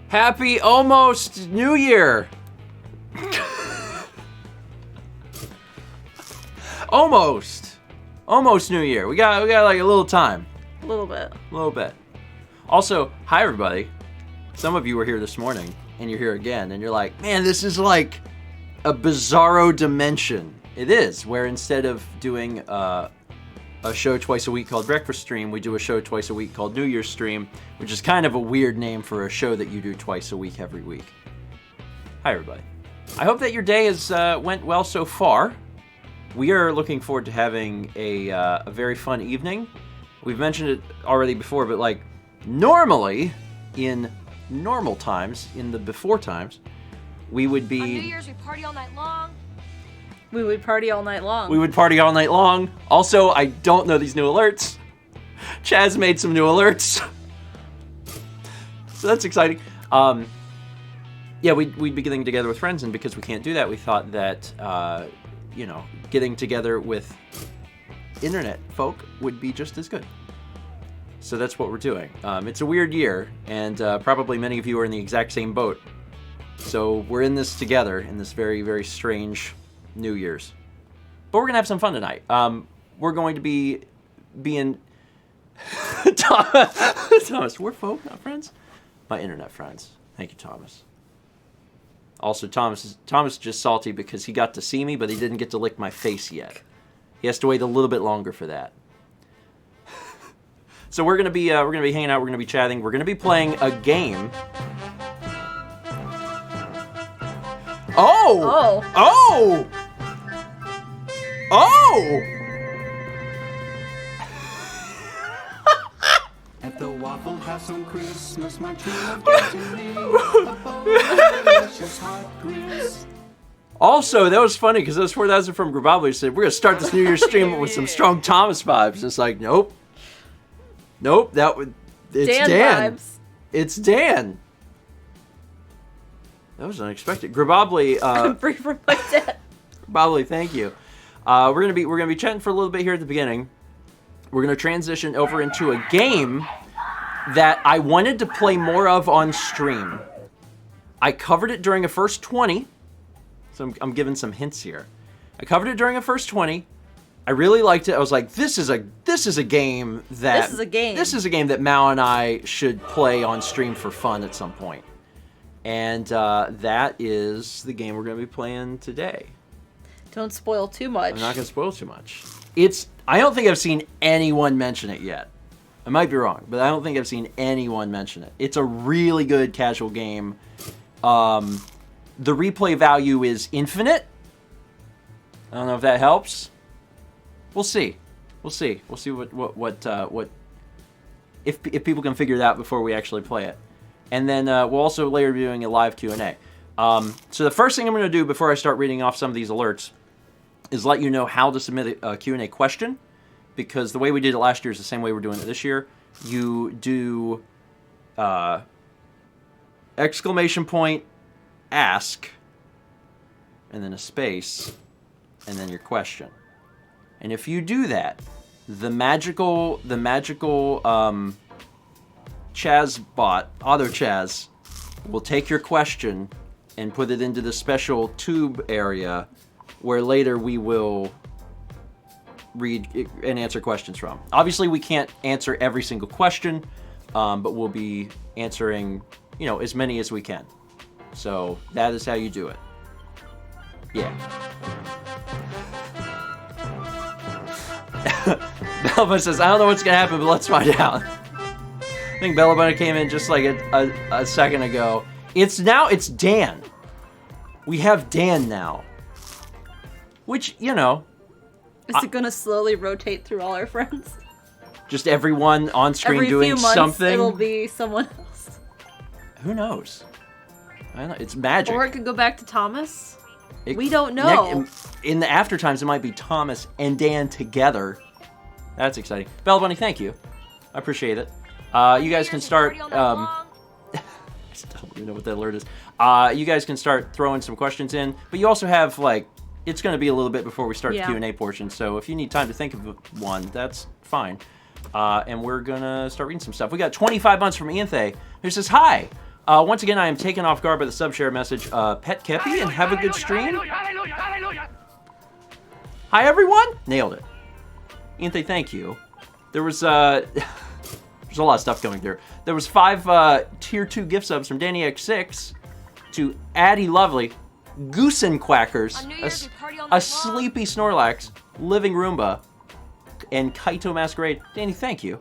Happy almost New Year. Almost New Year. We got like a little time. A little bit. Also, hi everybody. Some of you were here this morning, and you're here again, and you're like, man, this is like a bizarro dimension. It is, where instead of doing a show twice a week called Breakfast Stream, we do a show twice a week called New Year's Stream, which is kind of a weird name for a show that you do twice a week every week. Hi everybody. I hope that your day has went well so far. We are looking forward to having a very fun evening. We've mentioned it already before, but like normally, in normal times, in the before times, we would be... On New Year's, we party all night long. We would party all night long. We would party all night long. Also, I don't know these new alerts. Chaz made some new alerts. So that's exciting. Yeah, we'd be getting together with friends, and because we can't do that, we thought that, getting together with internet folk would be just as good. So that's what we're doing. It's a weird year, and probably many of you are in the exact same boat. So we're in this together, in this very, very strange New Year's. But we're going to have some fun tonight. We're going to be being... Thomas, we're folk, not friends? My internet friends. Thank you, Thomas. Also, Thomas is just salty because he got to see me, but he didn't get to lick my face yet. He has to wait a little bit longer for that. So we're gonna be hanging out. We're gonna be chatting. We're gonna be playing a game. Oh! At the Waffle House on Christmas, my true love gets to me a delicious hot grits. Also, that was funny because those 4,000 from Grabobly said, we're going to start this New Year's stream with some strong Thomas vibes. It's like, nope, it's Dan. Vibes. It's Dan. That was unexpected. Grabobly, I'm free from my debt. Grabobly, thank you. We're gonna be chatting for a little bit here at the beginning. We're gonna transition over into a game that I wanted to play more of on stream. I covered it during a first 20. So I'm giving some hints here. I covered it during a first 20. I really liked it. I was like, this is a game that Mao and I should play on stream for fun at some point. And that is the game we're going to be playing today. Don't spoil too much. I'm not going to spoil too much. I don't think I've seen anyone mention it yet. I might be wrong, but I don't think I've seen anyone mention it. It's a really good casual game. The replay value is infinite. I don't know if that helps. We'll see. We'll see what if people can figure it out before we actually play it. And then we'll also later be doing a live Q&A. So the first thing I'm going to do before I start reading off some of these alerts is let you know how to submit a Q&A question, because the way we did it last year is the same way we're doing it this year. You do exclamation point, ask, and then a space, and then your question. And if you do that, the magical Chaz bot, Auto Chaz, will take your question and put it into the special tube area where later we will read and answer questions from. Obviously, we can't answer every single question, but we'll be answering, as many as we can. So that is how you do it. Yeah. Bellabunny says, I don't know what's going to happen, but let's find out. I think Bellabunny came in just like a second ago. It's Dan. We have Dan now. Which, Is it going to slowly rotate through all our friends? Just everyone on screen Every doing few months, something? It'll be someone else. Who knows? I don't know. It's magic. Or it could go back to Thomas. We don't know. In the after times, it might be Thomas and Dan together. That's exciting. Bellabunny, thank you. I appreciate it. You guys can start... I still don't even know what that alert is. You guys can start throwing some questions in, but you also have, it's going to be a little bit before we start the Q&A portion, so if you need time to think of one, that's fine. And we're going to start reading some stuff. We got 25 months from Ian Thay, who says, hi! Once again, I am taken off guard by the subshare message. Pet Kepi, and have a good stream. Hi, everyone. Nailed it. Anthony, thank you. There was, there's a lot of stuff going through. There was 5 tier 2 gift subs from Danny X6 to Addie Lovely, Goose and Quackers, a Sleepy Snorlax, Living Roomba, and Kaito Masquerade. Danny, thank you.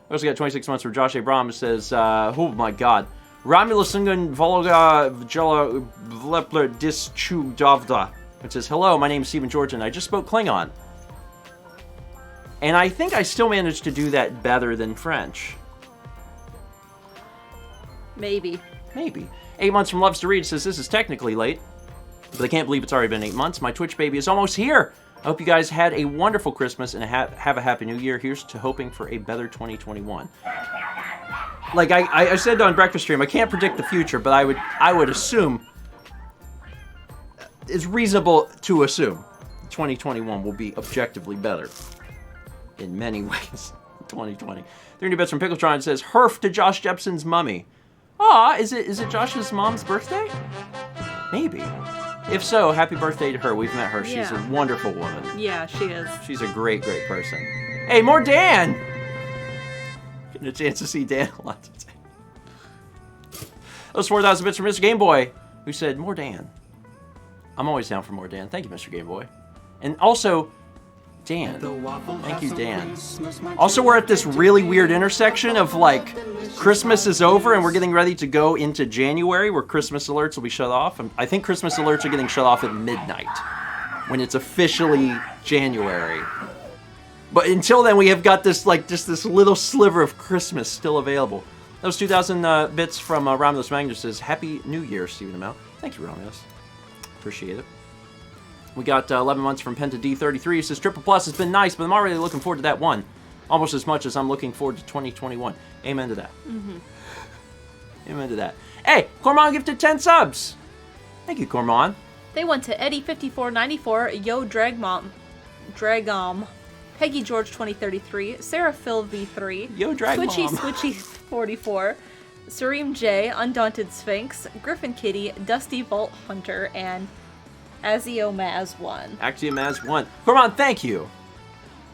I also got 26 months from Josh A. Brom, who says, oh my god. Romulus Sungun Volga Vjela Vlepler Dischu Dovda. It says, hello, my name is Stephen George, and I just spoke Klingon. And I think I still managed to do that better than French. Maybe. Maybe. 8 months from Loves to Read says, this is technically late, but I can't believe it's already been 8 months. My Twitch baby is almost here. I hope you guys had a wonderful Christmas and have a happy new year. Here's to hoping for a better 2021. Like I said on Breakfast Stream, I can't predict the future, but I would assume, it's reasonable to assume 2021 will be objectively better in many ways. 2020. 30 bits from Pickletron says, herf to Josh Jepson's mummy. Aw, is it Josh's mom's birthday? Maybe. If so, happy birthday to her. We've met her. She's a wonderful woman. Yeah, she is. She's a great, great person. Hey, more Dan! Getting a chance to see Dan a lot today. Those 4,000 bits from Mr. Game Boy, who said, more Dan. I'm always down for more Dan. Thank you, Mr. Game Boy. And also, Dan. Thank you, Dan. Also, we're at this really weird intersection of, like, Christmas is over and we're getting ready to go into January where Christmas alerts will be shut off. And I think Christmas alerts are getting shut off at midnight when it's officially January. But until then, we have got this, like, just this little sliver of Christmas still available. That was 2,000 bits from Romulus Magnus says, Happy New Year, Stephen Amell. Thank you, Romulus. Appreciate it. We got 11 months from Penta D33. He says, Triple Plus has been nice, but I'm already looking forward to that one. Almost as much as I'm looking forward to 2021. Amen to that. Mm-hmm. Amen to that. Hey, Cormon gifted 10 subs. Thank you, Cormon. They went to Eddie5494, Yo Dragom, Peggy George 2033, Sarah Phil V3, Yo Dragom, Twitchy Switchy 44, Sareem J, Undaunted Sphinx, Griffin Kitty, Dusty Vault Hunter, and Axiomaz1. Axiomaz1. Cormon, thank you.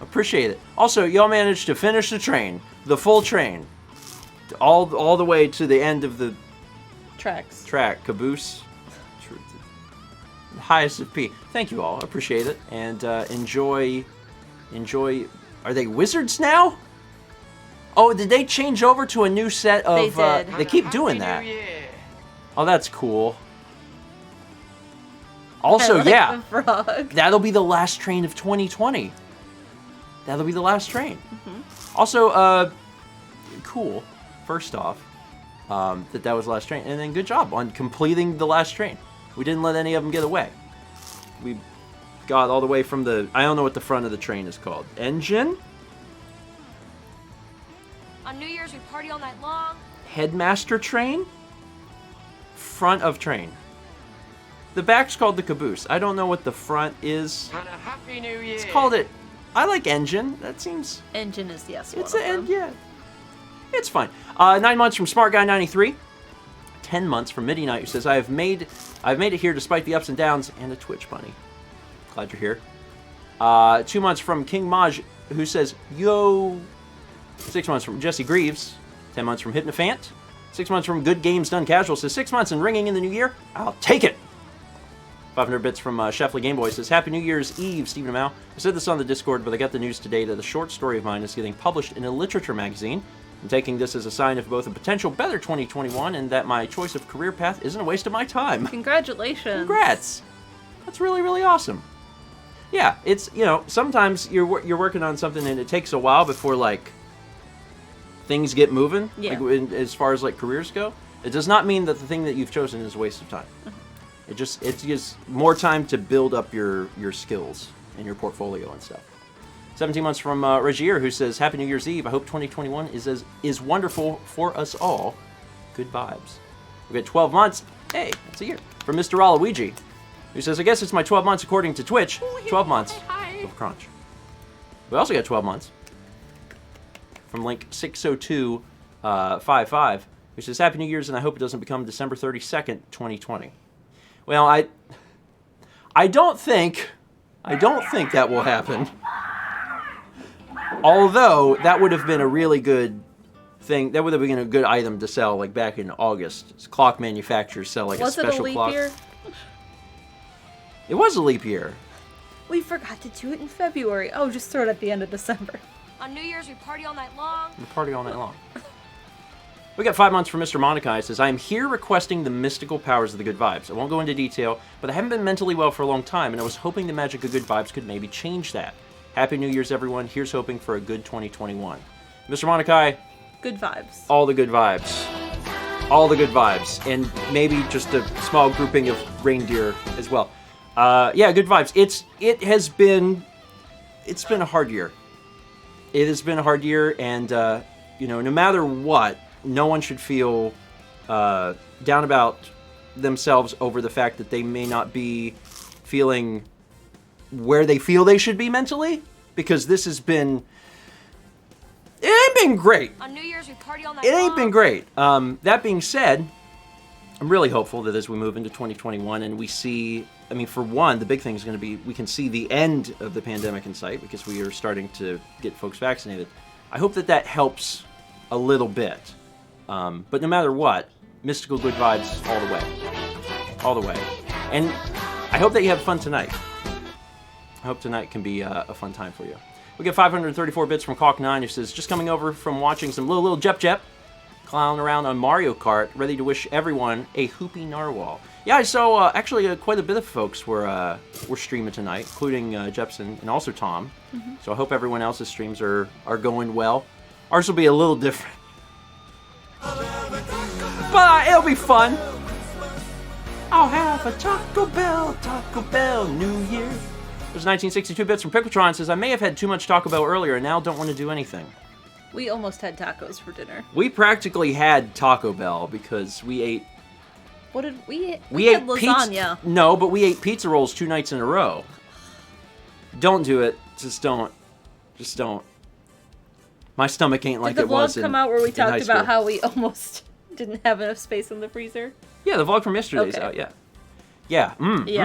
Appreciate it. Also, y'all managed to finish the train, the full train, all the way to the end of the track, caboose, highest of P. Thank you all. Appreciate it. And enjoy. Are they wizards now? Oh, did they change over to a new set of... They did. They keep doing that. Oh, that's cool. Also, yeah. The frog. That'll be the last train of 2020. That'll be the last train. Mm-hmm. Also, cool. First off, that was the last train. And then good job on completing the last train. We didn't let any of them get away. We got all the way from the... I don't know what the front of the train is called. Engine? On New Year's, we party all night long. Headmaster train? Front of train. The back's called the caboose. I don't know what the front is. And a happy new year. It's called it... I like engine. That seems... Engine is, yes, it's an end, yeah. It's fine. 9 months from Smart Guy 93. 10 months from Midi Knight, who says, I've made it here despite the ups and downs, and a Twitch bunny. Glad you're here. 2 months from King Maj, who says, yo. 6 months from Jesse Greaves. 10 months from Hypnophant. 6 months from Good Games Done Casual says, 6 months and ringing in the new year. I'll take it. 500 bits from Sheffley Gameboy says, Happy New Year's Eve, Stephen Amell. I said this on the Discord, but I got the news today that a short story of mine is getting published in a literature magazine. I'm taking this as a sign of both a potential better 2021 and that my choice of career path isn't a waste of my time. Congratulations. Congrats. That's really, really awesome. Yeah, it's, you know, sometimes you're working on something and it takes a while before, like, things get moving. Yeah. Like, as far as, like, careers go. It does not mean that the thing that you've chosen is a waste of time. It's just more time to build up your skills and your portfolio and stuff. 17 months from Regier, who says, Happy New Year's Eve. I hope 2021 is wonderful for us all. Good vibes. We got 12 months. Hey, that's a year. From Mr. Waluigi, who says, I guess it's my 12 months according to Twitch. 12 months of crunch. We also got 12 months from Link 60255, He says, Happy New Year's, and I hope it doesn't become December 32nd, 2020. Well, I don't think that will happen. Although, that would have been a really good thing. That would have been a good item to sell, like, back in August. Clock manufacturers sell, like, a special clock. Was it a leap year? It was a leap year. We forgot to do it in February. Oh, just throw it at the end of December. On New Year's, we party all night long. We party all night long. We got 5 months from Mr. Monakai. It says, I am here requesting the mystical powers of the good vibes. I won't go into detail, but I haven't been mentally well for a long time, and I was hoping the magic of good vibes could maybe change that. Happy New Year's, everyone. Here's hoping for a good 2021. Mr. Monakai. Good vibes. All the good vibes. All the good vibes. And maybe just a small grouping of reindeer as well. Yeah, good vibes. It's been a hard year. It has been a hard year, and, no matter what, no one should feel down about themselves over the fact that they may not be feeling where they feel they should be mentally, because this has been... It ain't been great. On New Year's, we party all night It long. ain't been great. That being said, I'm really hopeful that as we move into 2021 and we see... I mean, for one, the big thing is going to be we can see the end of the pandemic in sight because we are starting to get folks vaccinated. I hope that helps a little bit. But no matter what, mystical good vibes all the way. All the way. And I hope that you have fun tonight. I hope tonight can be a fun time for you. We get 534 bits from Caulk9 who says, just coming over from watching some little Jep clown around on Mario Kart, ready to wish everyone a hoopy narwhal. Yeah, I saw actually quite a bit of folks were streaming tonight, including Jepson and also Tom. Mm-hmm. So I hope everyone else's streams are going well. Ours will be a little different. But it'll be fun. I'll have a Taco Bell New Year. There's 1962 bits from Pickletron says, I may have had too much Taco Bell earlier and now don't want to do anything. We almost had tacos for dinner. We practically had Taco Bell because we ate... What did we eat? We had ate lasagna. No, but we ate pizza rolls 2 nights in a row. Don't do it. Just don't. Just don't. My stomach ain't like it was Did the vlog come out where we talked school. about how we almost didn't have enough space in the freezer? Yeah, the vlog from yesterday's Okay. out, yeah. Yeah,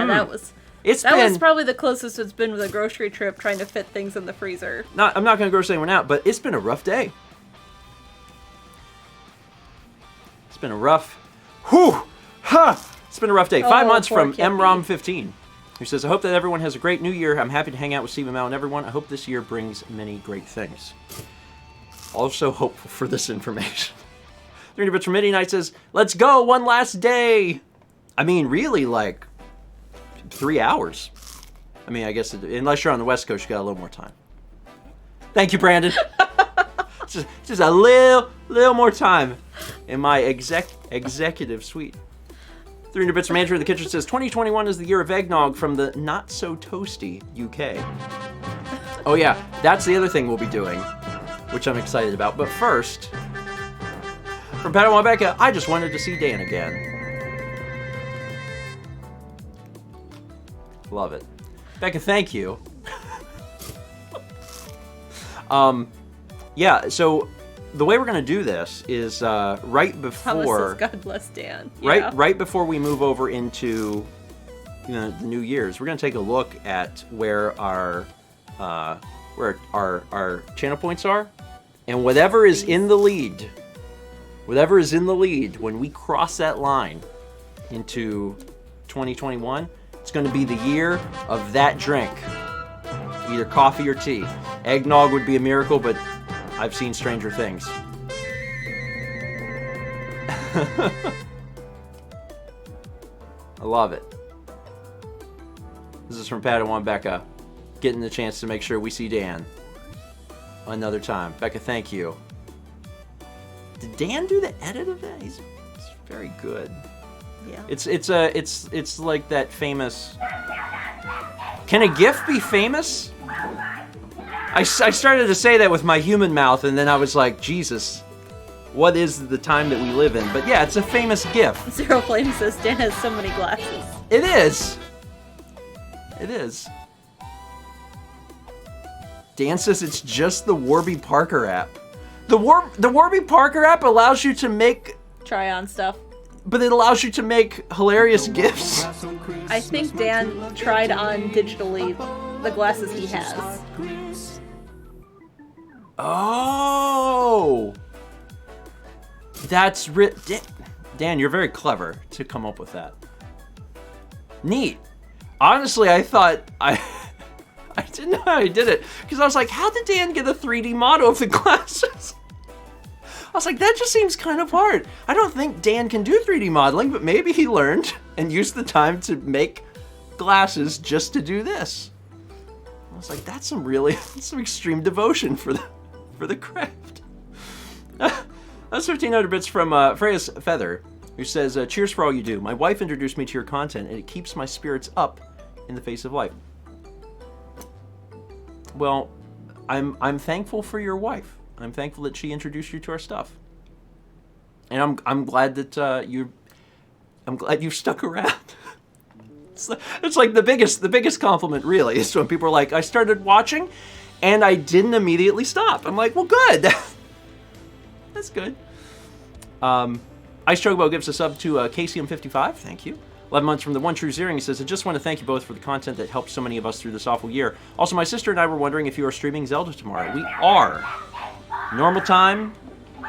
that was... That was probably the closest it's been with a grocery trip trying to fit things in the freezer. I'm not going to gross anyone out, but it's been a rough day. It's been a rough... Whew! Ha! It's been a rough day. 5 months from MROM15, who says, I hope that everyone has a great new year. I'm happy to hang out with Stephen Mao and everyone. I hope this year brings many great things. Also hopeful for this information. 300 bits from Midnight says, let's go, one last day. I mean, really, like... 3 hours. I mean, I guess unless you're on the West Coast, you got a little more time. Thank you, Brandon. just a little more time in my executive suite. 300 bits from Andrew in the kitchen says 2021 is the year of eggnog from the not so toasty UK. Oh yeah, that's the other thing we'll be doing, which I'm excited about. But first, from Padawan Becca, I just wanted to see Dan again. Love it. Becca, thank you. Yeah, so the way we're going to do this is right before... God bless Dan. Right before we move over into the New Year's, we're going to take a look at where our channel points are. And whatever is in the lead, when we cross that line into 2021... It's going to be the year of that drink. Either coffee or tea. Eggnog would be a miracle, but I've seen stranger things. I love it. This is from Padawan Becca. Getting the chance to make sure we see Dan another time. Becca, thank you. Did Dan do the edit of that? He's very good. Yeah. It's like that famous... Can a GIF be famous? I started to say that with my human mouth, and then I was like, Jesus, what is the time that we live in? But yeah, it's a famous GIF. Zero Flame says Dan has so many glasses. It is. It is. Dan says it's just the Warby Parker app. The Warby Parker app allows you to make try on stuff. But it allows you to make hilarious gifs. I think Dan tried on digitally the glasses he has. Oh! That's Dan, you're very clever to come up with that. Neat. Honestly, I thought I didn't know how he did it, because I was like, how did Dan get a 3D model of the glasses? I was like, that just seems kind of hard. I don't think Dan can do 3D modeling, but maybe he learned and used the time to make glasses just to do this. I was like, that's some extreme devotion for the craft. That's 1500 bits from Freya's Feather, who says, cheers for all you do. My wife introduced me to your content, and it keeps my spirits up in the face of life. Well, I'm thankful for your wife. I'm thankful that she introduced you to our stuff, and I'm glad that I'm glad you stuck around. It's like the biggest compliment, really, is when people are like, I started watching, and I didn't immediately stop. I'm like, well, good. That's good. Ice Chocobo gives a sub to KCM55. Thank you. 11 months from the One True Zeering. He says, I just want to thank you both for the content that helped so many of us through this awful year. Also, my sister and I were wondering if you are streaming Zelda tomorrow. We are. Normal time,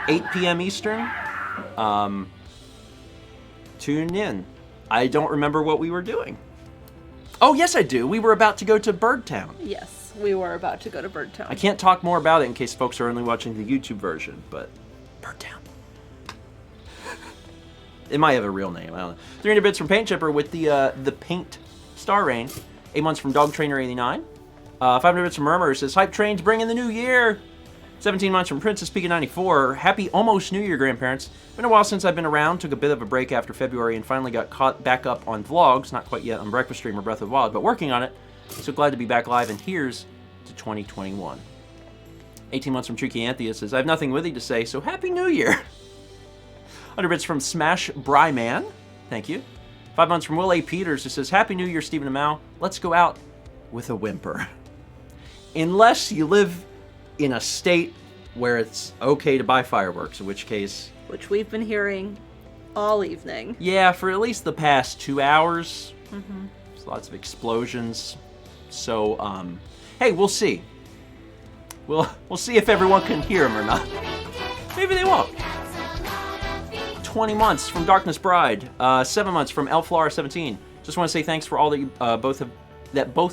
8 p.m. Eastern. Tune in. I don't remember what we were doing. Oh, yes, I do. We were about to go to Birdtown. Yes, we were about to go to Birdtown. I can't talk more about it in case folks are only watching the YouTube version, but Birdtown. It might have a real name. I don't know. 300 bits from Paint Chipper with the Paint Star Rain. 8 months from Dog Trainer 89. 500 bits from Murmur says, Hype Train's bringing the new year. 17 months from Princess Pika 94. Happy almost New Year, grandparents. Been a while since I've been around. Took a bit of a break after February and finally got caught back up on vlogs. Not quite yet on Breakfast Stream or Breath of the Wild, but working on it. So glad to be back live, and here's to 2021. 18 months from Tricky Anthea says, I have nothing witty to say, so Happy New Year. 100 bits from Smash Bryman. Thank you. 5 months from Will A. Peters, who says, Happy New Year, Stephen and Mal. Let's go out with a whimper. Unless you live in a state where it's okay to buy fireworks, in which case... Which we've been hearing all evening. Yeah, for at least the past 2 hours. Mm-hmm. There's lots of explosions. So, hey, we'll see. We'll see if everyone can hear them or not. Maybe they won't. 20 months from Darkness Bride. 7 months from Elflar17. Just want to say thanks for all that you both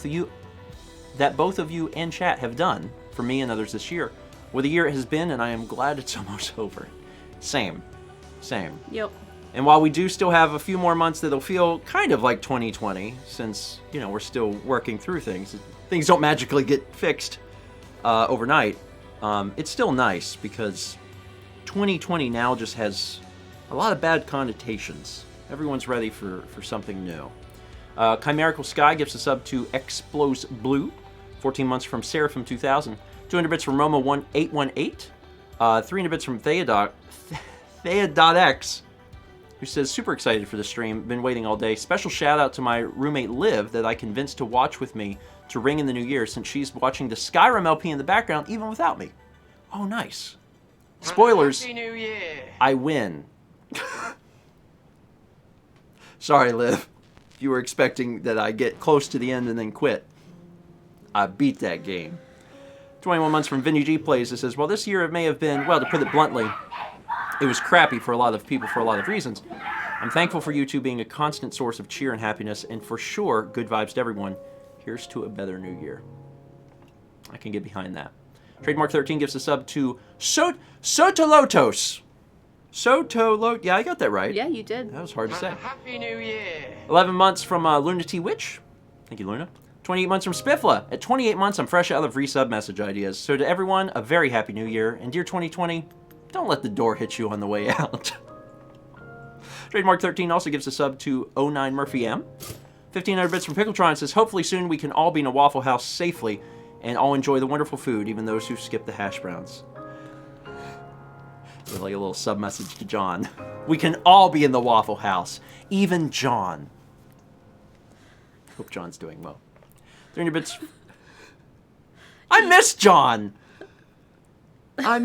of you and chat have done for me and others this year. What a year it has been, and I am glad it's almost over. Same. Yep. And while we do still have a few more months that'll feel kind of like 2020, since, we're still working through things. Things don't magically get fixed overnight. It's still nice because 2020 now just has a lot of bad connotations. Everyone's ready for something new. Chimerical Sky gives a sub to Explos Blue. 14 months from Seraphim 2000. 200 bits from Roma1818. 300 bits from Thea.x, who says, super excited for the stream. Been waiting all day. Special shout out to my roommate Liv that I convinced to watch with me to ring in the new year, since she's watching the Skyrim LP in the background even without me. Oh, nice. Spoilers. Happy New Year. I win. Sorry, Liv. If you were expecting that I get close to the end and then quit, I beat that game. 21 months from Vinny G Plays. It says, well, this year it may have been, well, to put it bluntly, it was crappy for a lot of people for a lot of reasons. I'm thankful for you two being a constant source of cheer and happiness, and for sure, good vibes to everyone. Here's to a better new year. I can get behind that. Trademark 13 gives a sub to Sotolotos. Yeah, I got that right. Yeah, you did. That was hard to say. Happy New Year. 11 months from Luna T Witch. Thank you, Luna. 28 months from Spiffla. At 28 months, I'm fresh out of resub message ideas. So to everyone, a very happy new year. And dear 2020, don't let the door hit you on the way out. Trademark 13 also gives a sub to 09 Murphy M. 1500 bits from Pickletron says, hopefully soon we can all be in a Waffle House safely and all enjoy the wonderful food, even those who skip the hash browns. It's like a little sub message to John. We can all be in the Waffle House, even John. Hope John's doing well. 300 bits. I miss John. And I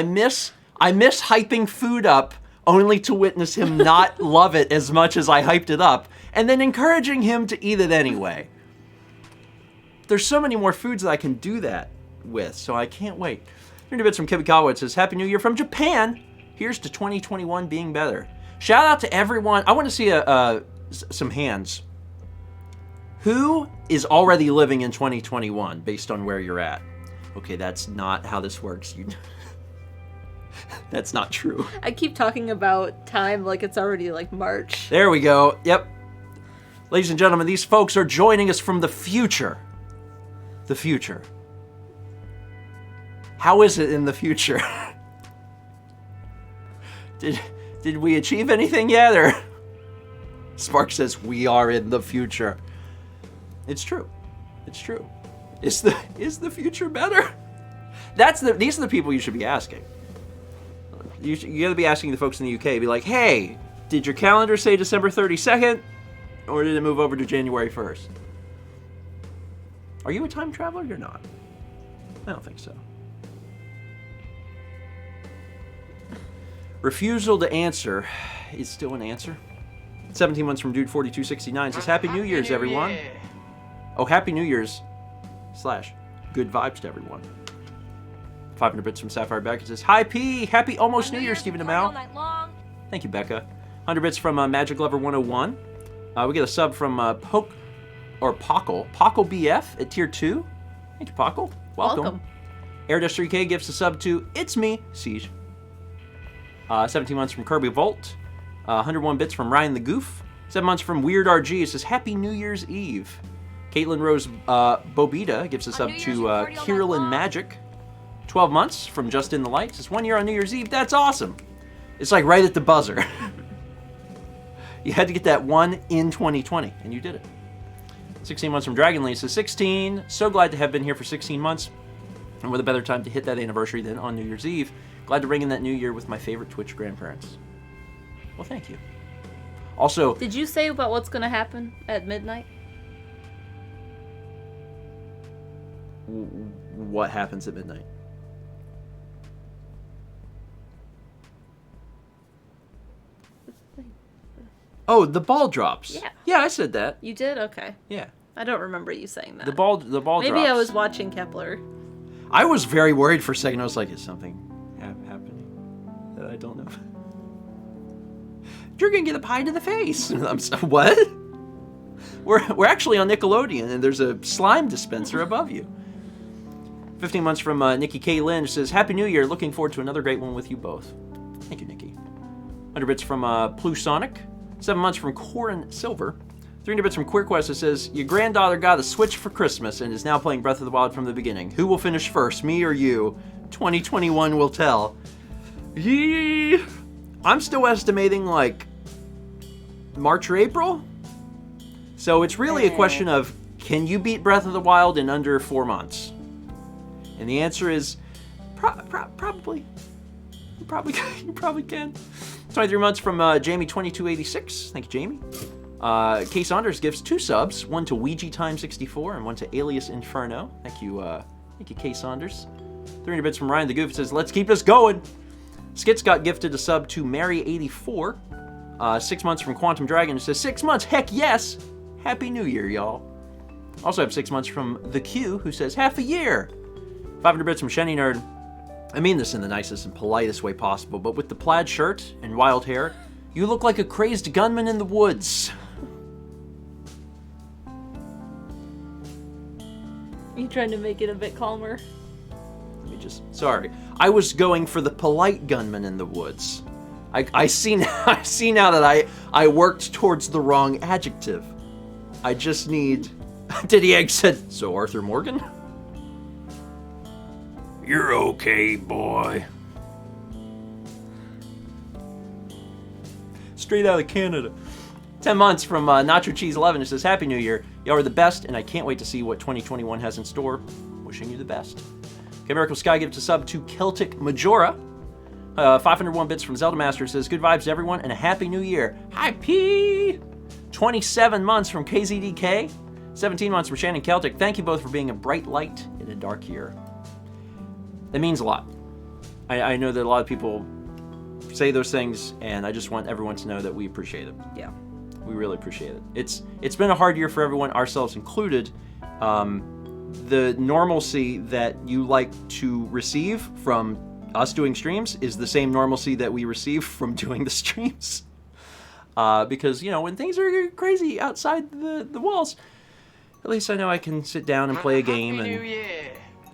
miss hyping food up only to witness him not love it as much as I hyped it up, and then encouraging him to eat it anyway. There's so many more foods that I can do that with, so I can't wait. 30 bits from Kibikawa. It says, Happy New Year from Japan. Here's to 2021 being better. Shout out to everyone. I want to see some hands. Who is already living in 2021 based on where you're at? Okay, that's not how this works. That's not true. I keep talking about time like it's already like March. There we go. Yep. Ladies and gentlemen, these folks are joining us from the future. The future. How is it in the future? Did we achieve anything yet? Or Spark says we are in the future. It's true. It's true. Is the future better? These are the people you should be asking. You got to be asking the folks in the UK. Be like, hey, did your calendar say December 32nd, or did it move over to January 1st? Are you a time traveler? You're not. I don't think so. Refusal to answer is still an answer. 17 months from Dude4269 says, Happy New Year's, everyone. Oh, Happy New Year's / good vibes to everyone. 500 bits from Sapphire Beckett says, Hi P, happy almost New Year, Stephen Amell. Thank you, Becca. 100 bits from Magic Lover 101. We get a sub from Pockle BF at tier 2. Thank you, Pockle. Welcome. Air-3K gives a sub to It's Me, Siege. 17 months from Kirby Volt. 101 bits from Ryan the Goof. 7 months from Weird RG. It says, Happy New Year's Eve. Caitlin Rose Bobita gives us up to Kirillin Magic. 12 months from Just in the Light. Says 1 year on New Year's Eve. That's awesome. It's like right at the buzzer. You had to get that one in 2020, and you did it. 16 months from Dragon Lee says 16. So glad to have been here for 16 months. And with a better time to hit that anniversary than on New Year's Eve. Glad to ring in that new year with my favorite Twitch grandparents. Well, thank you. Also, did you say about what's going to happen at midnight? What happens at midnight? Oh, the ball drops. Yeah. Yeah, I said that. You did? Okay. Yeah. I don't remember you saying that. The ball drops. Maybe I was watching Kepler. I was very worried for a second. I was like, is something happening that I don't know? You're going to get a pie to the face. I'm so, what? We're actually on Nickelodeon, and there's a slime dispenser above you. 15 months from Nikki K. Lynch says, Happy New Year. Looking forward to another great one with you both. Thank you, Nikki. 100 bits from Plusonic. 7 months from Corin Silver. 300 bits from QueerQuest. It says, your granddaughter got a Switch for Christmas and is now playing Breath of the Wild from the beginning. Who will finish first, me or you? 2021 will tell. Yee. I'm still estimating like March or April. So it's really a question of, can you beat Breath of the Wild in under 4 months? And the answer is probably. You probably can. 23 months from Jamie2286. Thank you, Jamie. K. Saunders gives 2 subs, one to Ouija Time 64 and one to Alias Inferno. Thank you, K. Saunders. 300 bits from Ryan the Goof. It says, let's keep this going. Skits got gifted a sub to Mary84. 6 months from Quantum Dragon. It says, 6 months, heck yes. Happy New Year, y'all. Also have 6 months from The Q, who says, half a year. 500 bits from Shenny Nerd. I mean this in the nicest and politest way possible, but with the plaid shirt and wild hair, you look like a crazed gunman in the woods. You trying to make it a bit calmer? Sorry. I was going for the polite gunman in the woods. I see now that I worked towards the wrong adjective. I just need... Diddy Egg said, so Arthur Morgan? You're okay, boy. Straight out of Canada. 10 months from Nacho Cheese 11. It says, Happy New Year. Y'all are the best, and I can't wait to see what 2021 has in store. Wishing you the best. Okay, Miracle Sky gives a sub to Celtic Majora. 501 bits from Zelda Master says, good vibes to everyone, and a Happy New Year. Hi, P! 27 months from KZDK. 17 months from Shannon Celtic. Thank you both for being a bright light in a dark year. That means a lot. I know that a lot of people say those things, and I just want everyone to know that we appreciate it. Yeah. We really appreciate it. It's been a hard year for everyone, ourselves included. The normalcy that you like to receive from us doing streams is the same normalcy that we receive from doing the streams. Because, you know, when things are crazy outside the walls, at least I know I can sit down and play a game, and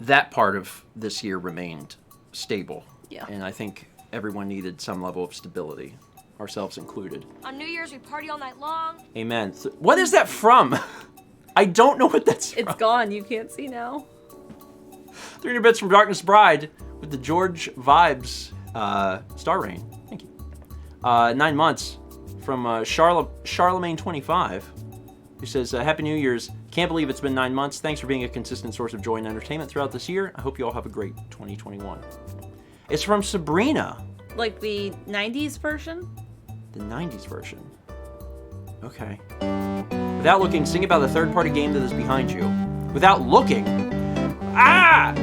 that part of this year remained stable. Yeah. And I think everyone needed some level of stability, ourselves included. On New Year's, we party all night long. Amen. What is that from? I don't know what that's from. It's gone. You can't see now. 300 bits from Darkness Bride with the George Vibes Star Rain. Thank you. 9 months from Charlemagne 25, who says, Happy New Year's. Can't believe it's been 9 months. Thanks for being a consistent source of joy and entertainment throughout this year. I hope you all have a great 2021. It's from Sabrina. Like the 90s version? The 90s version. Okay. Without looking, sing about the third-party game that is behind you. Without looking. Ah!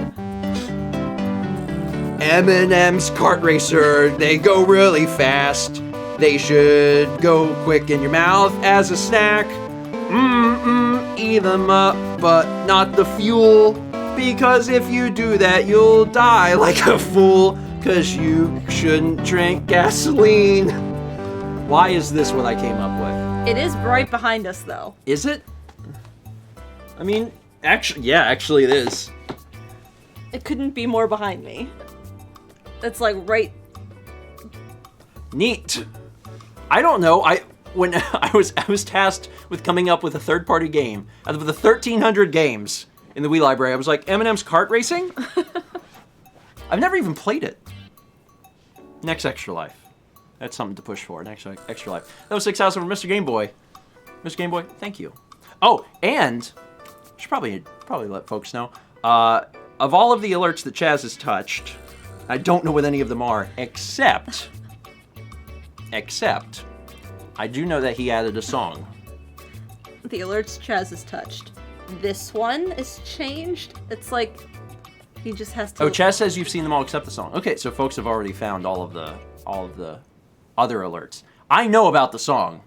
M&M's Kart Racer, they go really fast. They should go quick in your mouth as a snack. Eat them up, but not the fuel. Because if you do that, you'll die like a fool. Cause you shouldn't drink gasoline. Why is this what I came up with? It is right behind us, though. Is it? I mean, actually it is. It couldn't be more behind me. It's like right. Neat. I don't know. When I was tasked with coming up with a third-party game out of the 1,300 games in the Wii library, I was like, M&M's Kart Racing? I've never even played it. Next Extra Life. That's something to push for. Next Extra Life. That was 6,000 for Mr. Game Boy. Mr. Game Boy, thank you. Oh, and I should probably let folks know. Of all of the alerts that Chaz has touched, I don't know what any of them are, except I do know that he added a song. The alerts Chaz has touched. This one is changed. It's like he just has to. Oh, Chaz says you've seen them all except the song. Okay, so folks have already found all of the other alerts. I know about the song.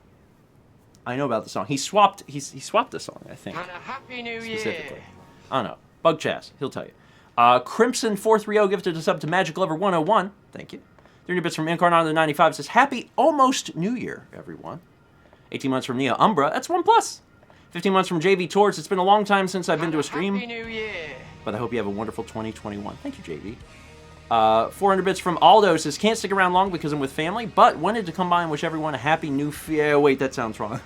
He swapped the song, I think. And a happy new Specifically. year. I don't know. Bug Chaz, he'll tell you. Crimson430 gifted us up to Magic Lover 101. Thank you. 30 bits from Incarnado95 says, Happy almost New Year, everyone. 18 months from Nia Umbra. That's 1+. 15 months from JV Torts. It's been a long time since I've been to a stream. Happy New Year. But I hope you have a wonderful 2021. Thank you, JV. 400 bits from Aldo says, Can't stick around long because I'm with family, but wanted to come by and wish everyone a happy new year. Wait, that sounds wrong.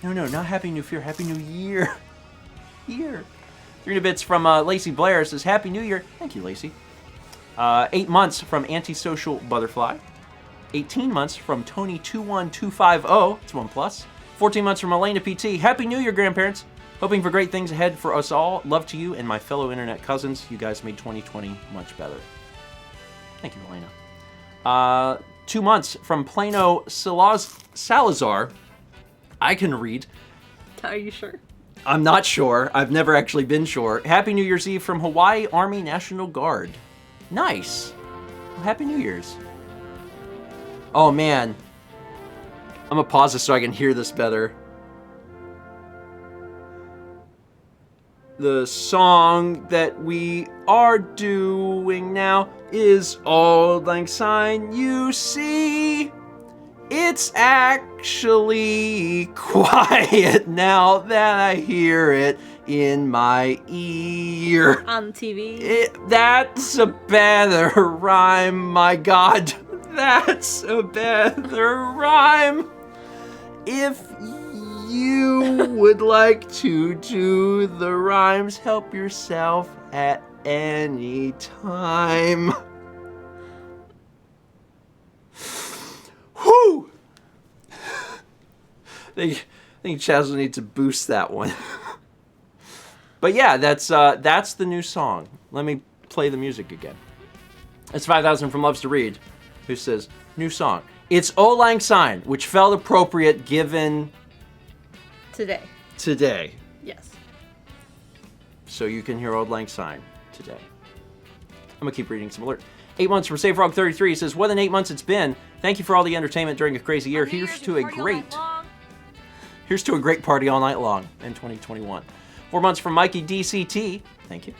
No, not happy new year. Happy new year. 300 bits from Lacey Blair says, Happy New Year. Thank you, Lacey. 8 months from Antisocial Butterfly. 18 months from Tony21250. It's 1+. 14 months from Elena PT. Happy New Year, grandparents. Hoping for great things ahead for us all. Love to you and my fellow internet cousins. You guys made 2020 much better. Thank you, Elena. 2 months from Plano Salazar. I can read. Are you sure? I'm not sure. I've never actually been sure. Happy New Year's Eve from Hawaii Army National Guard. Nice. Well, Happy New Year's. Oh, man. I'm going to pause this so I can hear this better. The song that we are doing now is Auld Lang Syne, you see. It's actually quiet now that I hear it in my ear. On TV. That's a better rhyme, my God. That's a better rhyme. If you would like to do the rhymes, help yourself at any time. Whew! I think Chaz will need to boost that one. But yeah, that's the new song. Let me play the music again. It's 5,000 from Loves to Read, who says, new song. It's Auld Lang Syne, which felt appropriate given... Today. Yes. So you can hear Auld Lang Syne today. I'm going to keep reading some alert. 8 months from SaveFrog33. He says, what an 8 months it's been. Thank you for all the entertainment during a crazy year. Here's to a great party all night long in 2021. 4 months from Mikey DCT. Thank you.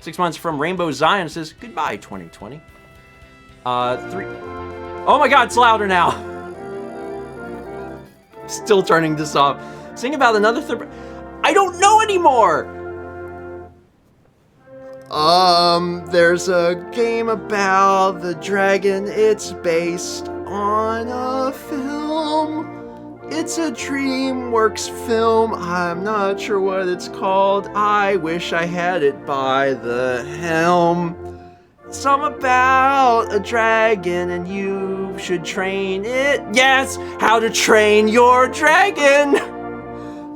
6 months from Rainbow Zion says, goodbye 2020. 3. Oh my God, it's louder now. Still turning this off. Sing about another third. I don't know anymore. There's a game about the dragon. It's based on a film. It's a DreamWorks film. I'm not sure what it's called. I wish I had it by the helm. Some about a dragon and you should train it. Yes, how to train your dragon.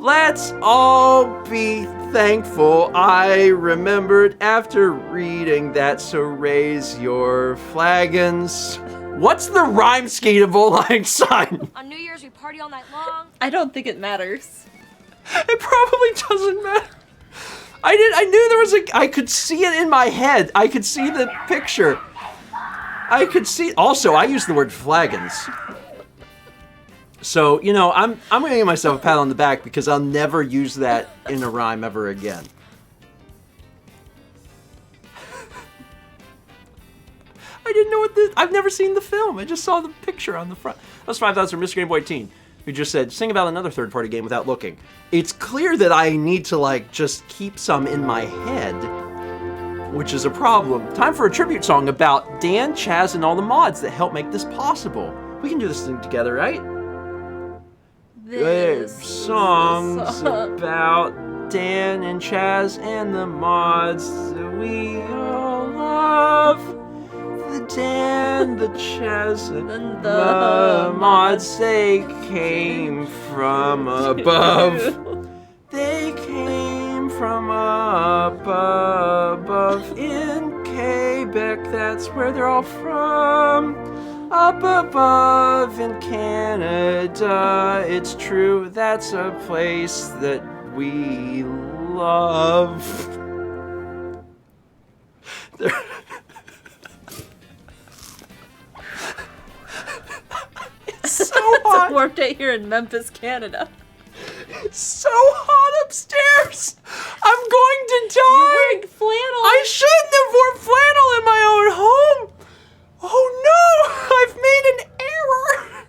Let's all be thankful I remembered after reading that, so raise your flagons. What's the rhyme scheme of Old Lang Syne? On New Year's, we party all night long. I don't think it matters. It probably doesn't matter. I knew there was I could see it in my head. I could see the picture. I could see, also, I use the word flagons. So, you know, I'm going to give myself a pat on the back because I'll never use that in a rhyme ever again. I didn't know what I've never seen the film. I just saw the picture on the front. That's 5,000 from Mr. Game Boy Teen, who just said, sing about another third-party game without looking. It's clear that I need to, like, just keep some in my head, which is a problem. Time for a tribute song about Dan, Chaz, and all the mods that help make this possible. We can do this thing together, right? This songs about Dan and Chaz and the mods that we all love. The Dan, the Chaz, and the mods, they came from above. They came from up above in Quebec, that's where they're all from. Up above in Canada, it's true, that's a place that we love. It's so hot. It's a warm day here in Memphis, Canada. It's so hot upstairs. I'm going to die. You're wearing flannel. I shouldn't have worn flannel in my own home. Oh no, I've made an error.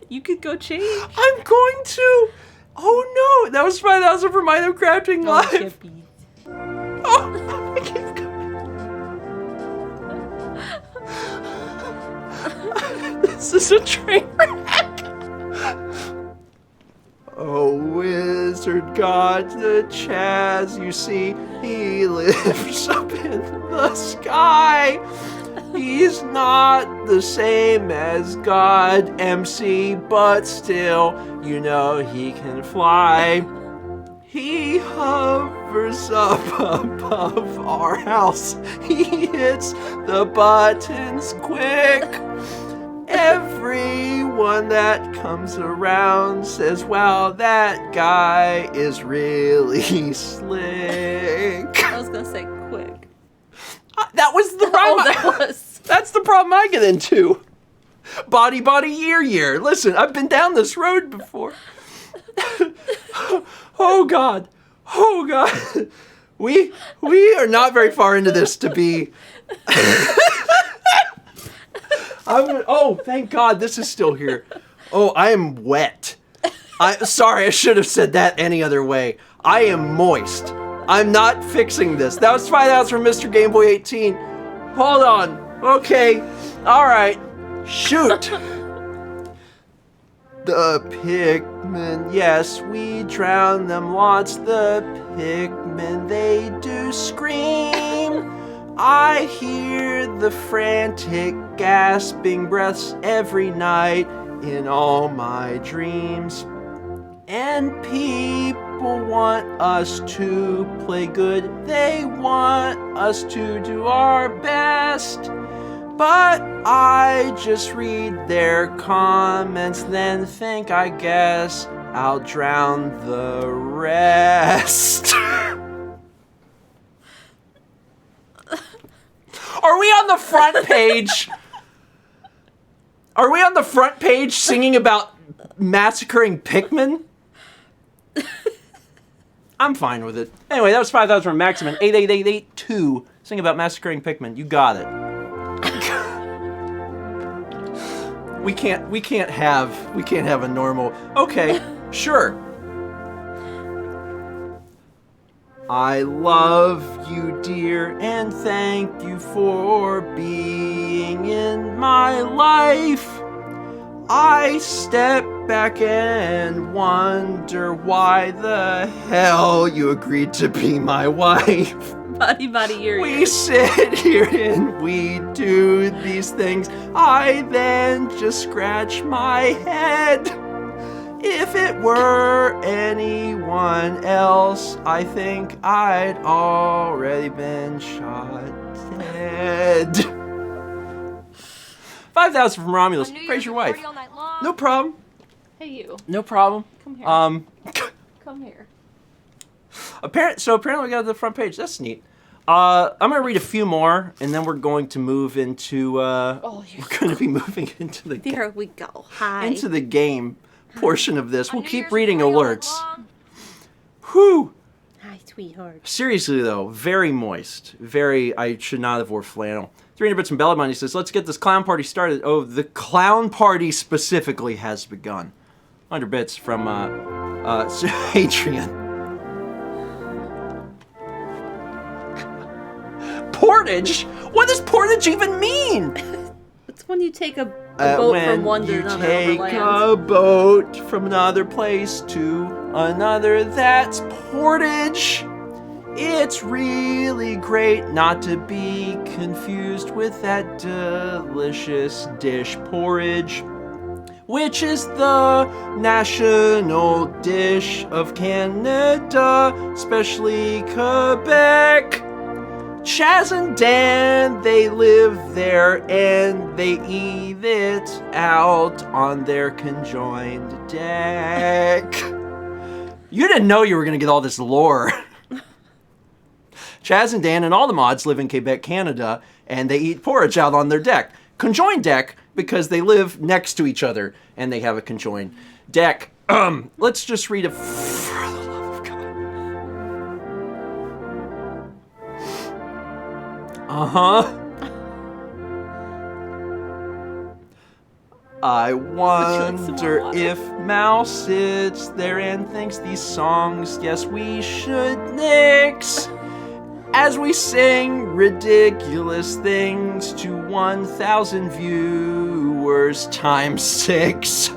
You could go change. I'm going to. Oh no, that was 5,000 for Minecraft Crafting Live. Oh, I keep going. This is a train wreck. Oh, wizard god, the Chaz, you see, he lives up in the sky. He's not the same as God MC, but still, you know he can fly. He hovers up above our house. He hits the buttons quick. Everyone that comes around says, wow, that guy is really slick. I was gonna say quick. That was the rhyme. That's the problem I get into. Body, year. Listen, I've been down this road before. Oh God. We are not very far into this to be. Oh, thank God, this is still here. Oh, I am wet. Sorry, I should have said that any other way. I am moist. I'm not fixing this. That was 5,000 from Mr. Game Boy 18. Hold on. Okay. All right. Shoot. The pigmen, yes, we drown them lots. The pigmen, they do scream. I hear the frantic gasping breaths every night in all my dreams. And people want us to play good. They want us to do our best. But I just read their comments, then think, I guess I'll drown the rest. Are Are we on the front page? Are we on the front page singing about massacring Pikmin? I'm fine with it. Anyway, that was 5,000 from Maximin. 88882. Sing about massacring Pikmin. You got it. we can't have a normal. Okay, sure. I love you, dear, and thank you for being in my life. I step back and wonder why the hell you agreed to be my wife. Body, ear. We sit here and we do these things. I then just scratch my head. If it were anyone else, I think I'd already been shot dead. 5,000 from Romulus. Praise your wife. No problem. Hey, you. No problem. Come here. Come here. Apparently we got the front page. That's neat. I'm gonna read a few more, and then we're going to move into. We're going to be moving into the. There we go. Hi. Into the game portion of this. We'll keep reading alerts. Whew. Hi, sweetheart. Seriously though, very moist. Very. I should not have wore flannel. 300 bits from Bellamont. He says, "Let's get this clown party started." Oh, the clown party specifically has begun. 100 bits from Adrian. Portage? What does portage even mean? It's when you take a boat from one to another. When you take a boat from another place to another, that's portage. It's really great not to be confused with that delicious dish porridge, which is the national dish of Canada, especially Quebec. Chaz and Dan, they live there and they eat it out on their conjoined deck. You didn't know you were going to get all this lore. Chaz and Dan and all the mods live in Quebec, Canada, and they eat porridge out on their deck. Conjoined deck, because they live next to each other and they have a conjoined deck. Let's just read it for the love of God. I wonder if Mouse sits there and thinks these songs, yes, we should nix. As we sing ridiculous things to 1,000 viewers times 6.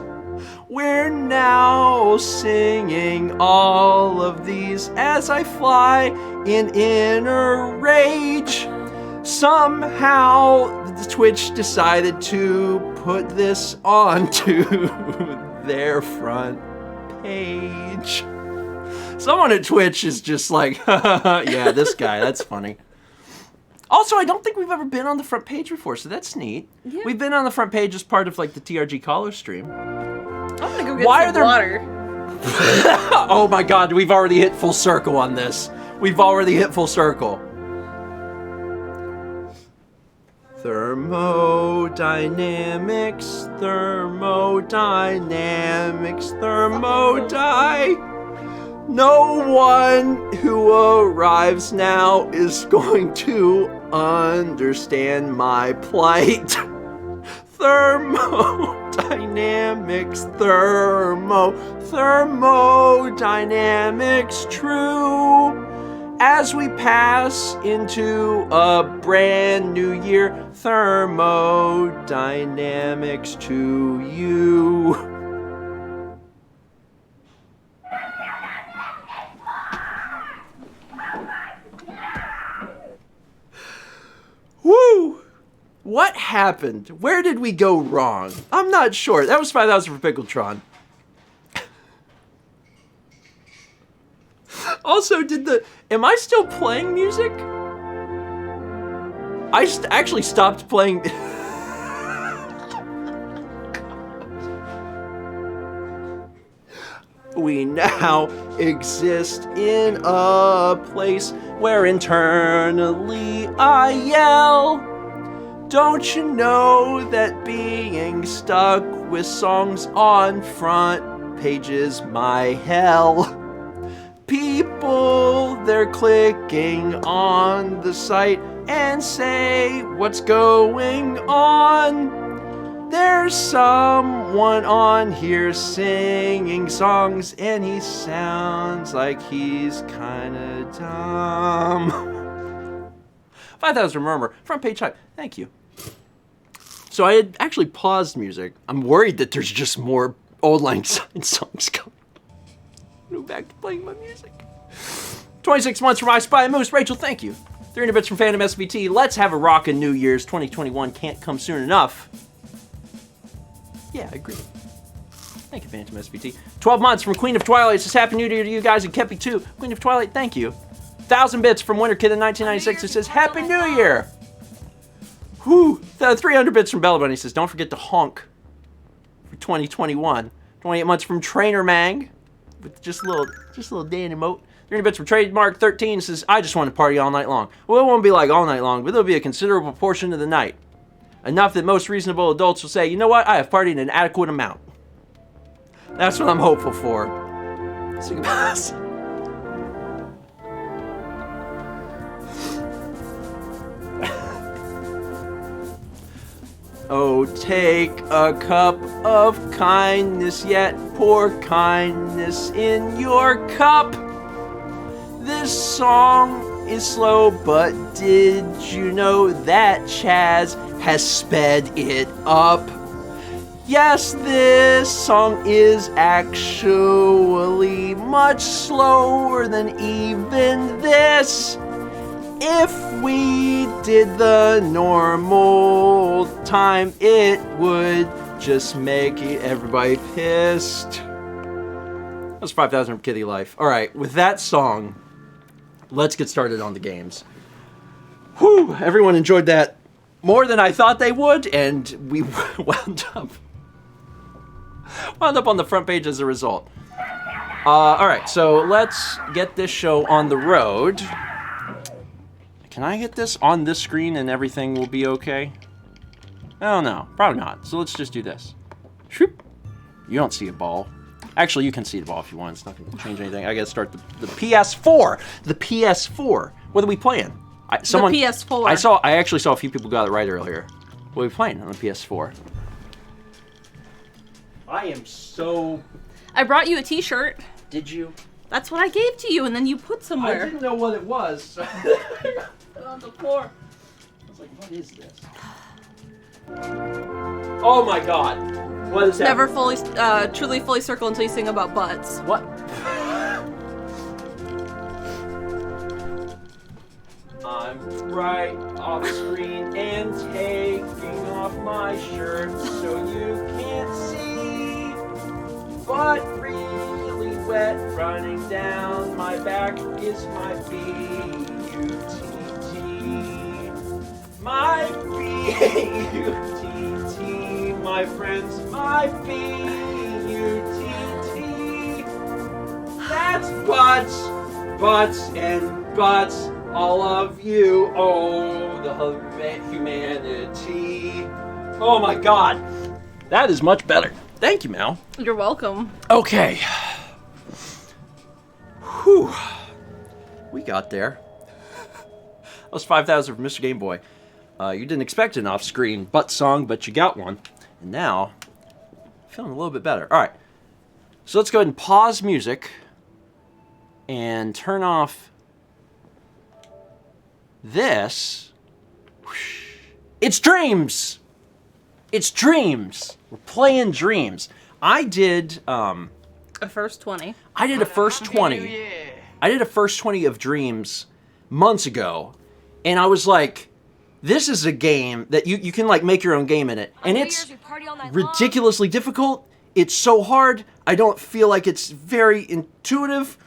We're now singing all of these as I fly in inner rage. Somehow the Twitch decided to put this onto their front page. Someone at Twitch is just like, yeah, this guy, that's funny. Also, I don't think we've ever been on the front page before, so that's neat. Yeah. We've been on the front page as part of like the TRG Caller stream. I'm gonna go get some water. Oh my god, we've already hit full circle on this. We've already hit full circle. Thermodynamics, thermodynamics, thermodynamics. No one who arrives now is going to understand my plight. Thermodynamics, thermodynamics, true. As we pass into a brand new year, thermodynamics to you. Woo! What happened? Where did we go wrong? I'm not sure. That was 5,000 for Pickletron. Also, am I still playing music? I actually stopped playing. We now exist in a place where internally I yell. Don't you know that being stuck with songs on front pages my hell? People, they're clicking on the site and say, what's going on? There's someone on here singing songs and he sounds like he's kinda dumb. 5,000 murmur, front page hype, thank you. So I had actually paused music. I'm worried that there's just more Old Lang Syne songs coming. Go back to playing my music. 26 months from I Spy a Moose. Rachel, thank you. 300 bits from Phantom SVT. Let's have a rockin' New Year's. 2021 can't come soon enough. Yeah, I agree. Thank you, Phantom SVT. 12 months from Queen of Twilight. Says Happy New Year to you guys and Kepi too. Queen of Twilight, thank you. 1,000 bits from Winter Kid in 1996. It says Happy New Year. Whew. 300 bits from Bella Bunny says don't forget to honk for 2021. 28 months from Trainer Mang. With just a little Dan emote. 300 bits from Trademark 13 says, I just want to party all night long. Well, it won't be like all night long, but there'll be a considerable portion of the night. Enough that most reasonable adults will say, you know what, I have partied an adequate amount. That's what I'm hopeful for. Sing about this. Oh, take a cup of kindness, yet pour kindness in your cup. This song is slow, but did you know that Chaz has sped it up? Yes, this song is actually much slower than even this. If we did the normal time, it would just make everybody pissed. That was 5,000 from Kitty Life. All right, with that song, let's get started on the games. Whew, everyone enjoyed that more than I thought they would, and we wound up on the front page as a result. All right, so let's get this show on the road. Can I get this on this screen and everything will be okay? I don't know. Probably not. So let's just do this. Shoop. You don't see a ball. Actually, you can see the ball if you want. It's not going to change anything. I got to start the PS4. The PS4. What are we playing? The PS4. I actually saw a few people got it right earlier. What are we playing on the PS4? I am so... I brought you a t-shirt. Did you? That's what I gave to you, and then you put somewhere. I didn't know what it was. So on the floor. I was like, what is this? Oh my god. What is that? Never truly fully circle until you sing about butts. What? I'm right off screen and taking off my shirt so you can't see. But really wet running down my back is my B-U-T-T. My B-U-T-T, my friends, my B-U-T-T. That's butts, and butts, all of you. Oh, the humanity. Oh my god, that is much better. Thank you, Mel. You're welcome. Okay. Whew. We got there. That was 5,000 from Mr. Game Boy. You didn't expect an off-screen butt song, but you got one. And now, feeling a little bit better. All right. So let's go ahead and pause music and turn off this. It's Dreams! It's Dreams! We're playing Dreams. I did A first 20. I did a first 20. I did a first 20 of Dreams months ago, and I was like, this is a game that you can like make your own game in it. And it's ridiculously difficult. It's so hard. I don't feel like it's very intuitive,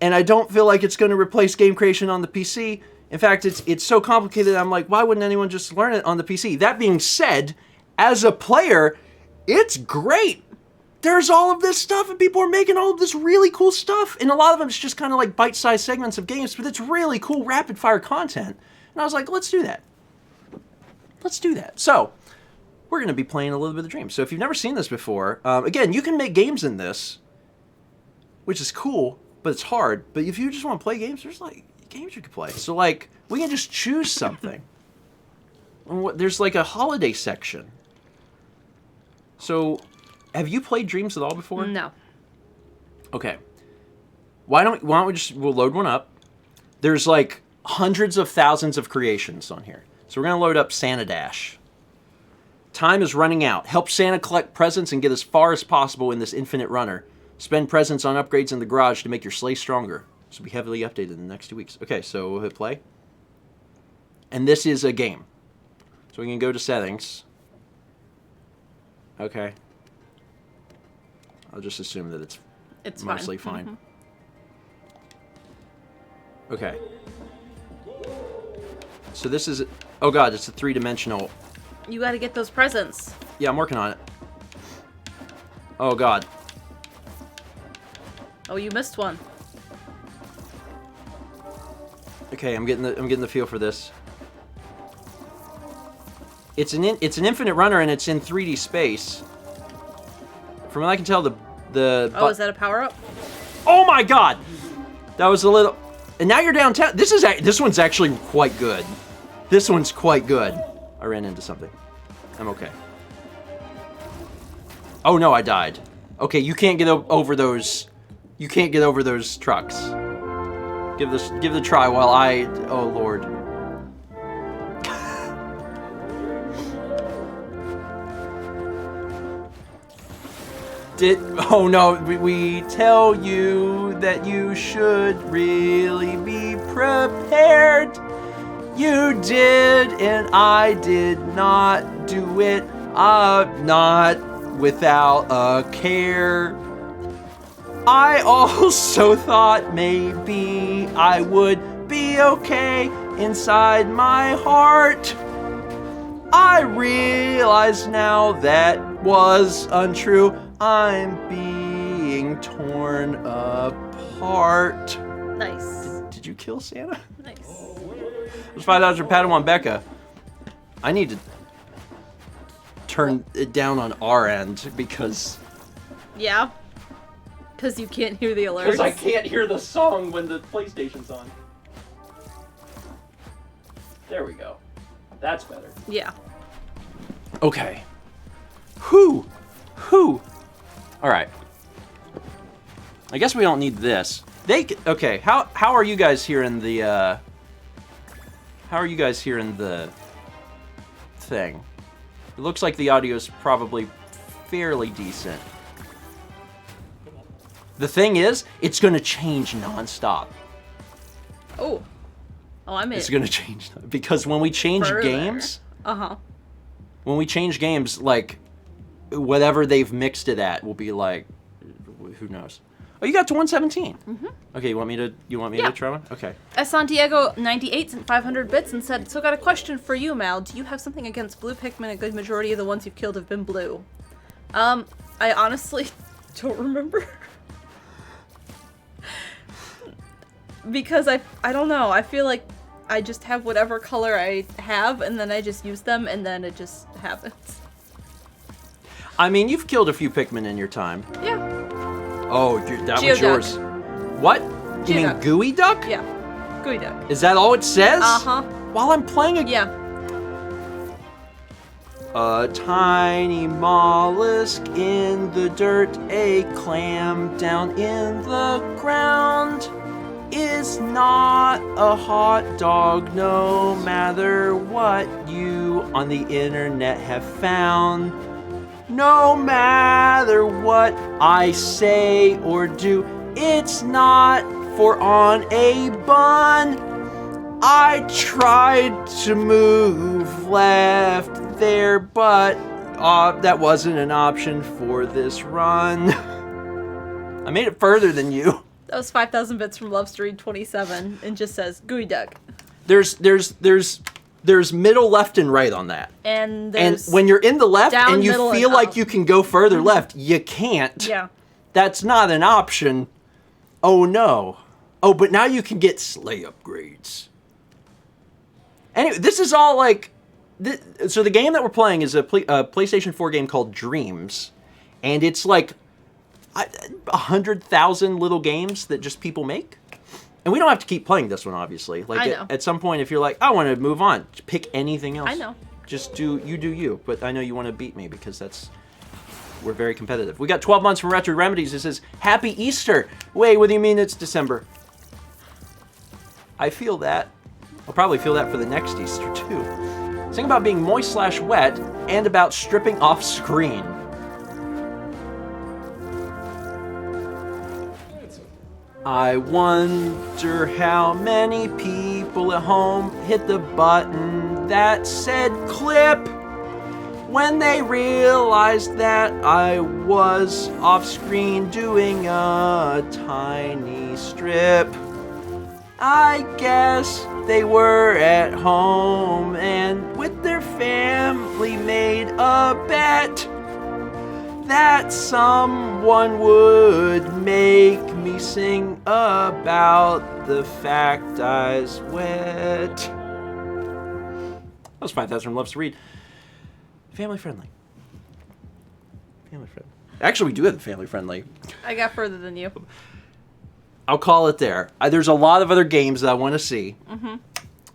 and I don't feel like it's going to replace game creation on the PC. In fact, it's so complicated, I'm like, why wouldn't anyone just learn it on the PC? That being said, as a player, it's great. There's all of this stuff, and people are making all of this really cool stuff. And a lot of them is just kind of like bite-sized segments of games, but it's really cool rapid-fire content. And I was like, let's do that. let's do that. So, we're going to be playing a little bit of Dreams. So if you've never seen this before, again, you can make games in this, which is cool, but it's hard. But if you just want to play games, there's like games you can play. So like, we can just choose something. There's like a holiday section. So, have you played Dreams at all before? No. Okay. Why don't we'll load one up. There's like hundreds of thousands of creations on here. So we're going to load up Santa Dash. Time is running out. Help Santa collect presents and get as far as possible in this infinite runner. Spend presents on upgrades in the garage to make your sleigh stronger. This will be heavily updated in the next 2 weeks. Okay, so we'll hit play. And this is a game. So we can go to settings. Okay. I'll just assume that it's mostly fine. Mm-hmm. Okay. So this is... Oh god, it's a 3-dimensional... You gotta get those presents. Yeah, I'm working on it. Oh god. Oh, you missed one. Okay, I'm getting the feel for this. It's an infinite runner and it's in 3D space. From what I can tell, Oh, is that a power-up? Oh my god! That was a little... And now you're downtown. This one's actually quite good. This one's quite good. I ran into something. I'm okay. Oh no, I died. Okay, you can't get over those. You can't get over those trucks. Give it a try while I... Oh lord. Oh no, we tell you that you should really be prepared. You did, and I did not do it. Not without a care. I also thought maybe I would be okay inside my heart. I realize now that was untrue. I'm being torn apart. Nice. Did you kill Santa? Nice. There's $5 for Padawan Becca. I need to turn it down on our end because... Yeah? Because you can't hear the alerts? Because I can't hear the song when the PlayStation's on. There we go. That's better. Yeah. Okay. Whew. Alright. I guess we don't need this. Okay, how are you guys hearing the, How are you guys hearing the thing? It looks like the audio's probably fairly decent. The thing is, it's gonna change nonstop. Oh. Oh, I'm in. It's gonna change because when we change games, when we change games, like whatever they've mixed it at will be like, who knows? Oh, you got to 117. Mm-hmm. Okay, you want me to try one? Okay. Santiago 98 sent 500 bits and said, "So got a question for you, Mal. Do you have something against blue Pikmin? A good majority of the ones you've killed have been blue." I honestly don't remember. Because I don't know. I feel like I just have whatever color I have, and then I just use them, and then it just happens. I mean, you've killed a few Pikmin in your time. Yeah. Oh, that was yours. What? You mean Gooey Duck? Yeah. Gooey Duck. Is that all it says? Uh-huh. While I'm playing a... Yeah. A tiny mollusk in the dirt, a clam down in the ground, is not a hot dog, no matter what you on the internet have found. No matter what I say or do, it's not for on a bun. I tried to move left there, but that wasn't an option for this run. I made it further than you. That was 5,000 bits from Lovestreet27 and just says Gooey Duck. There's middle, left, and right on that. And there's when you're in the left down, and you middle, feel and like up. you can go further left, you can't. Yeah. That's not an option. Oh no. Oh, but now you can get sleigh upgrades. Anyway, this is all like So the game that we're playing is a PlayStation 4 game called Dreams, and it's like 100,000 little games that just people make. And we don't have to keep playing this one, obviously. Like I know. At some point, if you're like, I want to move on, pick anything else. I know. Just do you. But I know you want to beat me because we're very competitive. We got 12 months from Retro Remedies. It says, Happy Easter. Wait, what do you mean it's December? I feel that. I'll probably feel that for the next Easter, too. Sing about being moist/wet and about stripping off screen. I wonder how many people at home hit the button that said clip when they realized that I was off screen doing a tiny strip. I guess they were at home and with their family made a bet that someone would make me sing about the fact I's wet. That was 5,000 Loves to Read. Family friendly. Family friendly. Actually, we do have the family friendly. I got further than you. I'll call it there. There's a lot of other games that I want to see. Mm-hmm.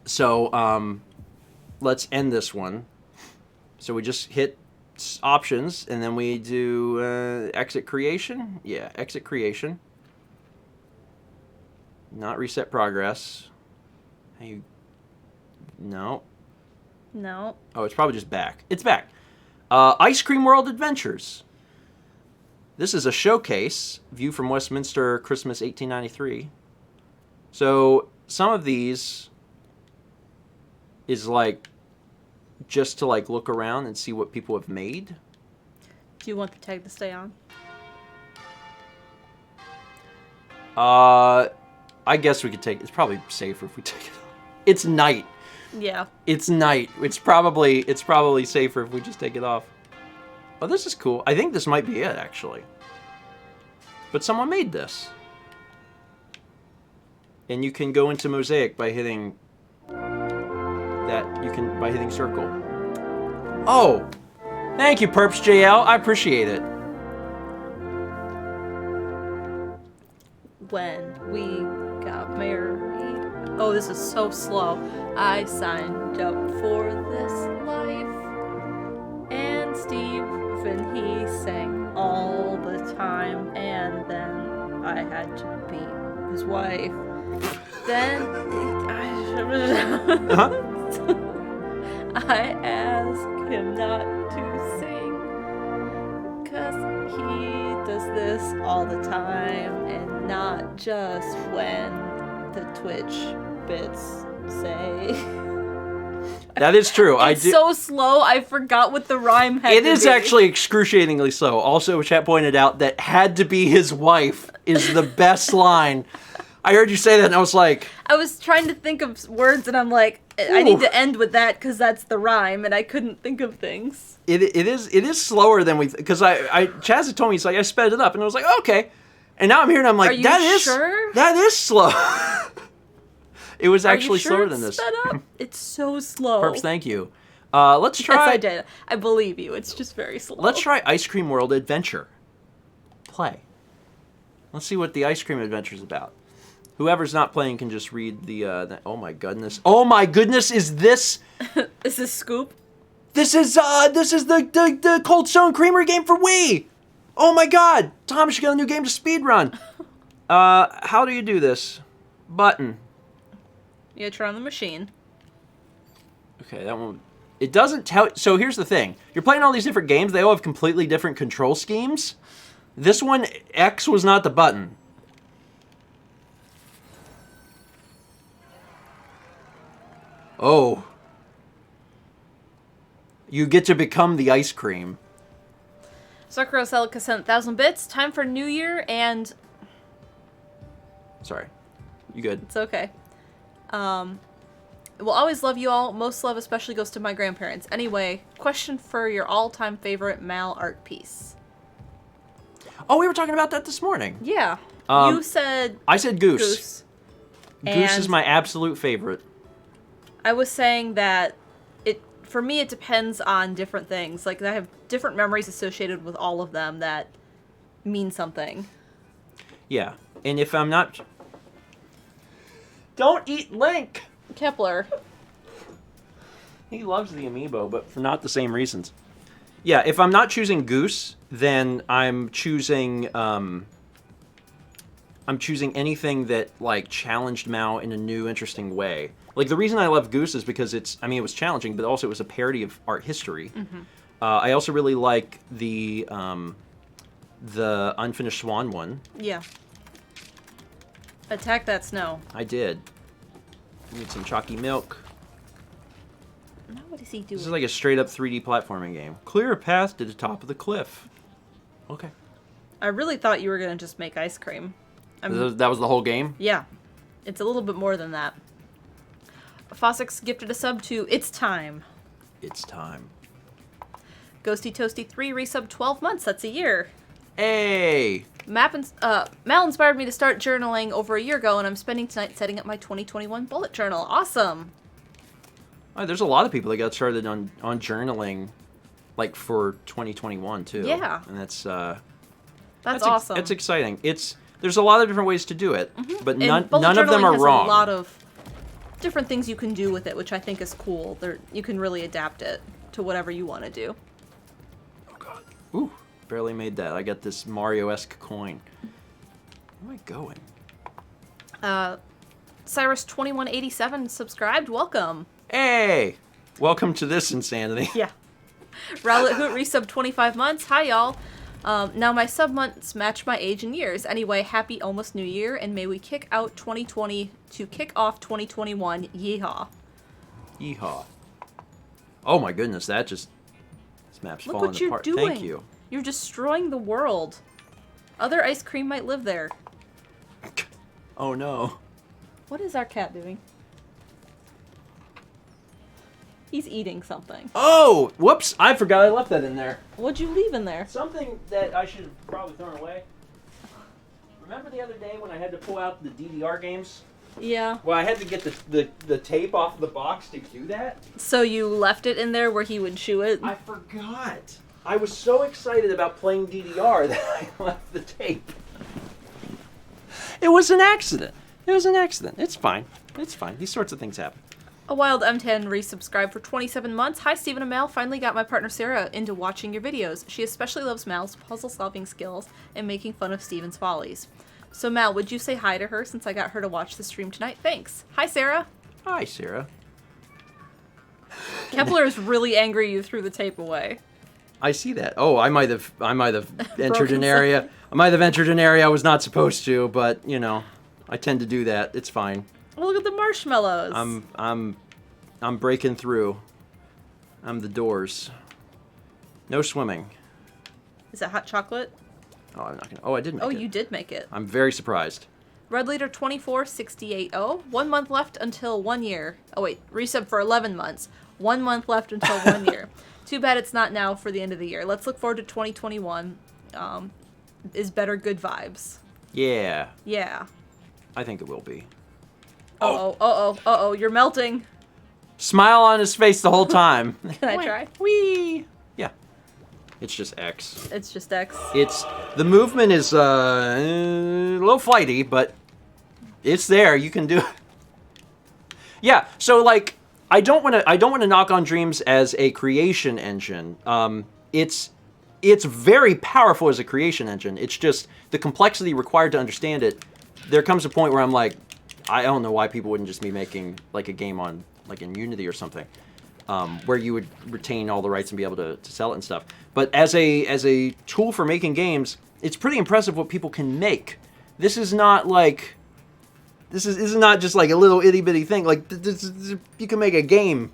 So, let's end this one. So we just hit options, and then we do exit creation. Yeah, exit creation. Not reset progress. Hey, no. No. Oh, it's probably just back. It's back. Ice Cream World Adventures. This is a showcase. View from Westminster, Christmas 1893. So some of these is like just to like look around and see what people have made. Do you want the tag to stay on? I guess we could take. It's probably safer if we take it off. It's night. Yeah. It's night. It's probably safer if we just take it off. Oh, this is cool. I think this might be it, actually. But someone made this. And you can go into Mosaic by hitting that. By hitting circle. Oh! Thank you, Perps JL. I appreciate it. When we got married. Oh, this is so slow. I signed up for this life. And Stephen, he sang all the time. And then I had to be his wife. Then I asked him not to sing. 'Cause he does this all the time. And not just when the Twitch bits say. That is true. It's so slow, I forgot what the rhyme had It to is be. actually excruciatingly slow. Also, chat pointed out that had to be his wife is the best line. I heard you say that and I was like... I was trying to think of words and I'm like, I need to end with that because that's the rhyme and I couldn't think of things. It is slower than we... Because Chaz had told me, he's like, I sped it up. And I was like, okay. And now I'm here and I'm like, sure? That is slow. It was actually sure slower it's than this. Sped up? It's so slow. Perps, thank you. Let's try... Yes, I did. I believe you. It's just very slow. Let's try Ice Cream World Adventure. Play. Let's see what the Ice Cream Adventure is about. Whoever's not playing can just read the oh my goodness. Oh my goodness, is this... Is this Scoop? This is the Cold Stone Creamery game for Wii! Oh my god! Thomas, you got a new game to speedrun. How do you do this? Button. You turn on the machine. Okay, that one... It doesn't tell... So here's the thing. You're playing all these different games. They all have completely different control schemes. This one, X was not the button. Oh. You get to become the ice cream. Sakura Celica sent 1,000 bits. Time for New Year and... Sorry. You good? It's okay. Will always love you all. Most love especially goes to my grandparents. Anyway, question for your all-time favorite Mal art piece. Oh, we were talking about that this morning. Yeah. You said... I said Goose. Goose. Goose is my absolute favorite. I was saying that for me, it depends on different things. Like, I have different memories associated with all of them that mean something. Yeah, and if I'm not... Don't eat Link! Kepler. He loves the amiibo, but for not the same reasons. Yeah, if I'm not choosing Goose, then I'm choosing anything that, like, challenged Mao in a new, interesting way. Like, the reason I love Goose is because it was challenging, but also it was a parody of art history. Mm-hmm. I also really like the Unfinished Swan one. Yeah. Attack that snow. I did. Need some chalky milk. Now what is he doing? This is like a straight-up 3D platforming game. Clear a path to the top of the cliff. Okay. I really thought you were going to just make ice cream. That was the whole game? Yeah. It's a little bit more than that. Fossix gifted a sub to It's Time. It's time. Ghosty Toasty 3 resub 12 months. That's a year. Hey! Mal inspired me to start journaling over a year ago, and I'm spending tonight setting up my 2021 bullet journal. Awesome! There's a lot of people that got started on journaling, like, for 2021, too. Yeah. And that's awesome. It's exciting. There's a lot of different ways to do it, but none of them journaling are has wrong. A lot of different things you can do with it, which I think is cool. You can really adapt it to whatever you want to do. Oh, God. Ooh. Barely made that. I got this Mario-esque coin. Where am I going? Cyrus2187 subscribed. Welcome. Hey! Welcome to this insanity. Yeah. Rowlet Hoot resub 25 months. Hi, y'all. Now my sub months match my age and years. Anyway, happy almost New Year, and may we kick out 2020 to kick off 2021. Yeehaw. Yeehaw. Oh my goodness, this map's Look falling what you're apart. doing. Thank you. You're destroying the world. Other ice cream might live there. Oh no. What is our cat doing? He's eating something. Oh! Whoops! I forgot I left that in there. What'd you leave in there? Something that I should have probably thrown away. Remember the other day when I had to pull out the DDR games? Yeah. Well, I had to get the tape off of the box to do that. So you left it in there where he would chew it? I forgot. I was so excited about playing DDR that I left the tape. It was an accident. It's fine. These sorts of things happen. A Wild M10 resubscribed for 27 months. Hi, Stephen and Mal. Finally got my partner Sarah into watching your videos. She especially loves Mal's puzzle-solving skills and making fun of Stephen's follies. So, Mal, would you say hi to her since I got her to watch the stream tonight? Thanks. Hi, Sarah. Hi, Sarah. Kepler is really angry you threw the tape away. I see that. Oh, I might have entered an Broken area. I might have entered an area I was not supposed to, but you know, I tend to do that. It's fine. Oh, look at the marshmallows. I'm breaking through. I'm the doors. No swimming. Is that hot chocolate? Oh, I'm not gonna. Oh, I did make it. Oh, you did make it. I'm very surprised. Red Leader 24680. 1 month left until 1 year. Oh wait, resub for 11 months. 1 month left until 1 year. Too bad it's not now for the end of the year. Let's look forward to 2021. Is better good vibes. Yeah. Yeah. I think it will be. Uh-oh, you're melting. Smile on his face the whole time. Can I try? Whee! Yeah. It's just X. It's just X. The movement is a little flighty, but it's there. You can do it. Yeah. So like, I don't want to knock on Dreams as a creation engine. It's very powerful as a creation engine. It's just the complexity required to understand it. There comes a point where I'm like, I don't know why people wouldn't just be making like a game on like in Unity or something, where you would retain all the rights and be able to sell it and stuff. But as a tool for making games, it's pretty impressive what people can make. This is not just like a little itty bitty thing. Like you can make a game,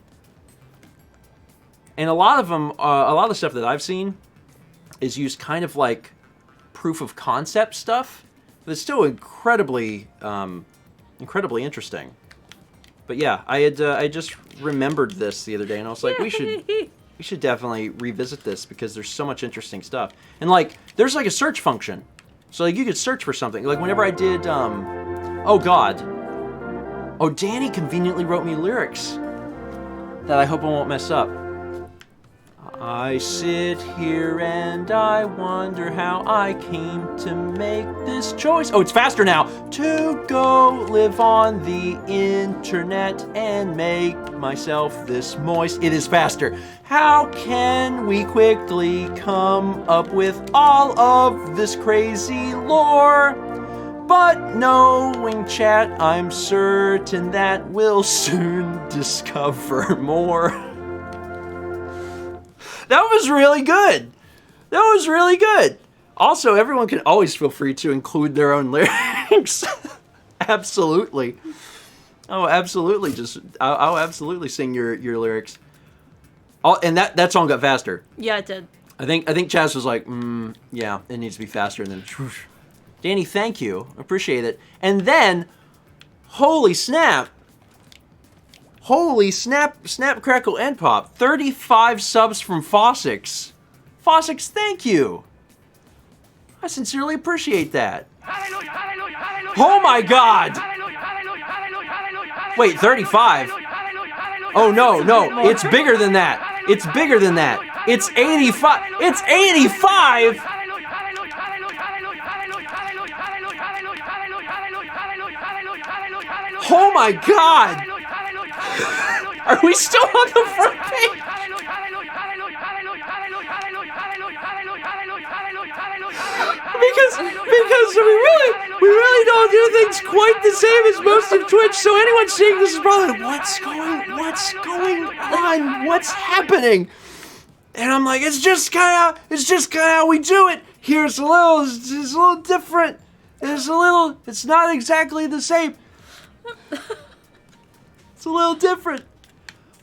and a lot of them, a lot of the stuff that I've seen, is used kind of like proof of concept stuff. But it's still incredibly interesting. But yeah, I just remembered this the other day, and I was like, we should definitely revisit this because there's so much interesting stuff. And like, there's like a search function, so like you could search for something. Like whenever I did, oh God, oh Danny conveniently wrote me lyrics that I hope I won't mess up. I sit here and I wonder how I came to make this choice. Oh, it's faster now. To go live on the internet and make myself this moist. It is faster. How can we quickly come up with all of this crazy lore? But knowing chat, I'm certain that we'll soon discover more. That was really good. That was really good. Also, everyone can always feel free to include their own lyrics. Absolutely. Oh, absolutely. I'll absolutely sing your lyrics. Oh, and that song got faster. Yeah, it did. I think Chaz was like, yeah, it needs to be faster. And then, Danny, thank you. Appreciate it. And then, holy snap, crackle, and pop. 35 subs from Fossix. Fossix, thank you. I sincerely appreciate that. Oh my God. Wait, 35? Oh, no. It's bigger than that. It's bigger than that. It's 85. It's 85? Oh my God. Are we still on the front page? Because we really don't do things quite the same as most of Twitch. So anyone seeing this is probably, what's going on? What's happening? And I'm like, it's just kind of how we do it. Here it's a little different. It's not exactly the same. It's a little different.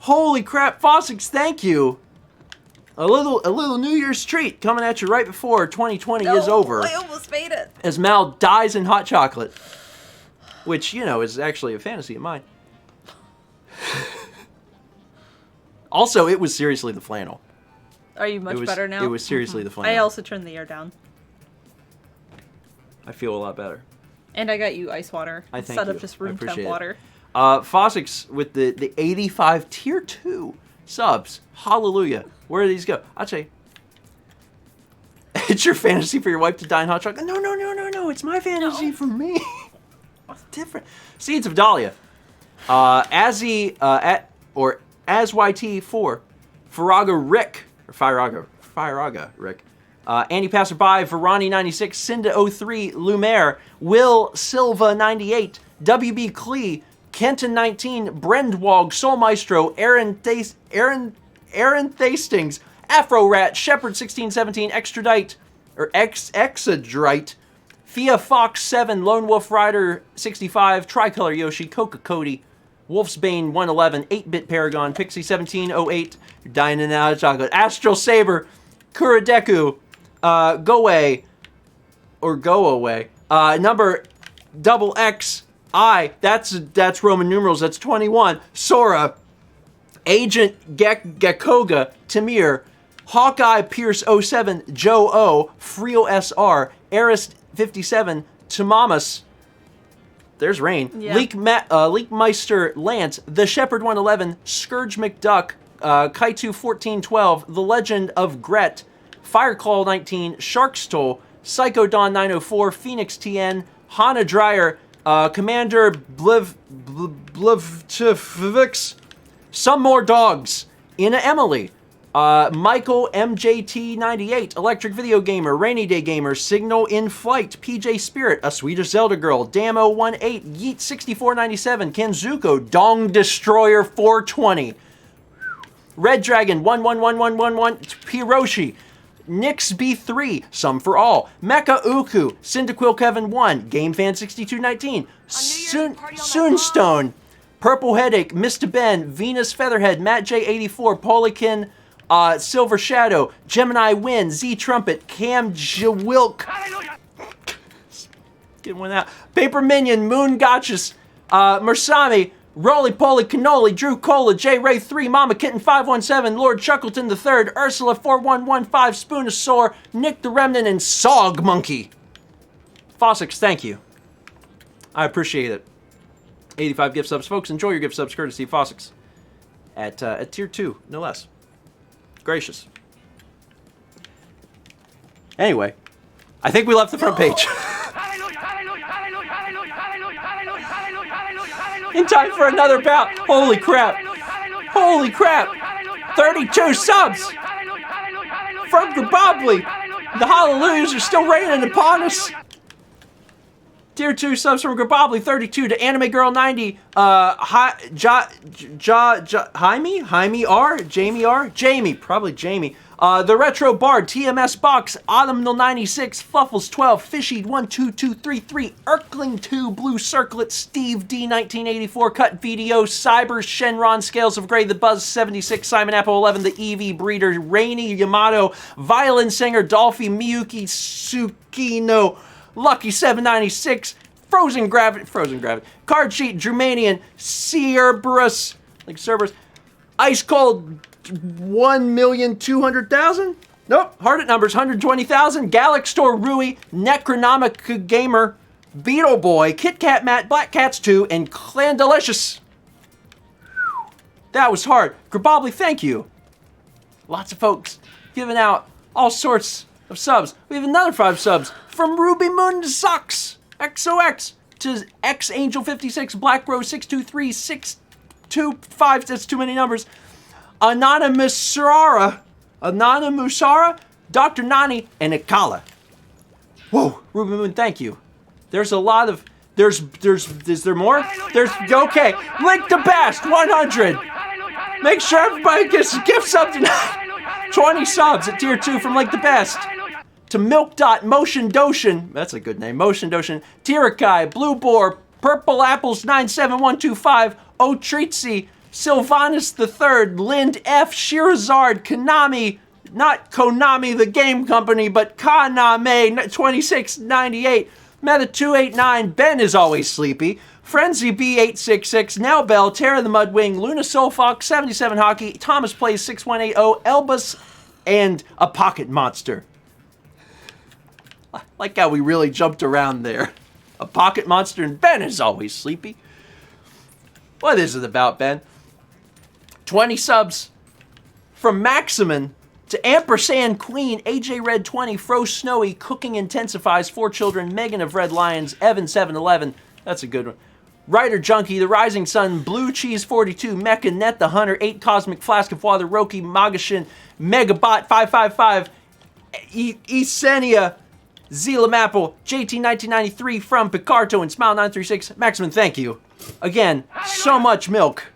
Holy crap, Fossix, thank you. A little New Year's treat coming at you right before 2020 is over. I almost made it. As Mal dies in hot chocolate. Which, is actually a fantasy of mine. Also, it was seriously the flannel. Are you much better now? It was seriously the flannel. I also turned the air down. I feel a lot better. And I got you ice water instead of just room temp water. Fossix with the 85 tier 2 subs. Hallelujah. Where do these go? I'll tell you. It's your fantasy for your wife to die in hot chocolate. No. It's my fantasy for me. It's different. Seeds of Dahlia. As YT4. Faraga Rick. Or Firaga Rick. Andy Passerby, Varani 96, Cinda 03, Lumaire, Will Silva 98, WB Klee, Kenton 19, Brendwog, Soul Maestro, Aaron Thastings, Afro Rat, Shepherd 1617, Extradite, Fia Fox 7, Lone Wolf Rider 65, Tricolor Yoshi, Coca Cody, Wolfsbane 111, 8-Bit Paragon, Pixie 1708, you're dying in and out of chocolate, Astral Saber, Kurideku, Go Away, number XXI, that's Roman numerals, that's 21, Sora, Agent Gekkoga, Tamir, Hawkeye Pierce 07, Joe O, Frio SR, Arist 57, Tamamas, there's Rain, Yeah. Leakmeister Lance, The Shepherd 111, Scourge McDuck, Kaitu 1412, The Legend of Gret, Fireclaw 19, Sharkstoll, Psycho Dawn 904, Phoenix TN, Hana Dryer, Commander Blivchivix, Some More Dogs, Ina Emily, Michael MJT 98, Electric Video Gamer, Rainy Day Gamer, Signal in Flight, PJ Spirit, A Swedish Zelda Girl, Damo 18, Yeet 6497, Kenzuko, Dong Destroyer 420, Red Dragon 111111, Piroshi, Nix B3, Some for All, Mecha Uku, Cyndaquil Kevin 1, GameFan 6219, Soonstone, Purple Headache, Mr. Ben, Venus Featherhead, Matt J84, Polikin, Silver Shadow, Gemini Win, Z Trumpet, Cam Jawilk, get one out, Paper Minion, Moon Gotchas, Mursami, Roly Poly Cannoli, Drew Cola, J Ray 3, Mama Kitten 517, Lord Chuckleton III, Ursula 4115, Spoonosaur, Nick the Remnant, and Sog Monkey. Fossix, thank you. I appreciate it. 85 gift subs, folks. Enjoy your gift subs, courtesy of Fossix. At tier 2, no less. Gracious. Anyway, I think we left the front page. In time for another bout. Holy crap. Holy crap. 32 subs from Grabobly. The hallelujahs are still raining upon us. Tier 2 subs from Grabobly, 32 to Anime Girl 90. Jaime R? Jamie R? Jamie, probably Jamie. The Retro Bard, TMS Box, Autumnal 96, Fluffles 12, Fishy 12233, Erkling 2, Blue Circlet, Steve D 1984, Cut Video, Cyber, Shenron, Scales of Grey, The Buzz 76, Simon Apple 11, The Eevee Breeder, Rainy Yamato, Violin Singer, Dolphy, Miyuki, Tsukino, Lucky 796, Frozen Gravity, Card Sheet, Drumanian, Cerberus, Ice Cold 1,200,000? Nope, hard at numbers, 120,000. Galaxtor Rui, Necronomic Gamer, Beetle Boy, Kit Kat Matt, Black Cats 2, and Clandelicious. That was hard. Grabobly, thank you. Lots of folks giving out all sorts of subs. We have another 5 subs from Ruby Moon Sucks, XOX, to X Angel 56, Black Rose 623, 625, that's too many numbers. Anonymousara, Dr. Nani, and Ikala. Whoa, Ruby Moon, thank you. There's a lot of, is there more? Okay, Link to Bast, 100. Make sure everybody gets a gift sub tonight. 20 subs at tier 2 from Link to Bast. To Milk Dot, Motion Doshin, that's a good name, Motion Doshin, Tirakai, Blue Boar, Purple Apples 97125, Otritzi, Sylvanus III, Lind F, Shirazard, Konami, not Konami the game company, but Kaname 2698, Meta 289, Ben is always sleepy, Frenzy B866, Now Bell, Terra the Mudwing, Luna Soulfox, 77 Hockey, Thomas Plays 6180, Elbus, and a Pocket Monster. I like how we really jumped around there. A Pocket Monster and Ben is always sleepy. What is it about, Ben? 20 subs from Maximin to Ampersand Queen, AJ Red 20, Fro Snowy, Cooking Intensifies, 4 Children, Megan of Red Lions, Evan 711, that's a good one. Rider Junkie, The Rising Sun, Blue Cheese 42, Mecha Net the Hunter, 8 Cosmic Flask of Water, Roki, Magashin, Megabot 555, Esenia, Zelam Apple, JT 1993 from Picarto and Smile 936. Maximin, thank you. Again, so much milk.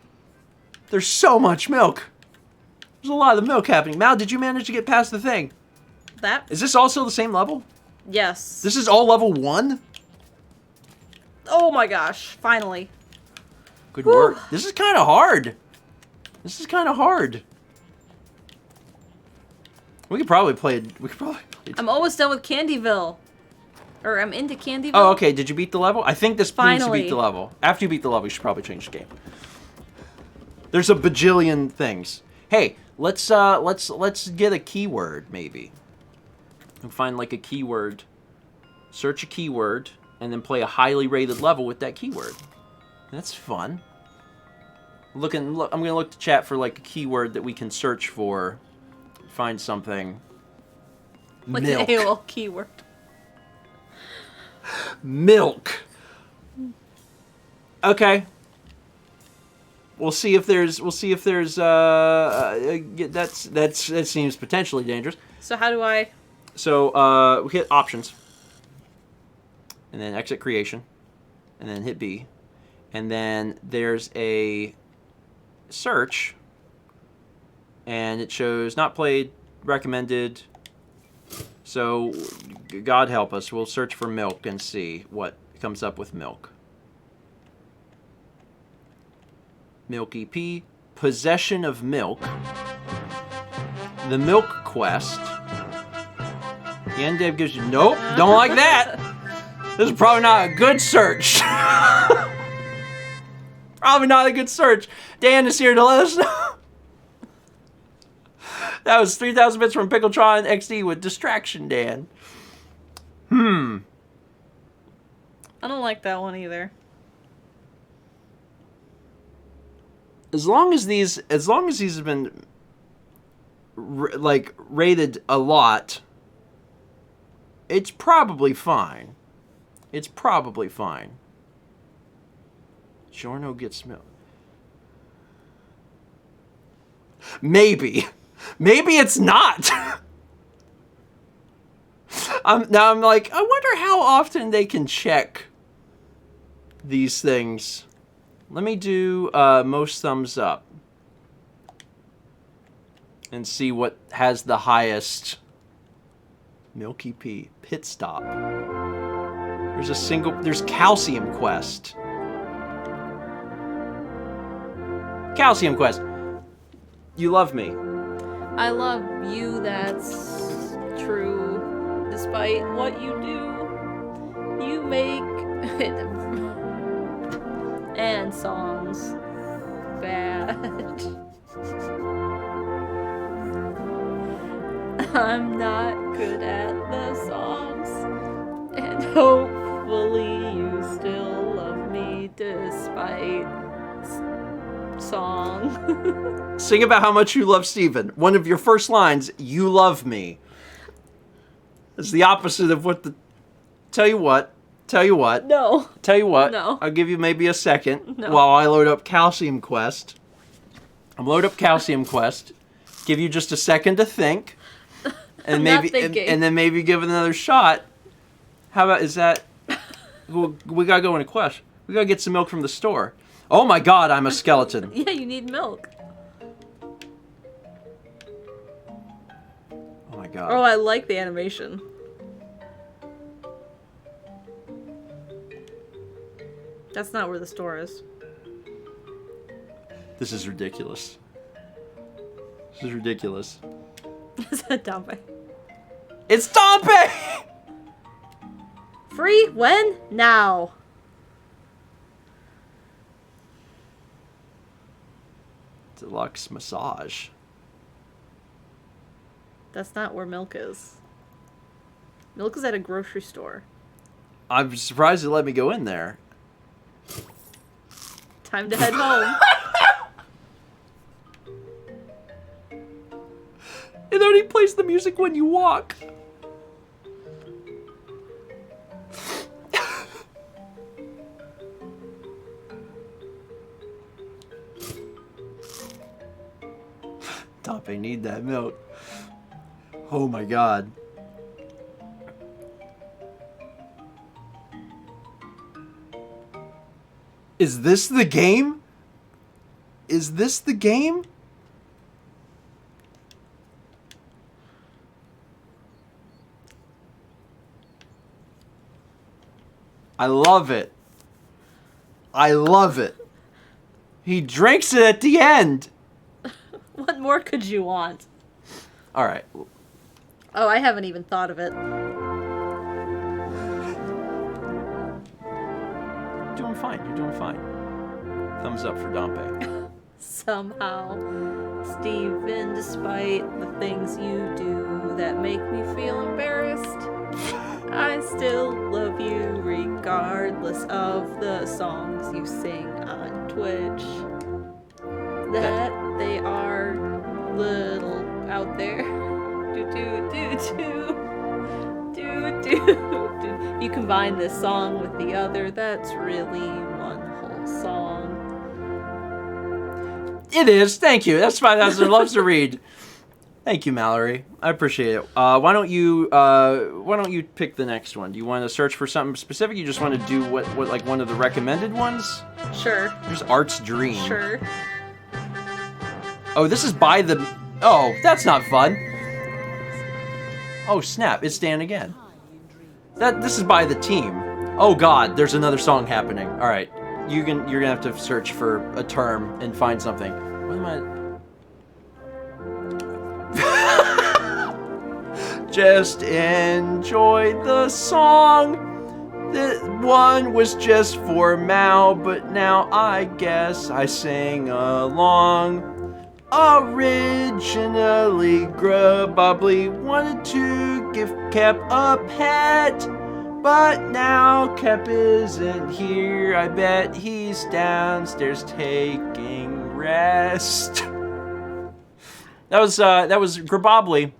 There's so much milk. There's a lot of milk happening. Mal, did you manage to get past the thing? That? Is this also the same level? Yes. This is all level 1? Oh my gosh, finally. Good Woo. work. This is kind of hard. We could probably play it. I'm almost done with Candyville. Or I'm into Candyville. Oh, okay. Did you beat the level? I think this means to beat Finally. the level. After you beat the level, you should probably change the game. There's a bajillion things. Hey, let's get a keyword maybe. And find like a keyword. Search a keyword and then play a highly rated level with that keyword. That's fun. I'm gonna look to chat for like a keyword that we can search for. Find something. Like Milk. an AOL keyword. Milk. Okay. We'll see if there's that seems potentially dangerous. So how do I... So we hit options. And then exit creation. And then hit B. And then there's a search. And it shows not played, recommended. So God help us. We'll search for milk and see what comes up with milk. Milk EP, Possession of Milk, The Milk Quest. The NDev gives you, nope, don't like that. This is probably not a good search. Probably not a good search. Dan is here to let us know. That was 3,000 bits from Pickletron XD with Distraction Dan. I don't like that one either. As long as these have been rated a lot, It's probably fine. It's probably fine. Giorno gets milk. Maybe. Maybe it's not. Now I'm like, I wonder how often they can check these things. Let me do most thumbs up. And see what has the highest. Milky P. Pit stop. There's Calcium Quest. Calcium Quest. You love me. I love you, that's true. Despite what you do, you make and songs bad. I'm not good at the songs, and hopefully you still love me despite song. Sing about how much you love Stephen. One of your first lines, you love me. It's the opposite of what the... Tell you what. No. Tell you what. No. I'll give you maybe a second No. while I load up Calcium Quest. I'll load up Calcium Quest. Give you just a second to think. And I'm maybe not thinking. and then maybe give it another shot. How about, is that... we gotta go in a quest. We gotta get some milk from the store. Oh my god, I'm a skeleton. Yeah, you need milk. Oh my god. Oh, I like the animation. That's not where the store is. This is ridiculous. This is ridiculous. Is that Dompe? It's Dompe! Free? When? Now. Deluxe massage. That's not where milk is. Milk is at a grocery store. I'm surprised it let me go in there. Time to head home. It only plays the music when you walk. Dompe need that milk. Oh my god. Is this the game? Is this the game? I love it. I love it. He drinks it at the end. What more could you want? All right. Oh, I haven't even thought of it. Doing fine. You're doing fine. Thumbs up for Dompe. Somehow, Stephen, despite the things you do that make me feel embarrassed, I still love you regardless of the songs you sing on Twitch. That they are little out there. Do do do do do do do. You combine this song with the other, that's really one whole song. It is. Thank you. That's 5,000 loves to read. Thank you, Mallory. I appreciate it. Why don't you pick the next one? Do you want to search for something specific? You just want to do what like one of the recommended ones? Sure. There's Art's Dream. Sure. Oh, this is by the... Oh, that's not fun. Oh, snap. It's Dan again. This is by the team. Oh, God. There's another song happening. All right. You're gonna have to search for a term and find something. What am I... Just enjoy the song. The one was just for Mao, but now I guess I sing along. Originally, Grubobly wanted to give Kep a pet, but now Kep isn't here. I bet he's downstairs taking rest. That was Grubobly,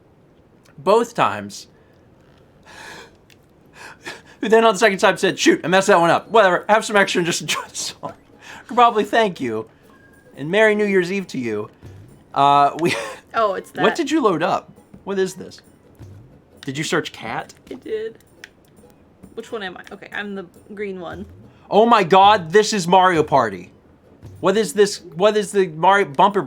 both times. Who then on the second sub said, shoot, I messed that one up. Whatever, have some extra and just enjoy the song. Could probably thank you. And Merry New Year's Eve to you. Oh, it's that. What did you load up? What is this? Did you search cat? I did. Which one am I? Okay, I'm the green one. Oh my god, this is Mario Party. What is this? What is the Mario bumper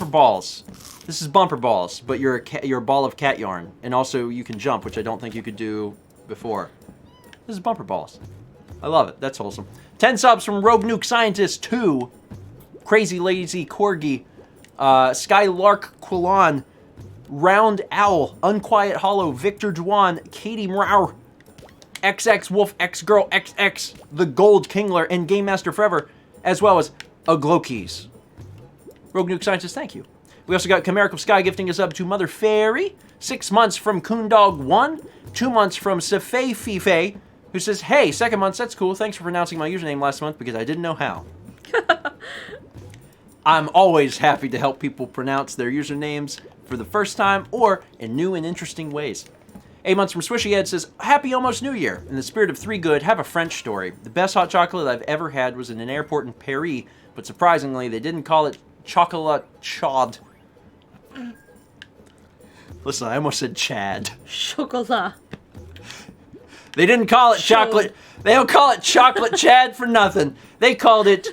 balls? This is bumper balls, but you're a ball of cat yarn, and also you can jump, which I don't think you could do before. This is bumper balls. I love it. That's wholesome. 10 subs from Rogue Nuke Scientist 2, Crazy Lazy Corgi, Skylark Quillan, Round Owl, Unquiet Hollow, Victor Juan, Katie Mrauer, XX Wolf, X Girl, XX, The Gold Kingler, and Game Master Forever, as well as Aglokeys. Rogue Nuke Scientist, thank you. We also got Chimerical Sky gifting us up to Mother Fairy, 6 months from Coondog1, 2 months from Sefei Fife, who says, hey, 2nd month, that's cool. Thanks for pronouncing my username last month because I didn't know how. I'm always happy to help people pronounce their usernames for the first time or in new and interesting ways. 8 months from Swishy Head says, happy almost New Year. In the spirit of 3 good, have a French story. The best hot chocolate I've ever had was in an airport in Paris, but surprisingly, they didn't call it chocolat chaude. Listen, I almost said Chad. Chocolat. They didn't call it chocolate. They don't call it chocolate Chad for nothing. They called it...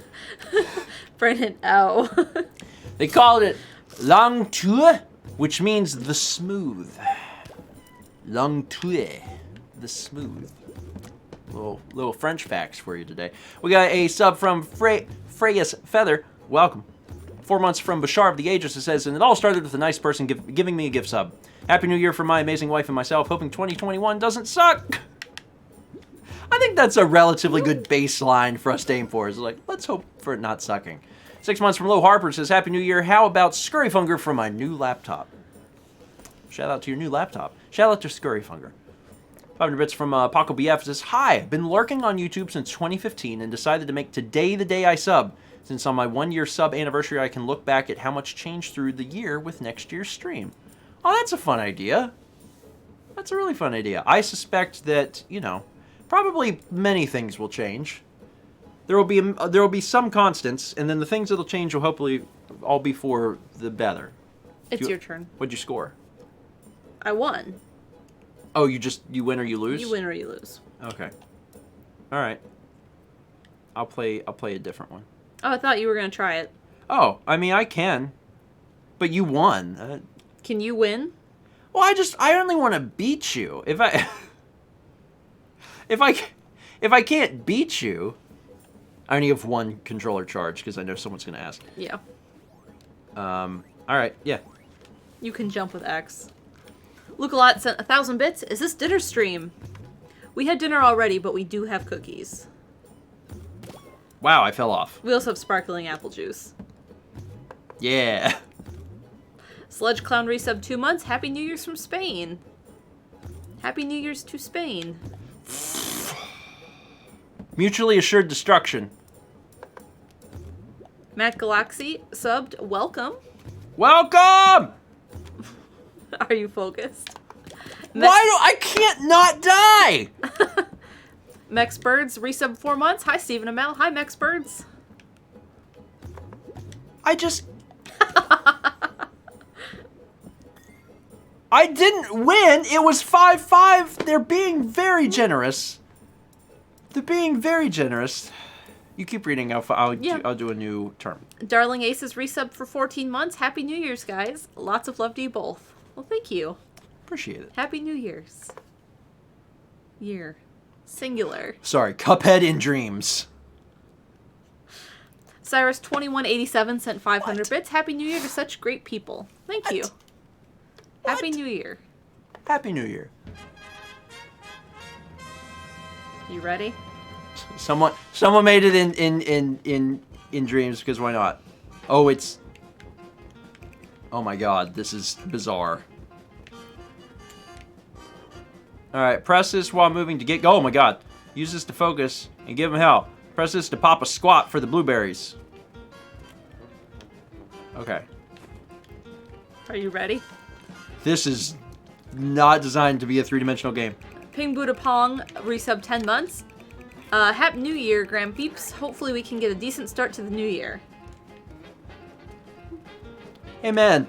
Brandon, ow. They called it Langtour, which means the smooth. Langtour, the smooth. Little French facts for you today. We got a sub from Freya's Feather. Welcome. 4 months from Bashar of the Ages. It says, and it all started with a nice person giving me a gift sub. Happy New Year from my amazing wife and myself. Hoping 2021 doesn't suck. I think that's a relatively good baseline for us to aim for. Is like, let's hope for it not sucking. 6 months from Low Harper says, Happy New Year. How about Scurryfunger for my new laptop? Shout out to your new laptop. Shout out to Scurryfunger. 500 bits from Paco BF says, hi, I've been lurking on YouTube since 2015 and decided to make today the day I sub. Since on my 1 year sub anniversary, I can look back at how much changed through the year with next year's stream. Oh, that's a fun idea. That's a really fun idea. I suspect that, you know, probably many things will change. There will be some constants, and then the things that'll change will hopefully all be for the better. It's your turn. What'd you score? I won. Oh, you win or you lose? You win or you lose. Okay. All right. I'll play a different one. Oh, I thought you were going to try it. Oh, I mean, I can. But you won. Can you win? Well, I only want to beat you. If I can't beat you, I only have one controller charge because I know someone's going to ask. Yeah. All right, yeah. You can jump with X. Luke-a-lot sent 1,000 bits. Is this dinner stream? We had dinner already, but we do have cookies. Wow, I fell off. We also have sparkling apple juice. Yeah. Sludge Clown resub 2 months. Happy New Year's from Spain. Happy New Year's to Spain. Mutually assured destruction. Matt Galaxy subbed. Welcome. Welcome! Are you focused? I can't not die? Mex Birds resub 4 months. Hi, Stephen and Mel. Hi, Mex Birds. I didn't win. It was 5-5. They're being very generous. They're being very generous. You keep reading. I'll do a new term. Darling Aces resub for 14 months. Happy New Year's, guys. Lots of love to you both. Well, thank you. Appreciate it. Happy New Year's. Year. Singular. Sorry, Cuphead in Dreams. Cyrus2187 sent 500 bits. Happy New Year to such great people. Thank you. Happy New Year. Happy New Year. You ready? Someone made it in Dreams because why not? Oh, oh my God, this is bizarre. All right, press this while moving to get. Oh my God, use this to focus and give him hell. Press this to pop a squat for the blueberries. Okay. Are you ready? This is not designed to be a three-dimensional game. Ping Buddha Pong resub 10 months. Happy New Year, Grand Peeps. Hopefully we can get a decent start to the new year. Amen.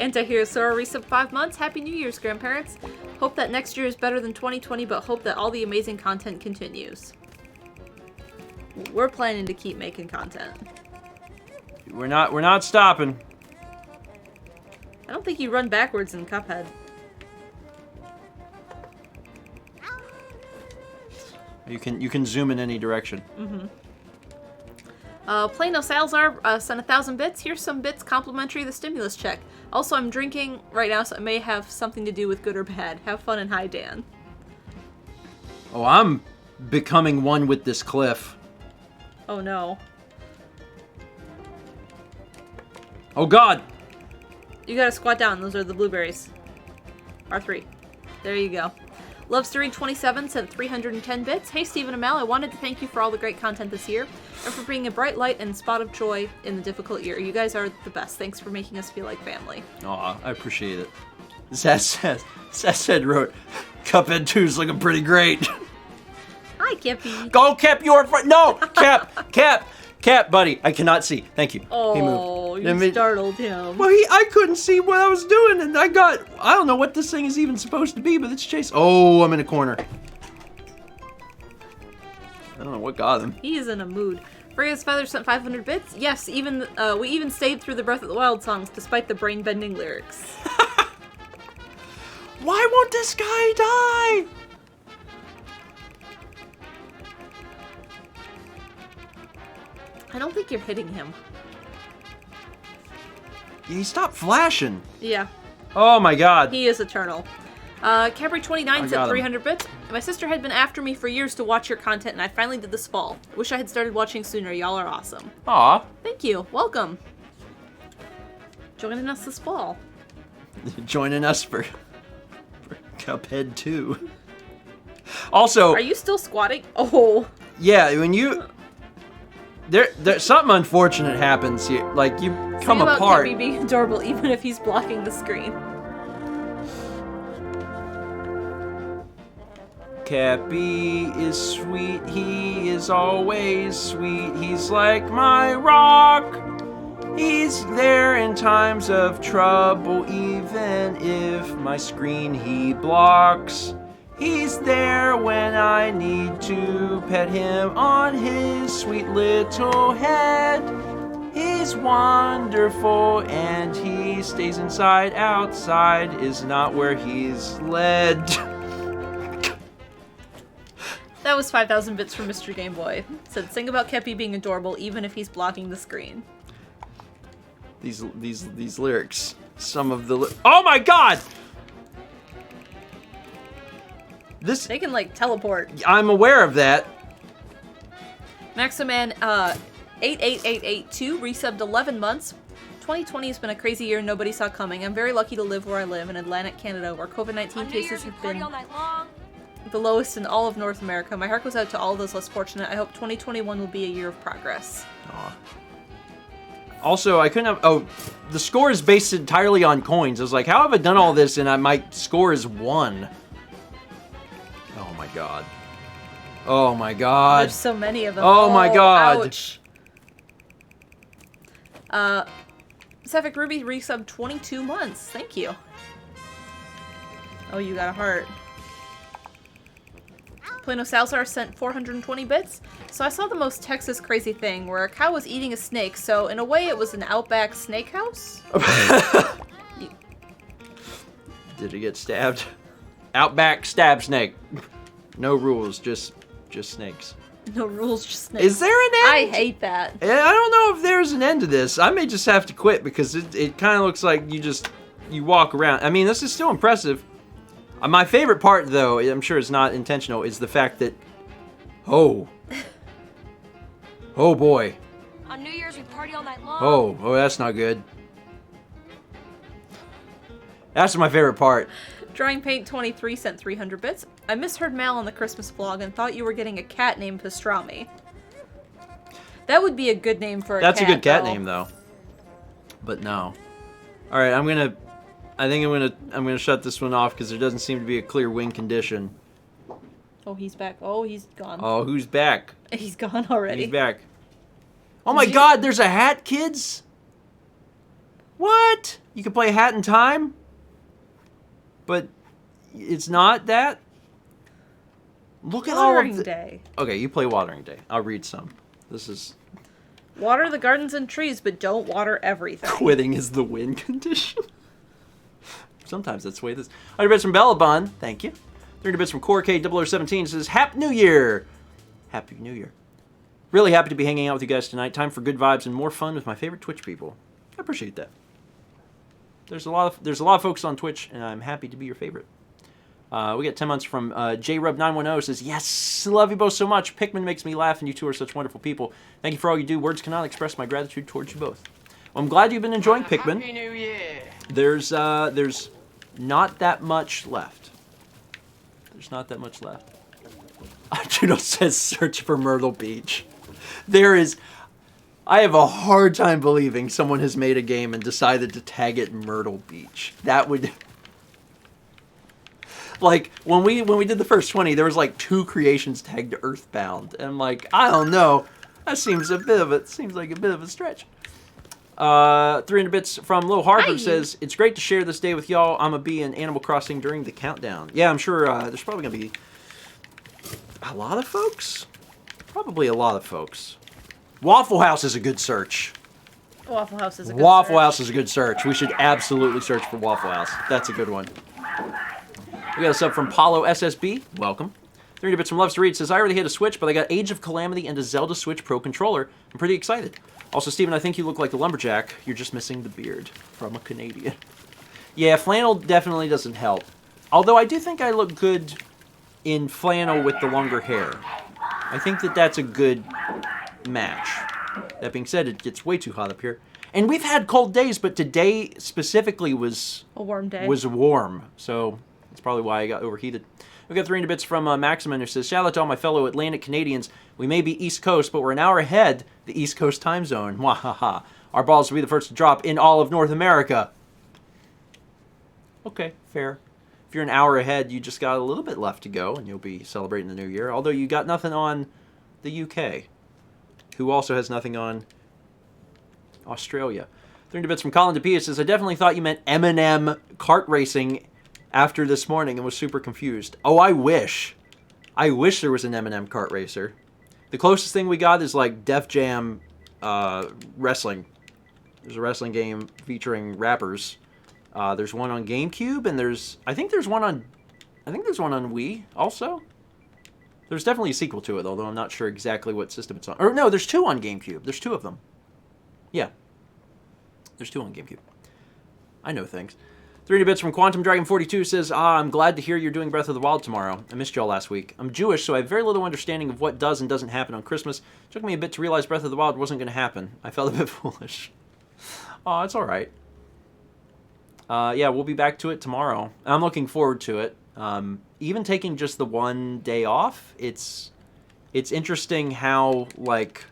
Anti-Hero resub 5 months. Happy New Year's, grandparents. Hope that next year is better than 2020, but hope that all the amazing content continues. We're planning to keep making content. We're not stopping. I don't think you run backwards in Cuphead. You can zoom in any direction. Plano Salazar sent 1,000 bits. Here's some bits complimentary of the stimulus check. Also, I'm drinking right now, so it may have something to do with good or bad. Have fun and hi, Dan. Oh, I'm becoming one with this cliff. Oh no. Oh God. You gotta squat down. Those are the blueberries. R3. There you go. Lovestirring27 sent 310 bits. Hey, Stephen and Mal, I wanted to thank you for all the great content this year and for being a bright light and spot of joy in the difficult year. You guys are the best. Thanks for making us feel like family. Aw, I appreciate it. Said wrote, Cuphead 2's looking pretty great. Hi, Cappy. Go, Cap, you're front. No, Cap, buddy. I cannot see. Thank you. Oh, he moved. you startled him. Well, I couldn't see what I was doing, and I don't know what this thing is even supposed to be, but it's chasing. Oh, I'm in a corner. I don't know what got him. He is in a mood. Freya's Feather sent 500 bits. Yes, we even stayed through the Breath of the Wild songs despite the brain-bending lyrics. Why won't this guy die? I don't think you're hitting him. He stopped flashing. Yeah. Oh my God. He is eternal. Capri29 sent 300 bits. My sister had been after me for years to watch your content, and I finally did this fall. Wish I had started watching sooner. Y'all are awesome. Aw. Thank you. Welcome. Joining us this fall. Joining us for Cuphead 2. Also, are you still squatting? Oh. Yeah, when you there something unfortunate happens here. Like you come Think about apart. Cappy being adorable even if he's blocking the screen. Cappy is sweet, he is always sweet. He's like my rock. He's there in times of trouble, even if my screen he blocks. He's there when I need to pet him on his sweet little head. He's wonderful and he stays inside. Outside is not where he's led. That was 5,000 bits from Mr. Game Boy. Said, sing about Kepi being adorable even if he's blocking the screen. These lyrics. Some of the oh my God! They can, like, teleport. I'm aware of that. Maximan, 88882 resubbed 11 months. 2020 has been a crazy year nobody saw coming. I'm very lucky to live where I live in Atlantic Canada, where COVID-19 cases have been the lowest in all of North America. My heart goes out to all of those less fortunate. I hope 2021 will be a year of progress. Aww. Also, I couldn't have... Oh, the score is based entirely on coins. I was like, how have I done all this and my score is 1? Oh my God. Oh my God. There's so many of them. Oh my God. Ouch. Sapphic Ruby resubbed 22 months. Thank you. Oh, you got a heart. Plano Salazar sent 420 bits. So I saw the most Texas crazy thing where a cow was eating a snake, so in a way it was an outback snake house? Did it get stabbed? Outback stab snake. No rules, just snakes. No rules, just snakes. Is there an end? I hate that. I don't know if there's an end to this. I may just have to quit because it kind of looks like you walk around. I mean, this is still impressive. My favorite part, though, I'm sure it's not intentional, is the fact that... Oh. Oh, boy. On New Year's, we party all night long. Oh, that's not good. That's my favorite part. Drawing Paint 23 sent 300 bits. I misheard Mal on the Christmas vlog and thought you were getting a cat named Pastrami. That would be a good name for a cat. That's a good cat name, though. But no. Alright, I'm gonna I think I'm gonna shut this one off because there doesn't seem to be a clear win condition. Oh, he's back. Oh, he's gone. Oh, who's back? He's gone already. He's back. Oh my God! There's a hat, kids. What? You can play Hat in Time, but it's not that. Look at all of Watering the... Day. Okay, you play Watering Day. I'll read some. This is... Water the gardens and trees, but don't water everything. Quitting is the win condition. Sometimes that's the way it is. 100 bits from Bellabon. Thank you. 30 bits from CoreK0017 says, Happy New Year. Happy New Year. Really happy to be hanging out with you guys tonight. Time for good vibes and more fun with my favorite Twitch people. I appreciate that. There's a lot of folks on Twitch, and I'm happy to be your favorite. We got 10 months from JRub910 says, yes, love you both so much. Pikmin makes me laugh, and you two are such wonderful people. Thank you for all you do. Words cannot express my gratitude towards you both. Well, I'm glad you've been enjoying Pikmin. Happy New Year. There's not that much left. There's not that much left. Juno says, search for Myrtle Beach. I have a hard time believing someone has made a game and decided to tag it Myrtle Beach. That would... Like, when we did the first 20, there was like 2 creations tagged to Earthbound. And I'm like, I don't know. That seems like a bit of a stretch. 300 bits from Lil Harper says, it's great to share this day with y'all. I'm going to be in Animal Crossing during the countdown. Yeah, I'm sure there's probably going to be a lot of folks. Probably a lot of folks. Waffle House is a good search. Waffle House is a good Waffle search. House is a good search. We should absolutely search for Waffle House. That's a good one. We got a sub from Paulo SSB. Welcome. 30 bits from Loves to Read says, I already had a Switch, but I got Age of Calamity and a Zelda Switch Pro controller. I'm pretty excited. Also, Steven, I think you look like a lumberjack. You're just missing the beard. From a Canadian. Yeah, flannel definitely doesn't help. Although I do think I look good in flannel with the longer hair. I think that's a good match. That being said, it gets way too hot up here. And we've had cold days, but today specifically was... A warm day. Was warm, so... That's probably why I got overheated. We got 300 bits from Maximin, who says, shout out to all my fellow Atlantic Canadians. We may be East Coast, but we're an hour ahead the East Coast time zone. Wahaha. Our balls will be the first to drop in all of North America. Okay, fair. If you're an hour ahead, you just got a little bit left to go, and you'll be celebrating the new year. Although you got nothing on the UK, who also has nothing on Australia. 300 bits from Colin DePia says, I definitely thought you meant M&M kart racing after this morning and was super confused. Oh, I wish. I wish there was an M&M kart racer. The closest thing we got is like Def Jam wrestling. There's a wrestling game featuring rappers. There's one on GameCube, and I think there's one on Wii also. There's definitely a sequel to it, although I'm not sure exactly what system it's on. Or no, there's 2 on GameCube. There's 2 of them. Yeah. There's 2 on GameCube. I know things. 300 bits from Quantum Dragon 42 says, I'm glad to hear you're doing Breath of the Wild tomorrow. I missed y'all last week. I'm Jewish, so I have very little understanding of what does and doesn't happen on Christmas. It took me a bit to realize Breath of the Wild wasn't going to happen. I felt a bit foolish. Oh, it's all right. Yeah, we'll be back to it tomorrow. I'm looking forward to it. Even taking just the one day off, it's interesting how, like,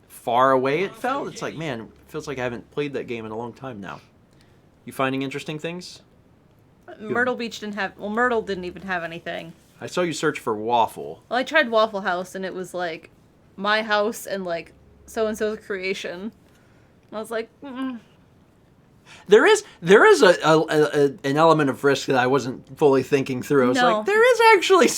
far away it felt. It's like, man, it feels like I haven't played that game in a long time now. You finding interesting things? Myrtle Beach didn't have... Well, Myrtle didn't even have anything. I saw you search for waffle. Well, I tried Waffle House, and it was, like, my house and, like, so-and-so's creation. And I was like, There is an element of risk that I wasn't fully thinking through. I was like, there is actually...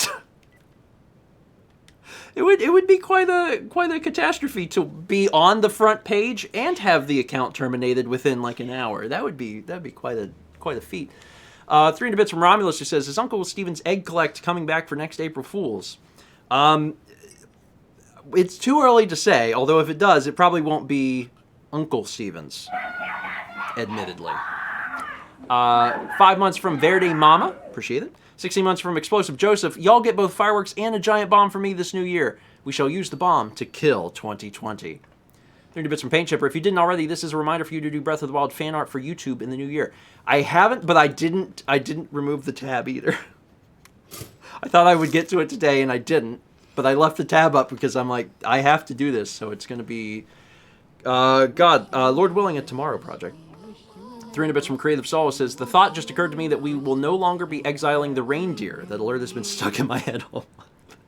It would be quite a catastrophe to be on the front page and have the account terminated within like an hour. That'd be quite a feat. 300 bits from Romulus, who says, is Uncle Steven's Egg Collect coming back for next April Fools? It's too early to say, although if it does, it probably won't be Uncle Steven's, admittedly. 5 months from Verde Mama, appreciate it. 16 months from Explosive Joseph. Y'all get both fireworks and a giant bomb for me this new year. We shall use the bomb to kill 2020. 30 bits from Paint Chipper. If you didn't already, this is a reminder for you to do Breath of the Wild fan art for YouTube in the new year. I haven't, but I didn't remove the tab either. I thought I would get to it today, and I didn't. But I left the tab up because I'm like, I have to do this, so it's going to be, Lord willing, a tomorrow project. 300 bits from Creative Soul says, the thought just occurred to me that we will no longer be exiling the reindeer. That alert has been stuck in my head all month.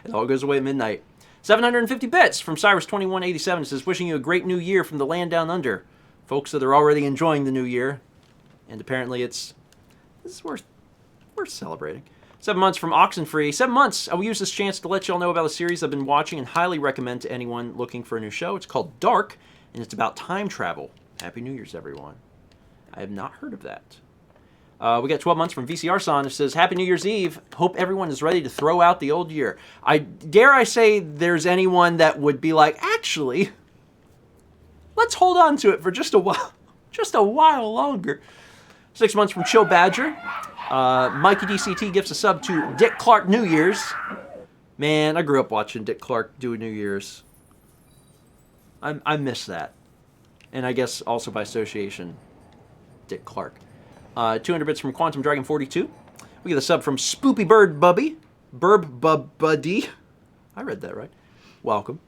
It all goes away at midnight. 750 bits from Cyrus2187 says, wishing you a great new year from the land down under. Folks that are already enjoying the new year. And apparently this is worth celebrating. 7 months from Oxenfree. 7 months. I will use this chance to let y'all know about a series I've been watching and highly recommend to anyone looking for a new show. It's called Dark, and it's about time travel. Happy New Year's, everyone. I have not heard of that. We got 12 months from VCR Son. It says, Happy New Year's Eve. Hope everyone is ready to throw out the old year. Dare I say there's anyone that would be like, actually, let's hold on to it for just a while. Just a while longer. 6 months from Chill Badger. Mikey DCT gives a sub to Dick Clark New Year's. Man, I grew up watching Dick Clark do New Year's. I miss that. And I guess also by association, Dick Clark. 200 bits from Quantum Dragon 42. We get a sub from Spoopy Bird Bubby. Buddy. I read that right. Welcome.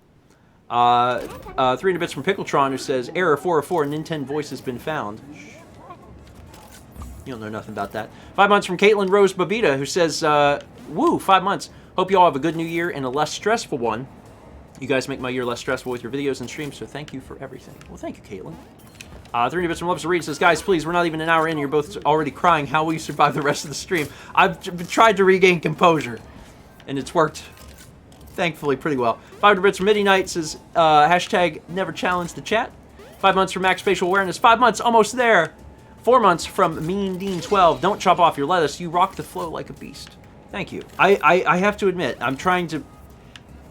300 bits from Pickletron, who says, Error 404, Nintendo voice has been found. You don't know nothing about that. 5 months from Caitlin Rose Babita, who says, woo, 5 months. Hope you all have a good new year and a less stressful one. You guys make my year less stressful with your videos and streams, so thank you for everything. Well, thank you, Caitlin. 300 bits from Loves to Read says, guys, please, we're not even an hour in. You're both already crying. How will you survive the rest of the stream? I've tried to regain composure, and it's worked, thankfully, pretty well. 500 bits from Midi Night says, hashtag never challenge the chat. 5 months from Max Spatial Awareness. 5 months, almost there. 4 months from Mean Dean 12. Don't chop off your lettuce. You rock the flow like a beast. Thank you. I have to admit, I'm trying to...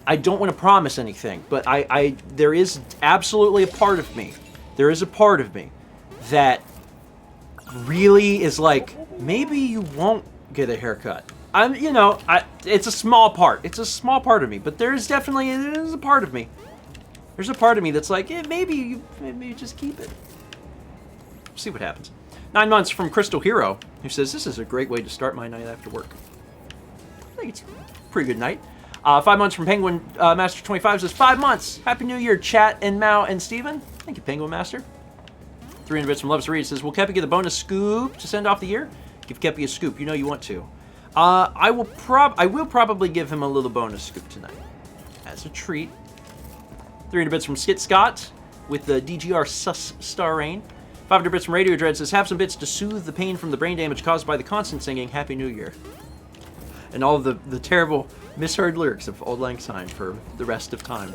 I don't want to promise anything, but there is absolutely a part of me. There is a part of me that really is like, maybe you won't get a haircut. It's a small part. It's a small part of me, but there is a part of me. There's a part of me that's like, maybe you just keep it. See what happens. 9 months from Crystal Hero, who says, this is a great way to start my night after work. I think it's a pretty good night. 5 months from Penguin Master 25 says, 5 months. Happy New Year, chat and Mao and Steven. Thank you, Penguin Master. 300 bits from Loves to Read says, will Kepi get a bonus scoop to send off the year? Give Kepi a scoop. You know you want to. I will probably give him a little bonus scoop tonight. As a treat. 300 bits from Skit Scott with the DGR Sus Star Rain. 500 bits from Radio Dread says, have some bits to soothe the pain from the brain damage caused by the constant singing. Happy New Year. And all of the terrible misheard lyrics of Auld Lang Syne for the rest of time.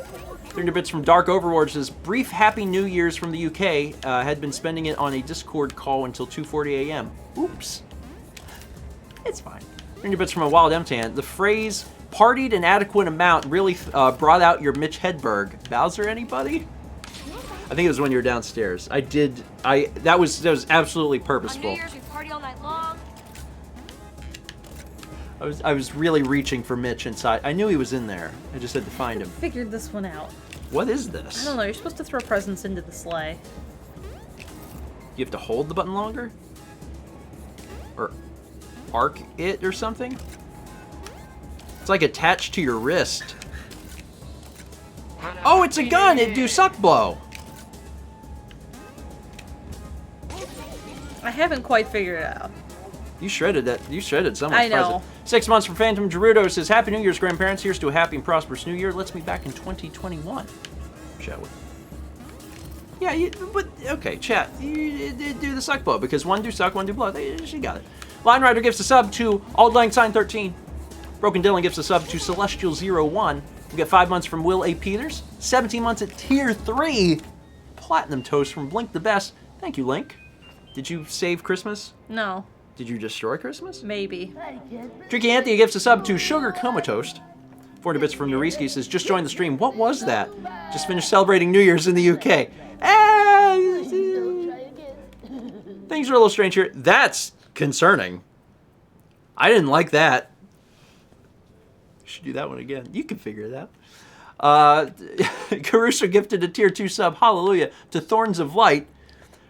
300 bits from Dark Overlord says, brief Happy New Year's from the UK. Had been spending it on a Discord call until 2:40 a.m. Oops. It's fine. 300 bits from a Wild M-Tan. The phrase, partied an adequate amount, really brought out your Mitch Hedberg. Bowser, anybody? I think it was when you were downstairs. That was absolutely purposeful. On New Year's, we party all night long. I was really reaching for Mitch inside. I knew he was in there. I just had to find him. Figured this one out. What is this? I don't know. You're supposed to throw presents into the sleigh. You have to hold the button longer? Or arc it or something? It's like attached to your wrist. Oh, it's a gun! It do suck blow! I haven't quite figured it out. You shredded that. You shredded someone's I know. present. 6 months from Phantom Gerudo says, Happy New Year's, grandparents. Here's to a happy and prosperous new year. Let's meet back in 2021. Shall we? Yeah, but okay, chat. You do the suck blow because one do suck, one do blow. She got it. Line Rider gives a sub to Auld Lang Syne 13. Broken Dylan gives a sub to Celestial 01. We got 5 months from Will A. Peters. 17 months at Tier 3. Platinum Toast from Blink the Best. Thank you, Link. Did you save Christmas? No. Did you destroy Christmas? Maybe. Tricky Anthony gives a sub to Sugar Coma Toast. 400 bits from Nariski says, just joined the stream. What was that? Just finished celebrating New Year's in the UK. Things are a little strange here. That's concerning. I didn't like that. Should do that one again. You can figure it out. Caruso gifted a tier 2 sub, hallelujah, to Thorns of Light.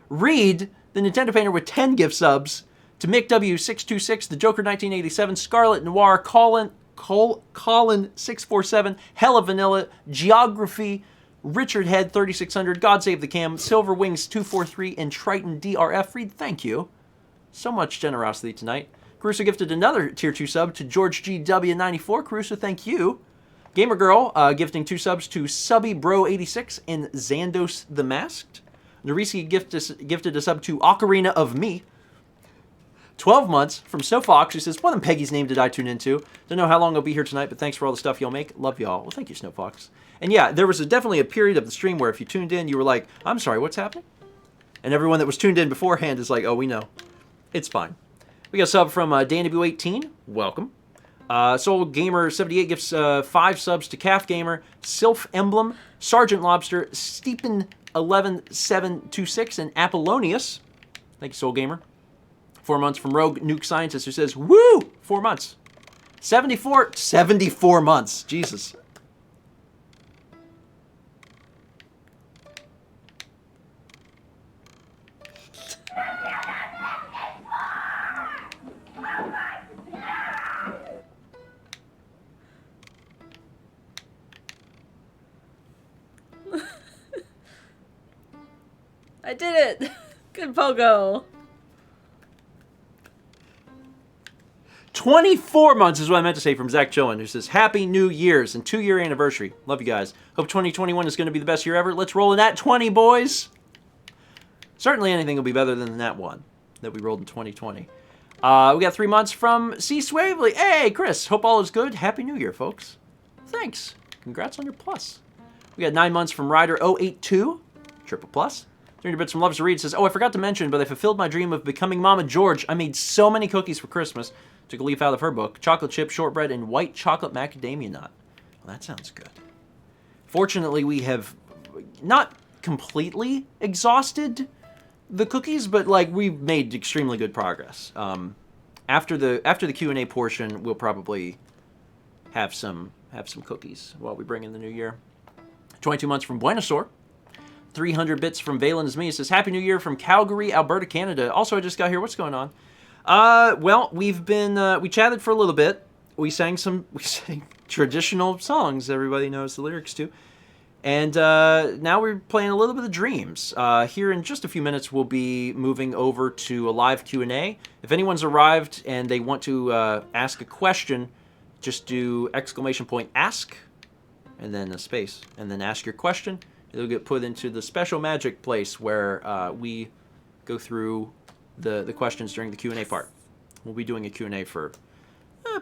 Reed, the Nintendo Painter, with 10 gift subs. To Mick W626, the Joker 1987, Scarlet Noir, Colin 647, Hella Vanilla, Geography, Richard Head 3600, God Save the Cam, Silver Wings 243, and Triton DRF. Reed, thank you. So much generosity tonight. Caruso gifted another Tier 2 sub to George GW94. Caruso, thank you. Gamer Girl gifting 2 subs to Subby Bro 86 and Zandos the Masked. Narisi gifted a sub to Ocarina of Me. 12 months from Snowfox, who says, what in Peggy's name did I tune into? Don't know how long I'll be here tonight, but thanks for all the stuff y'all make. Love y'all. Well, thank you, Snowfox. And yeah, there was definitely a period of the stream where if you tuned in, you were like, I'm sorry, what's happening? And everyone that was tuned in beforehand is like, oh, we know. It's fine. We got a sub from DanW18. Welcome. Soul Gamer 78 gifts 5 subs to Calf Gamer, Sylph Emblem, Sergeant Lobster, Steepen 11726, and Apollonius. Thank you, Soul Gamer. 4 months from Rogue Nuke Scientist, who says, woo! 4 months. 74 months. Jesus. I did it! Good pogo. 24 months is what I meant to say from Zach Chillin, who says, Happy New Year's and 2-year anniversary. Love you guys. Hope 2021 is going to be the best year ever. Let's roll in that 20, boys. Certainly anything will be better than that one that we rolled in 2020. We got 3 months from C. Swavely. Hey, Chris. Hope all is good. Happy New Year, folks. Thanks. Congrats on your plus. We got 9 months from Ryder082. Triple plus. 300 bits from Loves to Read says, oh, I forgot to mention, but I fulfilled my dream of becoming Mama George. I made so many cookies for Christmas. Took a leaf out of her book. Chocolate chip, shortbread, and white chocolate macadamia nut. Well, that sounds good. Fortunately, we have not completely exhausted the cookies, but like we've made extremely good progress. After the Q&A portion, we'll probably have some cookies while we bring in the new year. 22 months from Buenosaur. 300 bits from Valen is me. It says, Happy New Year from Calgary, Alberta, Canada. Also, I just got here. What's going on? Well, we've been, we chatted for a little bit. We sang traditional songs everybody knows the lyrics to. And, now we're playing a little bit of Dreams. Here in just a few minutes, we'll be moving over to a live Q&A. If anyone's arrived and they want to, ask a question, just do ! Ask, and then a space, and then ask your question. It'll get put into the special magic place where, we go through the questions during the Q&A part. We'll be doing a Q&A for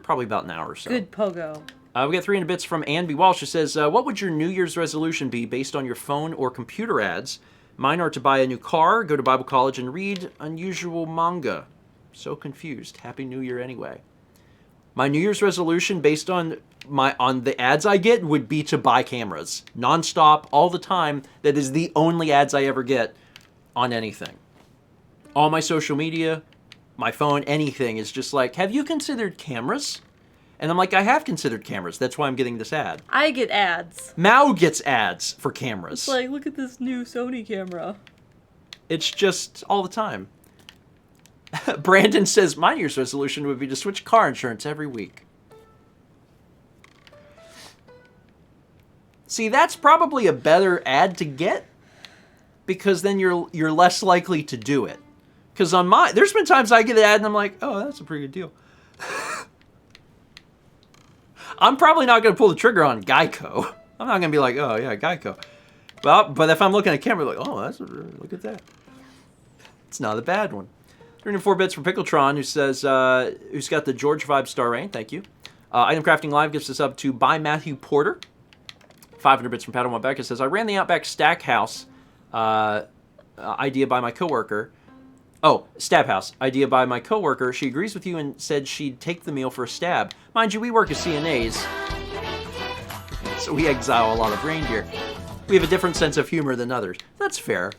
probably about an hour or so. Good pogo. We got 300 bits from Ann B. Walsh, who says, what would your New Year's resolution be based on your phone or computer ads? Mine are to buy a new car, go to Bible college, and read unusual manga. So confused. Happy New Year anyway. My New Year's resolution based on the ads I get would be to buy cameras. Non-stop, all the time. That is the only ads I ever get on anything. All my social media, my phone, anything is just like, have you considered cameras? And I'm like, I have considered cameras. That's why I'm getting this ad. I get ads. Mao gets ads for cameras. It's like, look at this new Sony camera. It's just all the time. Brandon says, my New Year's resolution would be to switch car insurance every week. See, that's probably a better ad to get, because then you're less likely to do it. Because on there's been times I get an ad and I'm like, oh, that's a pretty good deal. I'm probably not going to pull the trigger on Geico. I'm not going to be like, oh, yeah, Geico. Well, but if I'm looking at a camera, like, oh, look at that. It's not a bad one. 304 bits from Pickletron, who says, who's got the George Vibe star rating. Thank you. Item Crafting Live gives us up to by Matthew Porter. 500 bits from Padawan Becca says, I ran the Outback Stack House idea by my coworker. Oh, Stab House. Idea by my coworker. She agrees with you and said she'd take the meal for a stab. Mind you, we work as CNAs, so we exile a lot of reindeer. We have a different sense of humor than others. That's fair.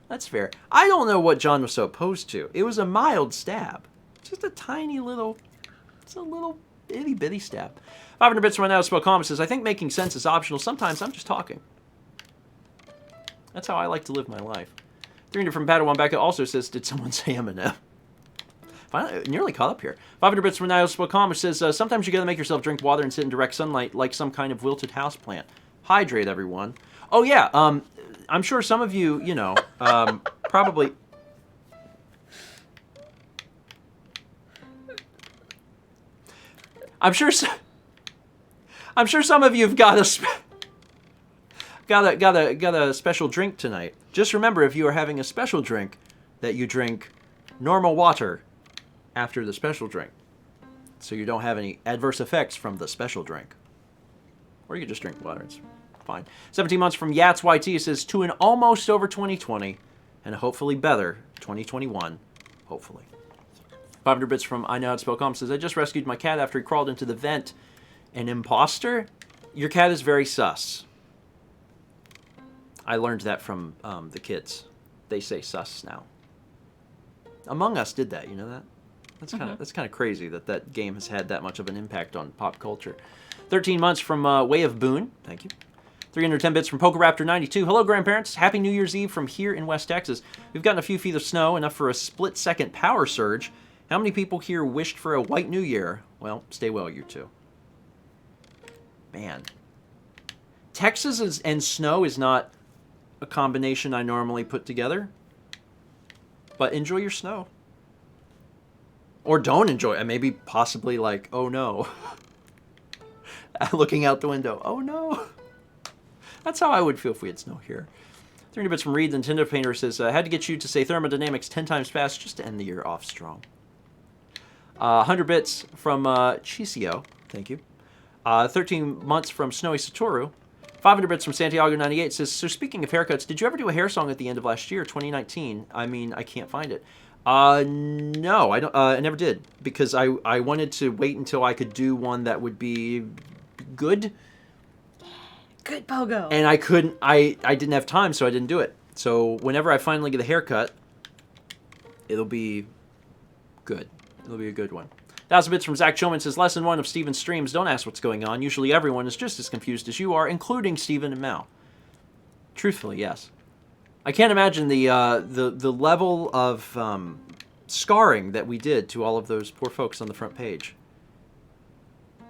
That's fair. I don't know what John was so opposed to. It was a mild stab. Just a tiny little, it's a little itty bitty stab. 500 bits from my now spell comment says, I think making sense is optional. Sometimes I'm just talking. That's how I like to live my life. 300 from Padawan Becca also says, did someone say Eminem? Finally, nearly caught up here. 500 bits from Niall.com, which says, sometimes you gotta make yourself drink water and sit in direct sunlight like some kind of wilted houseplant. Hydrate, everyone. Oh yeah, I'm sure some of you, probably. I'm sure some of you've got a special drink tonight. Just remember, if you are having a special drink, that you drink normal water after the special drink, so you don't have any adverse effects from the special drink. Or you can just drink water. It's fine. 17 months from Yats YT says, to an almost over 2020 and a hopefully better 2021. Hopefully. 500 bits from I Know How to Spell Com says, I just rescued my cat after he crawled into the vent. An imposter? Your cat is very sus. I learned that from the kids. They say sus now. Among Us did that, you know that? That's kind of crazy that game has had that much of an impact on pop culture. 13 months from Way of Boone. Thank you. 310 bits from PokeRaptor92. Hello, grandparents. Happy New Year's Eve from here in West Texas. We've gotten a few feet of snow, enough for a split-second power surge. How many people here wished for a white New Year? Well, stay well, you two. Man. Texas and snow is not a combination I normally put together. But enjoy your snow. Or don't enjoy it. Maybe possibly like, oh no. Looking out the window, oh no. That's how I would feel if we had snow here. 300 bits from Reed, the Nintendo Painter says, had to get you to say thermodynamics 10 times fast just to end the year off strong. 100 bits from Chisio, thank you. 13 months from Snowy Satoru. 500 bits from Santiago98 says, so speaking of haircuts, did you ever do a hair song at the end of last year, 2019? I mean, I can't find it. No, I don't. I never did, because I wanted to wait until I could do one that would be good. Good pogo. And I couldn't. I didn't have time, so I didn't do it. So whenever I finally get a haircut, it'll be good. It'll be a good one. 1,000 bits from Zach Showman says, lesson 1 of Steven's streams, don't ask what's going on. Usually everyone is just as confused as you are, including Steven and Mao. Truthfully, yes. I can't imagine the level of scarring that we did to all of those poor folks on the front page.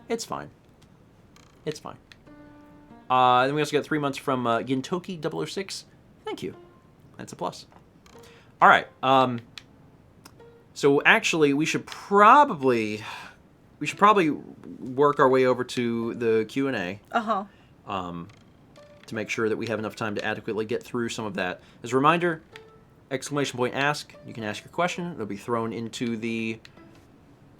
It's fine. It's fine. Then we also got 3 months from Gintoki006. Thank you. That's a plus. All right. So actually, we should probably work our way over to the Q&A. To make sure that we have enough time to adequately get through some of that. As a reminder, !ask. You can ask your question. It'll be thrown into the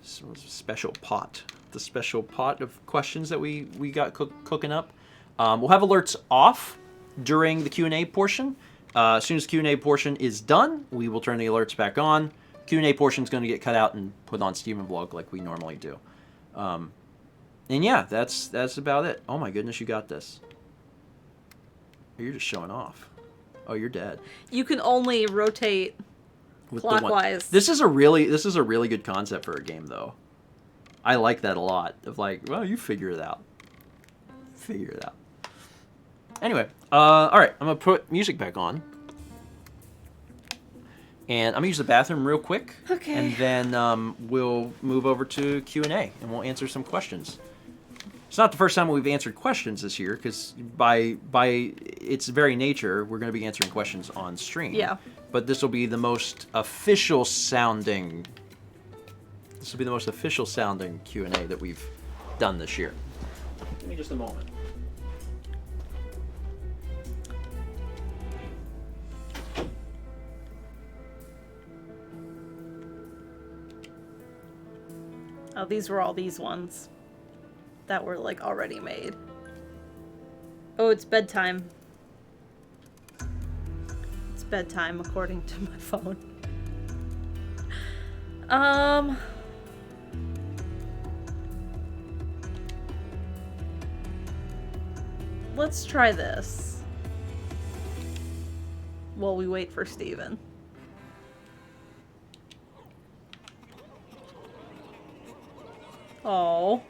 special pot. The special pot of questions that we got cooking up. We'll have alerts off during the Q&A portion. As soon as the Q&A portion is done, we will turn the alerts back on. Q&A portion is going to get cut out and put on StephenVOD like we normally do. And yeah, that's about it. Oh my goodness, you got this. You're just showing off. Oh, you're dead. You can only rotate with clockwise. This is a really good concept for a game, though. I like that a lot. Of like, well, you figure it out. Figure it out. Anyway, all right, I'm gonna put music back on, and I'm gonna use the bathroom real quick. Okay. And then we'll move over to Q&A, and we'll answer some questions. It's not the first time we've answered questions this year, because by its very nature, we're going to be answering questions on stream. Yeah. But this will be the most official sounding. This will be the most official sounding Q&A that we've done this year. Give me just a moment. Oh, these were all these ones that were like already made. Oh, it's bedtime. It's bedtime according to my phone. Let's try this while we wait for Steven. Oh.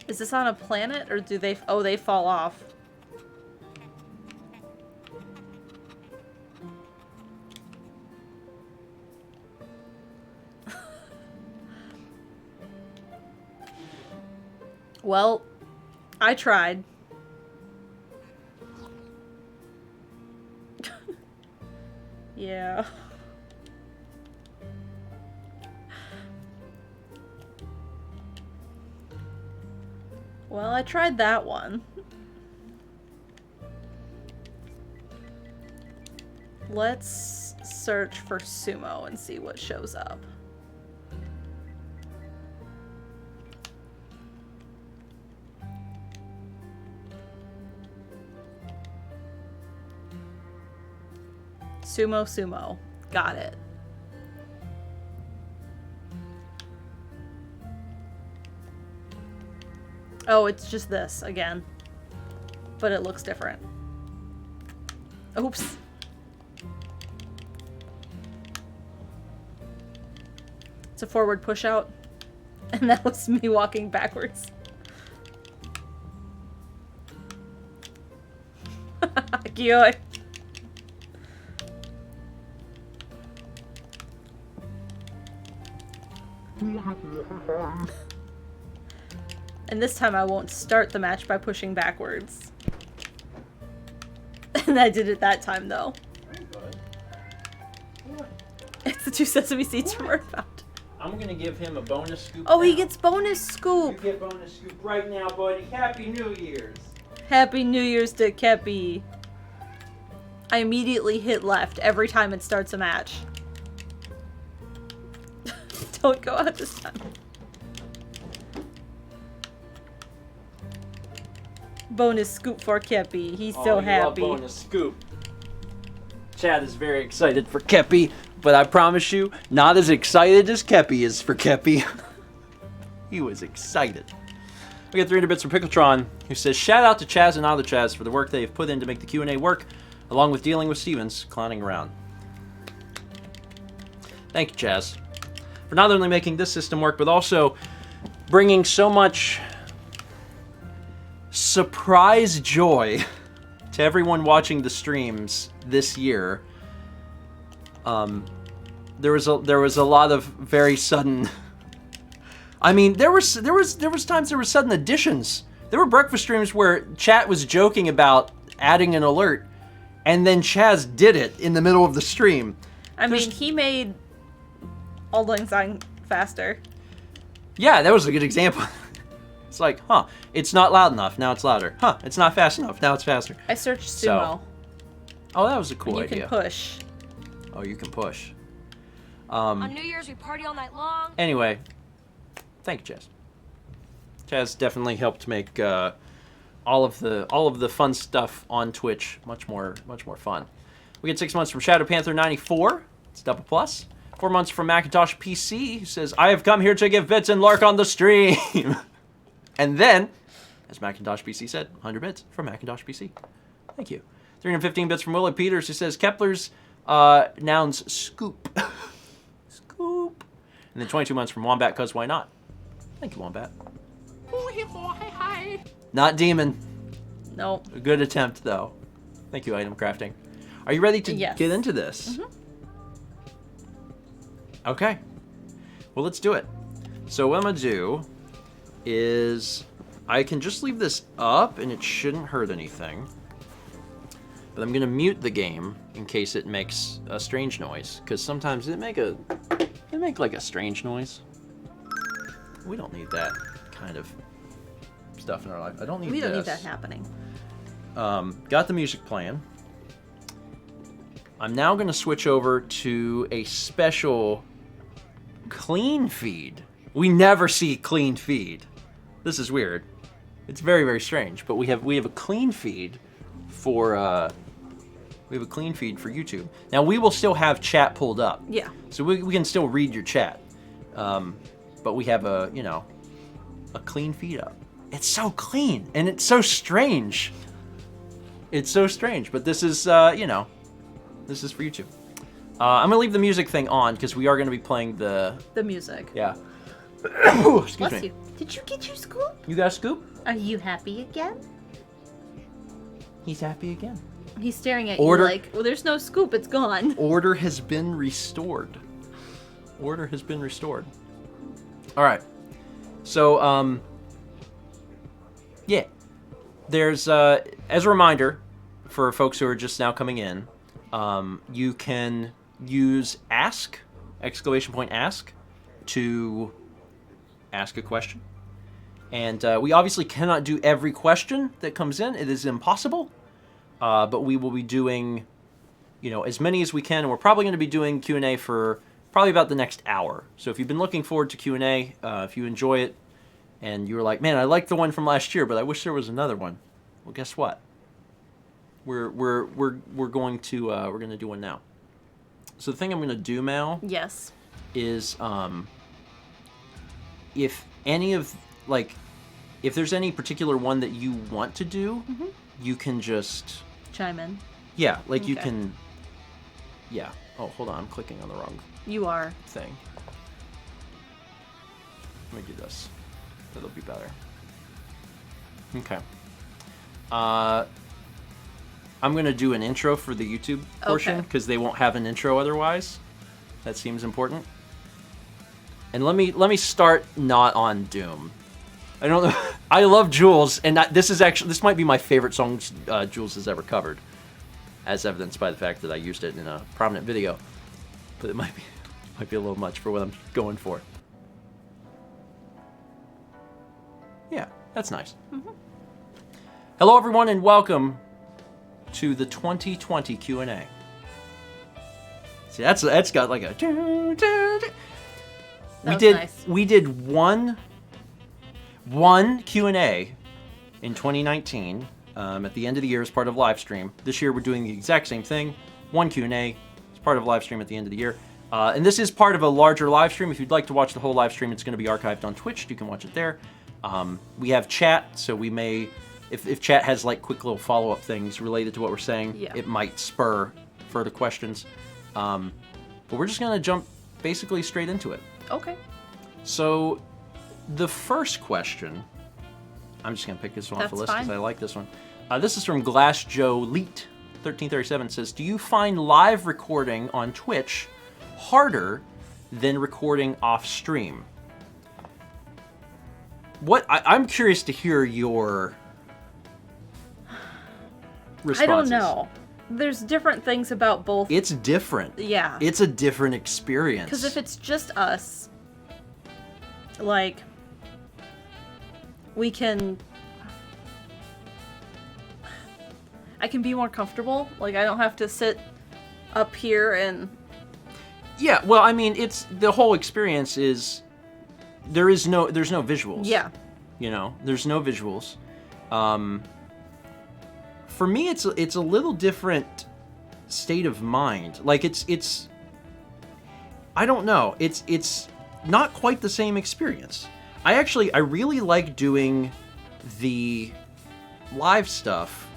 Is this on a planet, or do they... Oh, they fall off. Well, I tried. Yeah. Well, I tried that one. Let's search for sumo and see what shows up. Sumo. Got it. Oh, it's just this again. But it looks different. Oops. It's a forward push out. And that was me walking backwards. Kiyoi. And this time I won't start the match by pushing backwards. And I did it that time though. It's the 2 sesame seeds from Earthbound. I'm gonna give him a bonus scoop. Oh, now. he gets bonus You scoop. get bonus scoop right now, buddy. Happy New Year's. Happy New Year's to Kepi. I immediately hit left every time it starts a match. Don't go out this time. Bonus scoop for Kepi. He's so happy. Love bonus scoop. Chad is very excited for Kepi, but I promise you, not as excited as Kepi is for Kepi. He was excited. We got 300 bits from Pickletron, who says, shout out to Chaz and other Chaz for the work they've put in to make the Q&A work, along with dealing with Stevens clowning around. Thank you, Chaz, for not only making this system work, but also bringing so much surprise joy to everyone watching the streams this year. There was a lot of very sudden. I mean, there was times there were sudden additions. There were breakfast streams where chat was joking about adding an alert, and then Chaz did it in the middle of the stream. I mean, he made Auld Lang Syne faster. Yeah, that was a good example. It's like, huh, it's not loud enough, now it's louder. Huh, it's not fast enough, now it's faster. I searched sumo. So, oh, that was a cool and you idea. can push. Oh, you can push. On New Year's, we party all night long. Anyway, thank you, Chaz. Chaz definitely helped make all of the fun stuff on Twitch much more fun. We get 6 months from Shadow Panther 94. It's double plus. 4 months from Macintosh PC, who says, I have come here to give bits and lurk on the stream. And then, as Macintosh PC said, 100 bits from Macintosh PC. Thank you. 315 bits from Willie Peters, who says, Kepler's nouns scoop. Scoop. And then 22 months from Wombat, cause why not? Thank you, Wombat. Not Demon. Nope. A good attempt, though. Thank you, Item Crafting. Are you ready to Yes. get into this? Mm-hmm. Okay. Well, let's do it. So what I'm going to do is I can just leave this up and it shouldn't hurt anything. But I'm going to mute the game in case it makes a strange noise, because sometimes it make like a strange noise. We don't need that kind of stuff in our life. I don't need We don't need this. that happening. Got the music playing. I'm now going to switch over to a special clean feed. We never see clean feed. This is weird. It's very, very strange. But we have a clean feed for YouTube. Now we will still have chat pulled up. Yeah. So we can still read your chat. But we have a clean feed up. It's so clean and it's so strange. It's so strange, but this is this is for YouTube. I'm gonna leave the music thing on because we are gonna be playing the music. yeah. Excuse Bless me. you. Did you get your scoop? You got a scoop? Are you happy again? He's happy again. He's staring at Order. you like, well, there's no scoop, it's gone. Order has been restored. Order has been restored. All right. So yeah. there's as a reminder for folks who are just now coming in, you can use ask !ask to ask a question. And we obviously cannot do every question that comes in. It is impossible. But we will be doing, as many as we can. And we're probably going to be doing Q&A for probably about the next hour. So if you've been looking forward to Q&A, if you enjoy it, and you were like, man, I like the one from last year, but I wish there was another one. Well, guess what? We're going to do one now. So the thing I'm going to do, Mal. Yes. Is if any of if there's any particular one that you want to do, you can just chime in. Yeah, like you can. Yeah. Oh, hold on, I'm clicking on the wrong. You are. Thing. Let me do this. That'll be better. Okay. I'm gonna do an intro for the YouTube portion because they won't have an intro otherwise. That seems important. And let me start not on Doom. I don't know. I love Jules, and this might be my favorite song Jules has ever covered, as evidenced by the fact that I used it in a prominent video. But it might be a little much for what I'm going for. Yeah, that's nice. Hello, everyone, and welcome to the 2020 Q&A. See, that's got like a. Nice. We did one Q&A in 2019 at the end of the year as part of live stream. This year we're doing the exact same thing. One Q&A as part of live stream at the end of the year. And this is part of a larger live stream. If you'd like to watch the whole live stream, it's going to be archived on Twitch. You can watch it there. We have chat, so we may, if chat has like quick little follow-up things related to what we're saying, it might spur further questions. But we're just going to jump basically straight into it. Okay. So, the first question, I'm just going to pick this one off the list because I like this one. This is from Glass Joe Leet, 1337. Says, do you find live recording on Twitch harder than recording off stream? I'm curious to hear your responses. I don't know. There's different things about both. It's different. Yeah. It's a different experience. Because if it's just us, like, I can be more comfortable. Like, I don't have to sit up here and... Yeah, well, I mean, the whole experience is... there's no visuals. Yeah. There's no visuals. For me, it's a little different state of mind. Like, it's I don't know. It's not quite the same experience. I really like doing the live stuff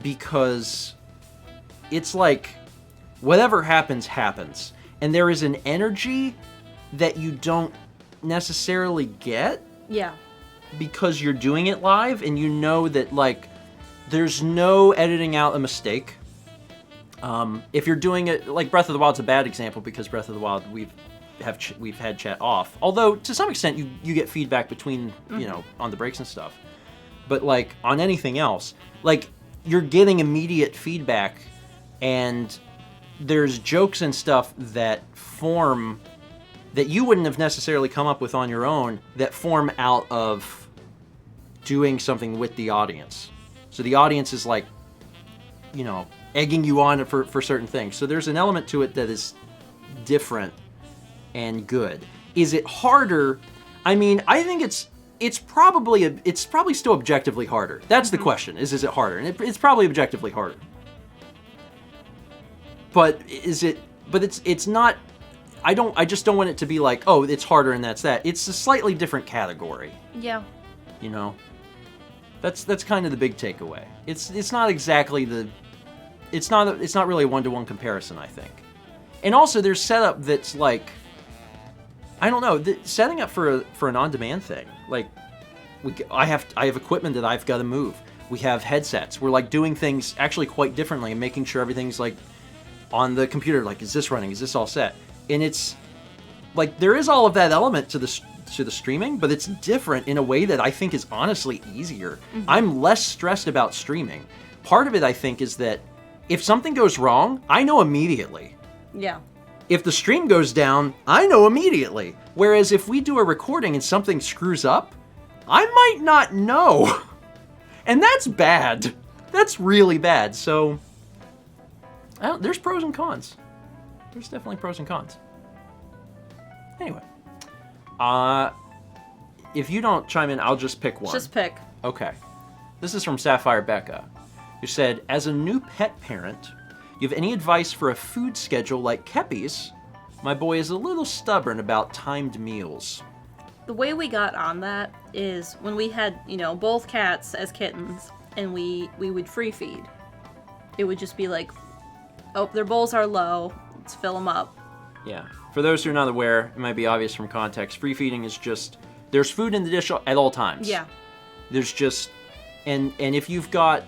because it's like whatever happens. And there is an energy that you don't necessarily get. Yeah. Because you're doing it live and you know that, like, there's no editing out a mistake. If you're doing it, like Breath of the Wild's a bad example because Breath of the Wild we've had chat off. Although to some extent you get feedback between on the breaks and stuff. But like on anything else, like you're getting immediate feedback, and there's jokes and stuff that form that you wouldn't have necessarily come up with on your own that form out of doing something with the audience. So the audience is like, egging you on for certain things. So there's an element to it that is different and good. Is it harder? I mean, I think it's probably still objectively harder. That's the question. Is it harder? And it's probably objectively harder. But it's not. I just don't want it to be like, oh, it's harder and that's that. It's a slightly different category. Yeah. That's kind of the big takeaway. It's not exactly it's not really a one-to-one comparison, I think. And also there's setup that's like, I don't know, setting up for an on-demand thing. Like I have equipment that I've got to move. We have headsets. We're like doing things actually quite differently and making sure everything's like on the computer. Like, is this running? Is this all set? And it's like there is all of that element to the streaming, but it's different in a way that I think is honestly easier. I'm less stressed about streaming. Part of it, I think, is that if something goes wrong, I know immediately. Yeah. If the stream goes down, I know immediately. Whereas if we do a recording and something screws up, I might not know. And that's bad. That's really bad. So, there's pros and cons. There's definitely pros and cons. Anyway. If you don't chime in, I'll just pick one. Just pick. Okay. This is from Sapphire Becca, who said, as a new pet parent, you have any advice for a food schedule like Kepi's? My boy is a little stubborn about timed meals. The way we got on that is when we had, both cats as kittens, and we would free feed. It would just be like, oh, their bowls are low, let's fill them up. Yeah. For those who are not aware, it might be obvious from context, free feeding is just, there's food in the dish at all times. Yeah. There's just, and if you have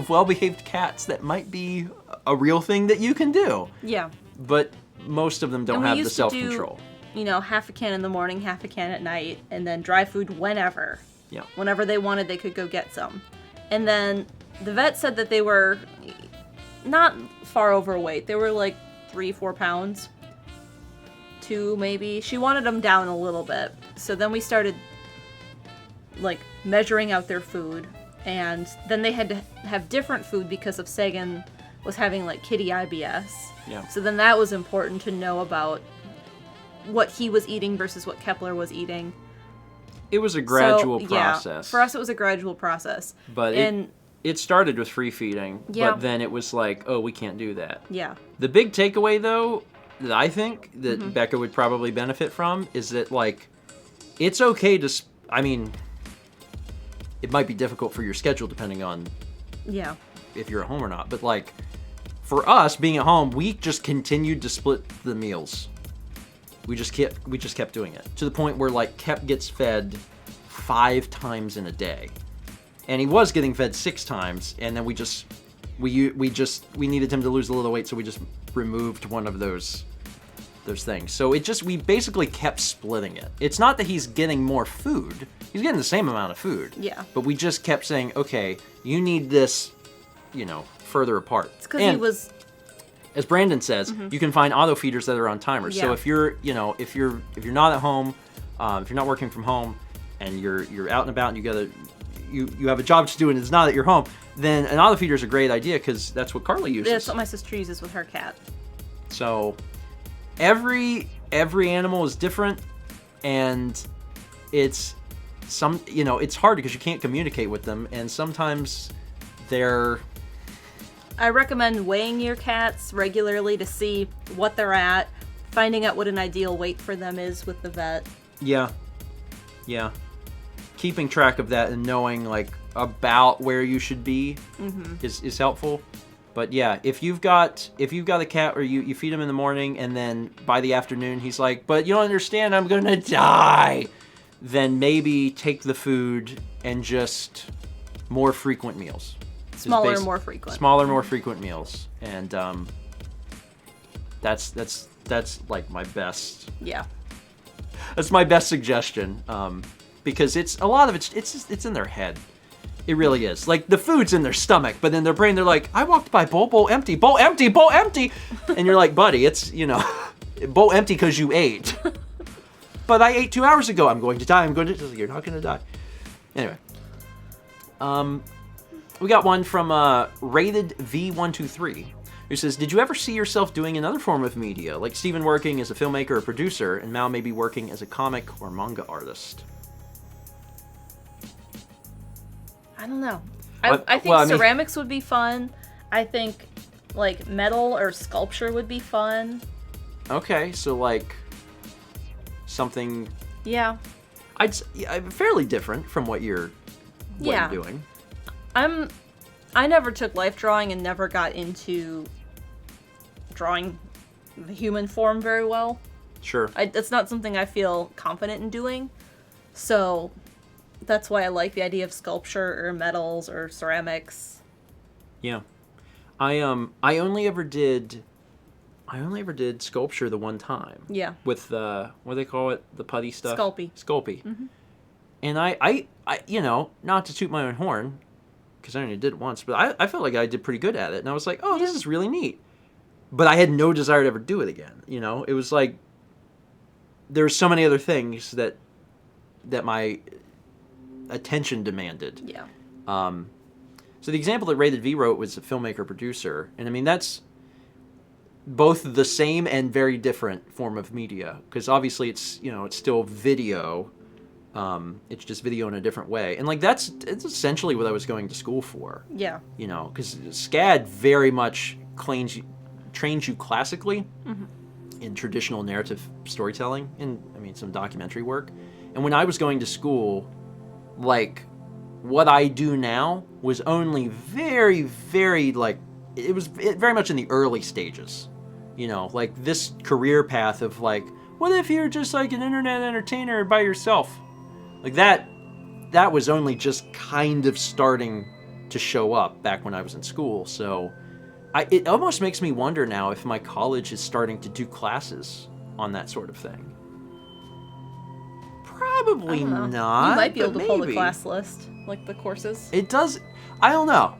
well-behaved cats, that might be a real thing that you can do. Yeah. But most of them don't have the self-control. Half a can in the morning, half a can at night, and then dry food whenever. Yeah. Whenever they wanted, they could go get some. And then the vet said that they were not far overweight. They were like 3-4 pounds. 2 maybe. She wanted them down a little bit. So then we started measuring out their food. And then they had to have different food because of Sagan was having kitty IBS. Yeah. So then that was important to know about what he was eating versus what Kepler was eating. It was a gradual process. Yeah, for us it was a gradual process. But it started with free feeding, but then it was like, oh, we can't do that. Yeah. The big takeaway, though, that I think that Becca would probably benefit from is that, it's okay to, it might be difficult for your schedule depending on if you're at home or not, but for us being at home, we just continued to split the meals. We just kept doing it to the point where Kep gets fed 5 times in a day, and he was getting fed 6 times, and then we needed him to lose a little weight, so we just removed one of those things. So we basically kept splitting it. It's not that he's getting more food; he's getting the same amount of food. Yeah. But we just kept saying, okay, you need this, further apart. It's because he was. As Brandon says, you can find auto feeders that are on timers. Yeah. So if you're not at home, if you're not working from home, and you're out and about, and you have a job to do, and it's not at your home, then an auto feeder is a great idea because that's what Carly uses. That's what my sister uses with her cat. So every animal is different, and it's hard because you can't communicate with them, and sometimes they're. I recommend weighing your cats regularly to see what they're at, finding out what an ideal weight for them is with the vet. Yeah. Keeping track of that and knowing about where you should be is helpful. But yeah, if you've got a cat where you feed him in the morning and then by the afternoon he's like, but you don't understand, I'm gonna die, then maybe take the food and just more frequent meals. Smaller, more frequent. Smaller, more frequent meals, and that's my best. Yeah. That's my best suggestion, because it's a lot of it's in their head. It really is. The food's in their stomach, but in their brain they're like, I walked by bowl empty, bowl empty, bowl empty, and you're like, buddy, it's bowl empty because you ate. But I ate 2 hours ago. I'm going to die. You're not going to die. Anyway. We got one from Rated V123, who says, did you ever see yourself doing another form of media, like Stephen working as a filmmaker or producer, and Mal maybe working as a comic or manga artist? I don't know. I think ceramics would be fun. I think metal or sculpture would be fun. Okay, so something. Yeah. Fairly different from what you're doing. I never took life drawing and never got into drawing the human form very well. Sure. That's not something I feel confident in doing. So that's why I like the idea of sculpture or metals or ceramics. Yeah. I only ever did I only ever did sculpture the one time. Yeah. With the, what do they call it? The putty stuff? Sculpey. Sculpey. Mm-hmm. And I, you know, not to toot my own horn, because I only did it once, but I felt like I did pretty good at it. And I was like, oh, this is really neat. But I had no desire to ever do it again. You know, it was like, there's so many other things that my attention demanded. Yeah. So the example that Rated V wrote was a filmmaker producer, and I mean that's both the same and very different form of media, because obviously it's, you know, it's still video, it's just video in a different way, and like it's essentially what I was going to school for. Yeah. You know, because SCAD very much trains you classically in traditional narrative storytelling, and I mean some documentary work, and when I was going to school, like, what I do now was only very, very, like, it was very much in the early stages. You know, like, this career path of, like, what if you're just, like, an internet entertainer by yourself? Like, that was only just kind of starting to show up back when I was in school. So, it almost makes me wonder now if my college is starting to do classes on that sort of thing. Probably not. You might be able to pull the maybe. class list, like the courses. It does. I don't know.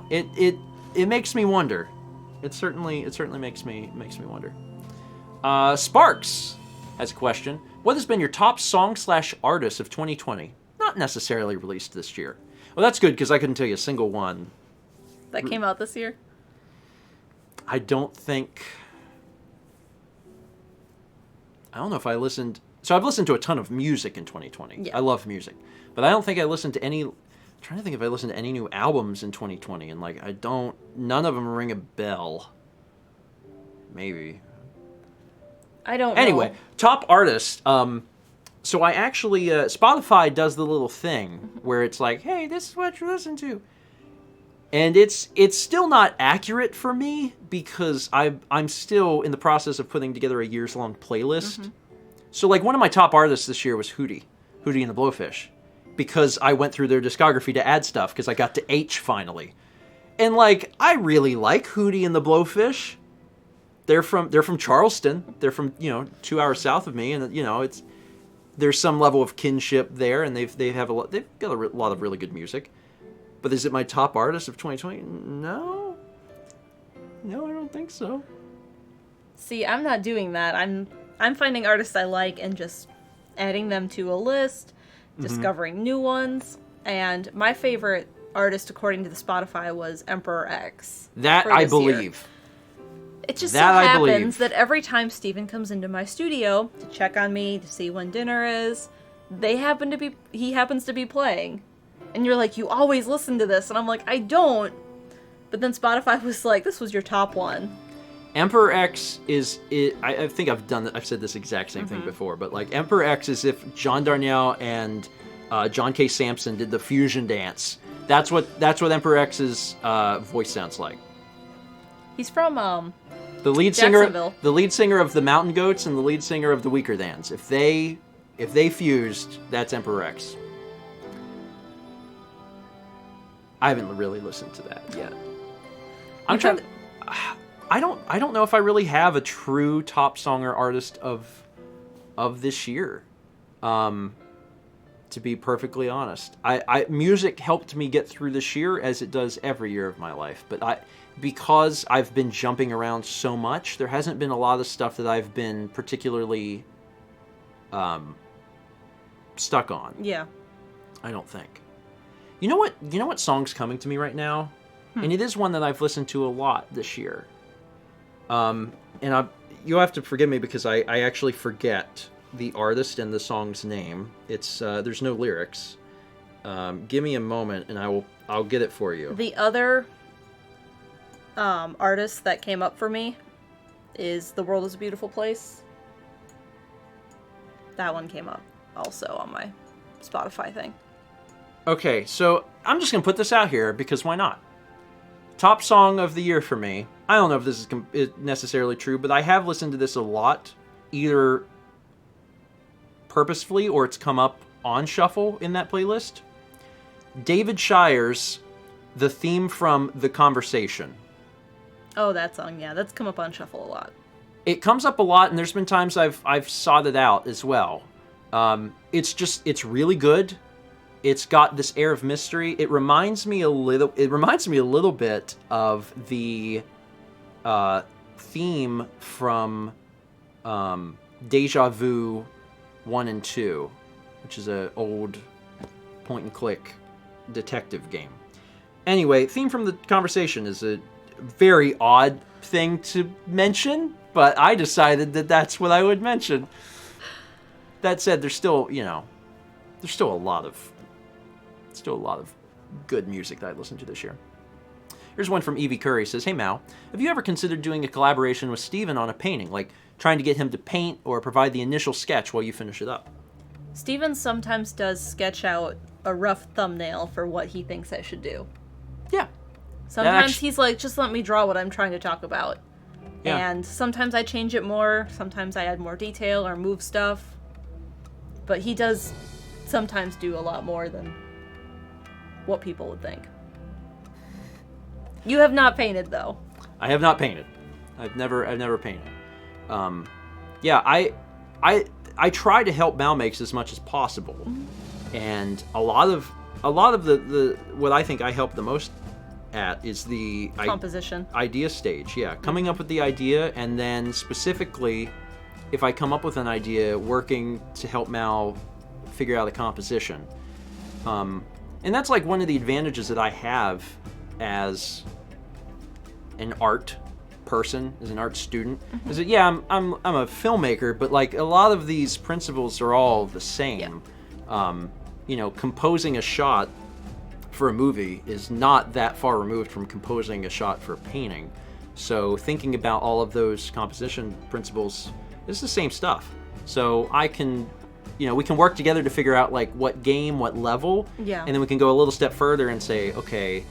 It makes me wonder. It certainly makes me wonder. Sparks has a question. What has been your top song/artist of 2020? Not necessarily released this year. Well, that's good because I couldn't tell you a single one That came out this year? I don't know if I listened. So I've listened to a ton of music in 2020. Yeah. I love music. But I don't think I listened to any. I'm trying to think if I listened to any new albums in 2020. And, like, none of them ring a bell. Maybe. I don't know. Anyway, top artist. So I actually, Spotify does the little thing where it's like, hey, this is what you listen to. And it's still not accurate for me because I'm still in the process of putting together a years-long playlist. Mm-hmm. So, like, one of my top artists this year was Hootie and the Blowfish, because I went through their discography to add stuff because I got to H finally. And, like, I really like Hootie and the Blowfish. They're from Charleston. They're from, 2 hours south of me, and there's some level of kinship there, and they've got a lot of really good music. But is it my top artist of 2020? No, I don't think so. See, I'm not doing that. I'm finding artists I like and just adding them to a list, discovering new ones. And my favorite artist, according to the Spotify, was Emperor X. That I believe. It just so happens that every time Stephen comes into my studio to check on me, to see when dinner is, he happens to be playing. And you're like, you always listen to this. And I'm like, I don't. But then Spotify was like, this was your top one. Emperor X I think I've said this exact same thing before, but, like, Emperor X is if John Darnielle and John K. Sampson did the fusion dance. That's what Emperor X's voice sounds like. He's from the lead singer of the Mountain Goats and the lead singer of the Weaker Thans. If they fused, that's Emperor X. I haven't really listened to that yet. I'm trying to. I don't know if I really have a true top song or artist of this year. To be perfectly honest, music helped me get through this year as it does every year of my life. But because I've been jumping around so much, there hasn't been a lot of stuff that I've been particularly stuck on. Yeah. I don't think. You know what song's coming to me right now? And it is one that I've listened to a lot this year. And you'll have to forgive me because I actually forget the artist and the song's name. It's there's no lyrics. Give me a moment and I'll get it for you. The other artist that came up for me is The World is a Beautiful Place. That one came up also on my Spotify thing. Okay, so I'm just going to put this out here because why not? Top song of the year for me. I don't know if this is necessarily true, but I have listened to this a lot, either purposefully or it's come up on shuffle in that playlist. David Shire's The Theme from The Conversation. Oh, that song, yeah. That's come up on Shuffle a lot. It comes up a lot, and there's been times I've sought it out as well. It's really good. It's got this air of mystery. It reminds me a little bit of the theme from Deja Vu 1 and 2, which is an old point-and-click detective game. Anyway, theme from the conversation is a very odd thing to mention, but I decided that that's what I would mention. That said, there's still a lot of good music that I listened to this year. Here's one from Evie Curry. Says, "Hey Mal, have you ever considered doing a collaboration with Steven on a painting, like trying to get him to paint or provide the initial sketch while you finish it up?" Steven sometimes does sketch out a rough thumbnail for what he thinks I should do. Yeah. Sometimes he's like, just let me draw what I'm trying to talk about. Yeah. And sometimes I change it more, sometimes I add more detail or move stuff. But he does sometimes do a lot more than what people would think. You have not painted, though. I have not painted. I've never painted. Yeah, I try to help Mal makes as much as possible, and a lot of the what I think I help the most at is the Composition. idea stage. Yeah, coming up with the idea, and then specifically, if I come up with an idea, working to help Mal figure out a composition. And that's like one of the advantages that I have as an art person, as an art student, is that I'm a filmmaker, but like a lot of these principles are all the same. Yeah. Composing a shot for a movie is not that far removed from composing a shot for a painting. So thinking about all of those composition principles is the same stuff. So I can, we can work together to figure out like what game, what level, Yeah. and then we can go a little step further and say, okay,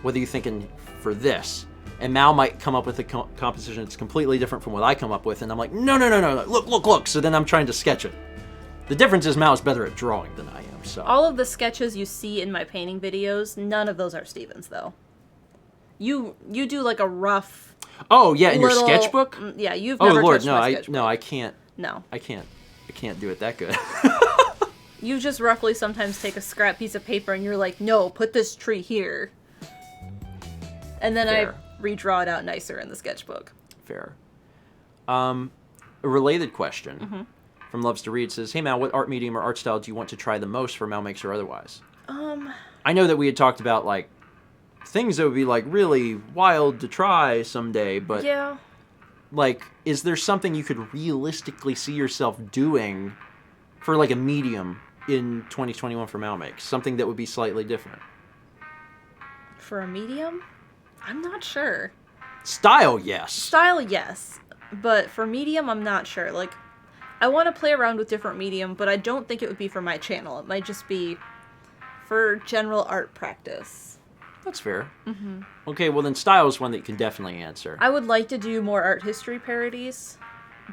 what are you thinking for this? And Mal might come up with a composition that's completely different from what I come up with, and I'm like, no, look. So then I'm trying to sketch it. The difference is Mal is better at drawing than I am. So All of the sketches you see in my painting videos, none of those are Steven's, though. You do like a rough. Oh yeah, in your little- sketchbook. Yeah, you've Oh never Lord, touched no, my sketchbook. I can't. No. I can't do it that good. You just roughly sometimes take a scrap piece of paper and you're like, no, put this tree here. And then Fair. I redraw it out nicer in the sketchbook. Fair. A related question from Loves to Read says, "Hey Mal, what art medium or art style do you want to try the most for Mal Makes or otherwise?" I know that we had talked about like things that would be like really wild to try someday, but Yeah. like, is there something you could realistically see yourself doing for like a medium in 2021 for Mal Makes? Something that would be slightly different. For a medium? I'm not sure. Style, yes. Style, yes. But for medium, I'm not sure. Like, I want to play around with different medium, but I don't think it would be for my channel. It might just be for general art practice. That's fair. Okay, well then style is one that you can definitely answer. I would like to do more art history parodies,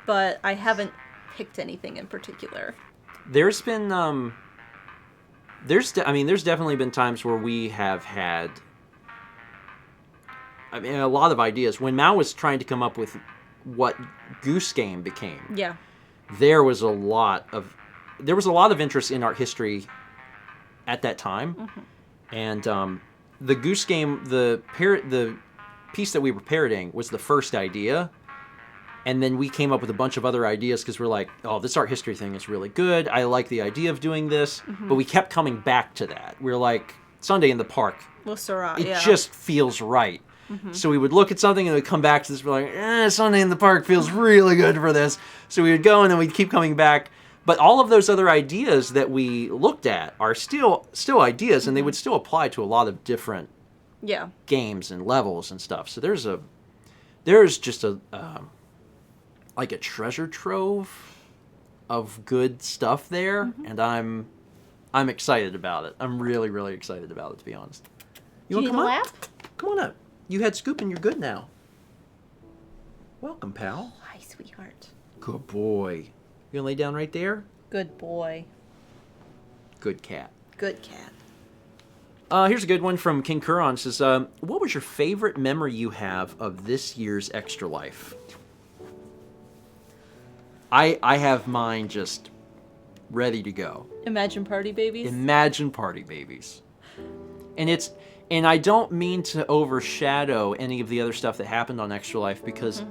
but I haven't picked anything in particular. There's been there's definitely been times where we have had a lot of ideas. When Mao was trying to come up with what Goose Game became, Yeah. there was a lot of interest in art history at that time, and the Goose Game, the piece that we were parroting was the first idea. And then we came up with a bunch of other ideas because we're like, oh, this art history thing is really good. I like the idea of doing this. But we kept coming back to that. We're like, Sunday in the Park. Well, Syrah, It yeah. just feels right. So we would look at something and we'd come back to this. We're like, Sunday in the Park feels really good for this. So we would go and then we'd keep coming back. But all of those other ideas that we looked at are still ideas, and they would still apply to a lot of different Yeah. games and levels and stuff. So there's just a like a treasure trove of good stuff there, and I'm excited about it. I'm really, really excited about it, to be honest. You want to come on? lap? Come on up. You had scoop and you're good now. Welcome, pal. Hi, sweetheart. Good boy. You gonna lay down right there? Good boy. Good cat. Good cat. Here's a good one from King Kuron. It says, what was your favorite memory you have of this year's Extra Life? I have mine just ready to go. Imagine Party Babies? Imagine Party Babies. And I don't mean to overshadow any of the other stuff that happened on Extra Life, because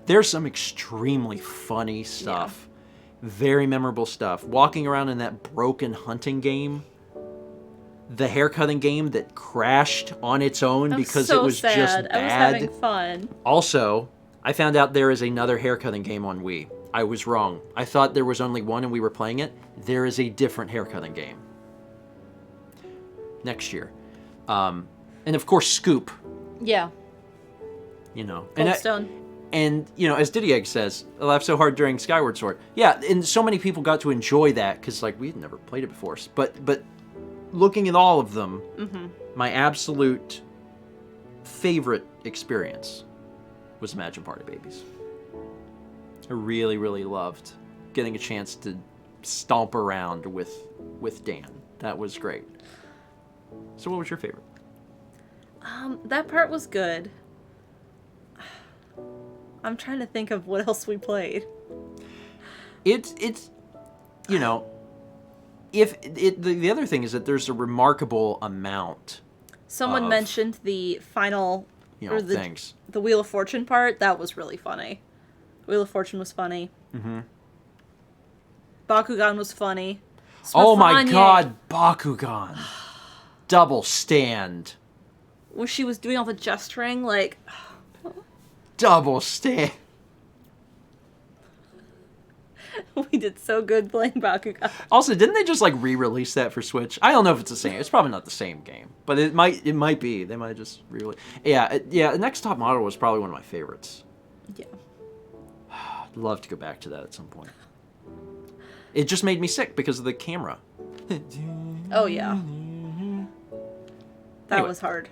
there's some extremely funny stuff. Yeah. Very memorable stuff. Walking around in that broken hunting game. The haircutting game that crashed on its own because it was sad. just bad. I was having fun. Also, I found out there is another haircutting game on Wii. I was wrong. I thought there was only one and we were playing it. There is a different haircutting game. Next year. And of course, Scoop. Yeah. You know. Goldstone. And, you know, as Diddy Egg says, I laughed so hard during Skyward Sword. Yeah, and so many people got to enjoy that because, like, we had never played it before. But looking at all of them, my absolute favorite experience was Imagine Party Babies. I really, really loved getting a chance to stomp around with Dan. That was great. So what was your favorite? That part was good. I'm trying to think of what else we played. It's you know, the other thing is that there's a remarkable amount. Someone mentioned the final, things. The Wheel of Fortune part. That was really funny. Wheel of Fortune was funny. Mm-hmm. Bakugan was funny. Oh my god, Bakugan. Double stand. Where she was doing all the gesturing, like... Double stand. We did so good playing Bakugan. Also, didn't they just, like, re-release that for Switch? I don't know if it's the same. It's probably not the same game. But it might be. They might just re-release... Yeah, Next Top Model was probably one of my favorites. Yeah. I'd love to go back to that at some point. It just made me sick because of the camera. Oh, yeah. That was hard.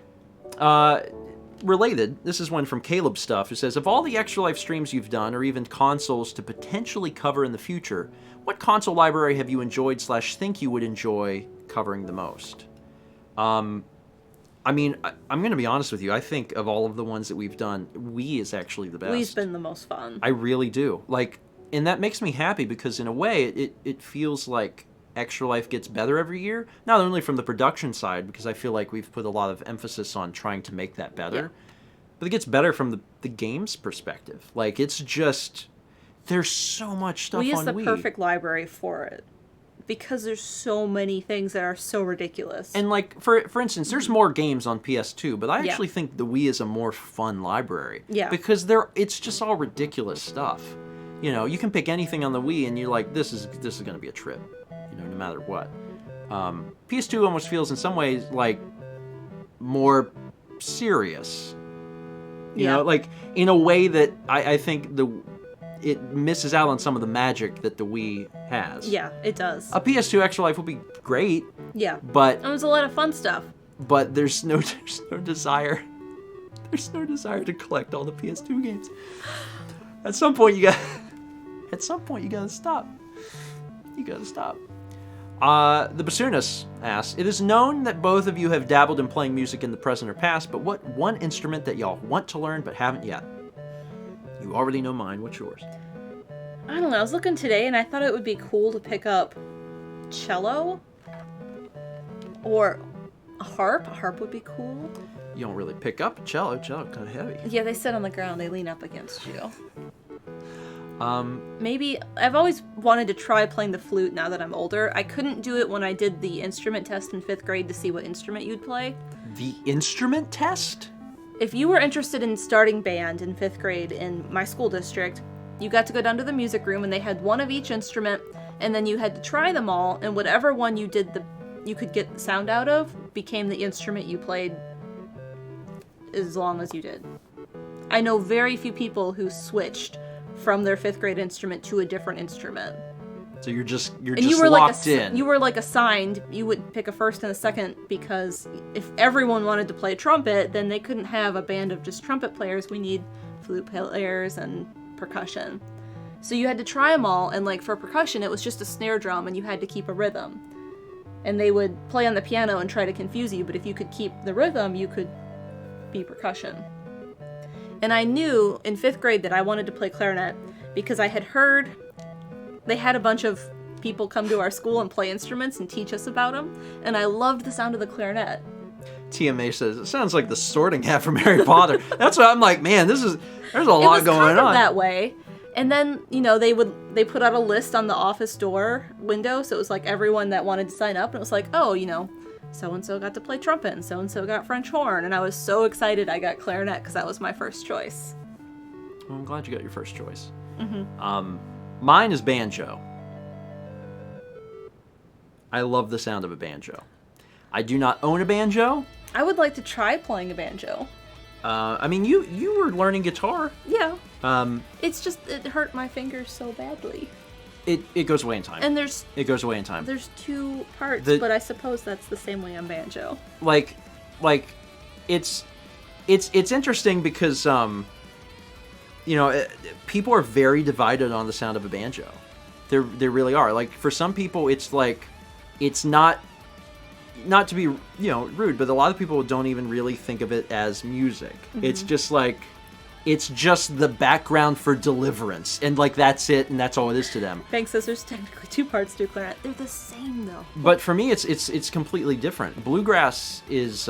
Related, this is one from Caleb Stuff, who says, of all the Extra Life streams you've done, or even consoles to potentially cover in the future, what console library have you enjoyed / think you would enjoy covering the most? I mean, I'm going to be honest with you. I think of all of the ones that we've done, Wii is actually the best. Wii's been the most fun. I really do. Like, and that makes me happy because in a way, it feels like Extra Life gets better every year. Not only from the production side, because I feel like we've put a lot of emphasis on trying to make that better, but it gets better from the game's perspective. Like, it's just, there's so much stuff on Wii. Wii is the perfect library for it. Because there's so many things that are so ridiculous. And, like, for instance, there's more games on PS2, but I actually think the Wii is a more fun library. Yeah. Because it's just all ridiculous stuff. You know, you can pick anything on the Wii, and you're like, this is going to be a trip. You know, no matter what. PS2 almost feels in some ways like more serious. You know, like in a way that I think it misses out on some of the magic that the Wii has. Yeah, it does. A PS2 Extra Life would be great. Yeah. But it was a lot of fun stuff. But there's no desire. There's no desire to collect all the PS2 games. At some point you gotta stop. You gotta stop. The Bassoonist asks, it is known that both of you have dabbled in playing music in the present or past, but what one instrument that y'all want to learn but haven't yet? You already know mine. What's yours? I don't know. I was looking today and I thought it would be cool to pick up cello or a harp. A harp would be cool. You don't really pick up a cello. Cello kind of heavy. Yeah, they sit on the ground. They lean up against you. Maybe I've always wanted to try playing the flute now that I'm older. I couldn't do it when I did the instrument test in 5th grade to see what instrument you'd play. The instrument test? If you were interested in starting band in 5th grade in my school district, you got to go down to the music room and they had one of each instrument, and then you had to try them all, and whatever one you could get the sound out of became the instrument you played as long as you did. I know very few people who switched from their 5th grade instrument to a different instrument. So you're just locked in. You were like assigned. You would pick a first and a second because if everyone wanted to play trumpet, then they couldn't have a band of just trumpet players. We need flute players and percussion. So you had to try them all, and like for percussion, it was just a snare drum, and you had to keep a rhythm. and they would play on the piano and try to confuse you, but if you could keep the rhythm, you could be percussion. And I knew in 5th grade that I wanted to play clarinet because I had heard they had a bunch of people come to our school and play instruments and teach us about them, and I loved the sound of the clarinet. TMA says, it sounds like the sorting hat from Harry Potter. That's what I'm like, man, there's a lot going kind of on. that way. And then, they put out a list on the office door window, so it was like everyone that wanted to sign up, and it was like, oh, so-and-so got to play trumpet, and so-and-so got French horn, and I was so excited I got clarinet because that was my first choice. Well, I'm glad you got your first choice. Mm-hmm. Mine is banjo. I love the sound of a banjo. I do not own a banjo. I would like to try playing a banjo. I mean, you were learning guitar. Yeah. It's just, it hurt my fingers so badly. It goes away in time. And it goes away in time. There's 2 parts, but I suppose that's the same way on banjo. Like, it's interesting because, people are very divided on the sound of a banjo. They really are. Like, for some people, it's like, it's not to be, rude, but a lot of people don't even really think of it as music. Mm-hmm. It's just like, it's just the background for deliverance, and like that's it, and that's all it is to them. Bank says there's technically 2 parts to a clarinet. They're the same though. But for me, it's completely different. Bluegrass has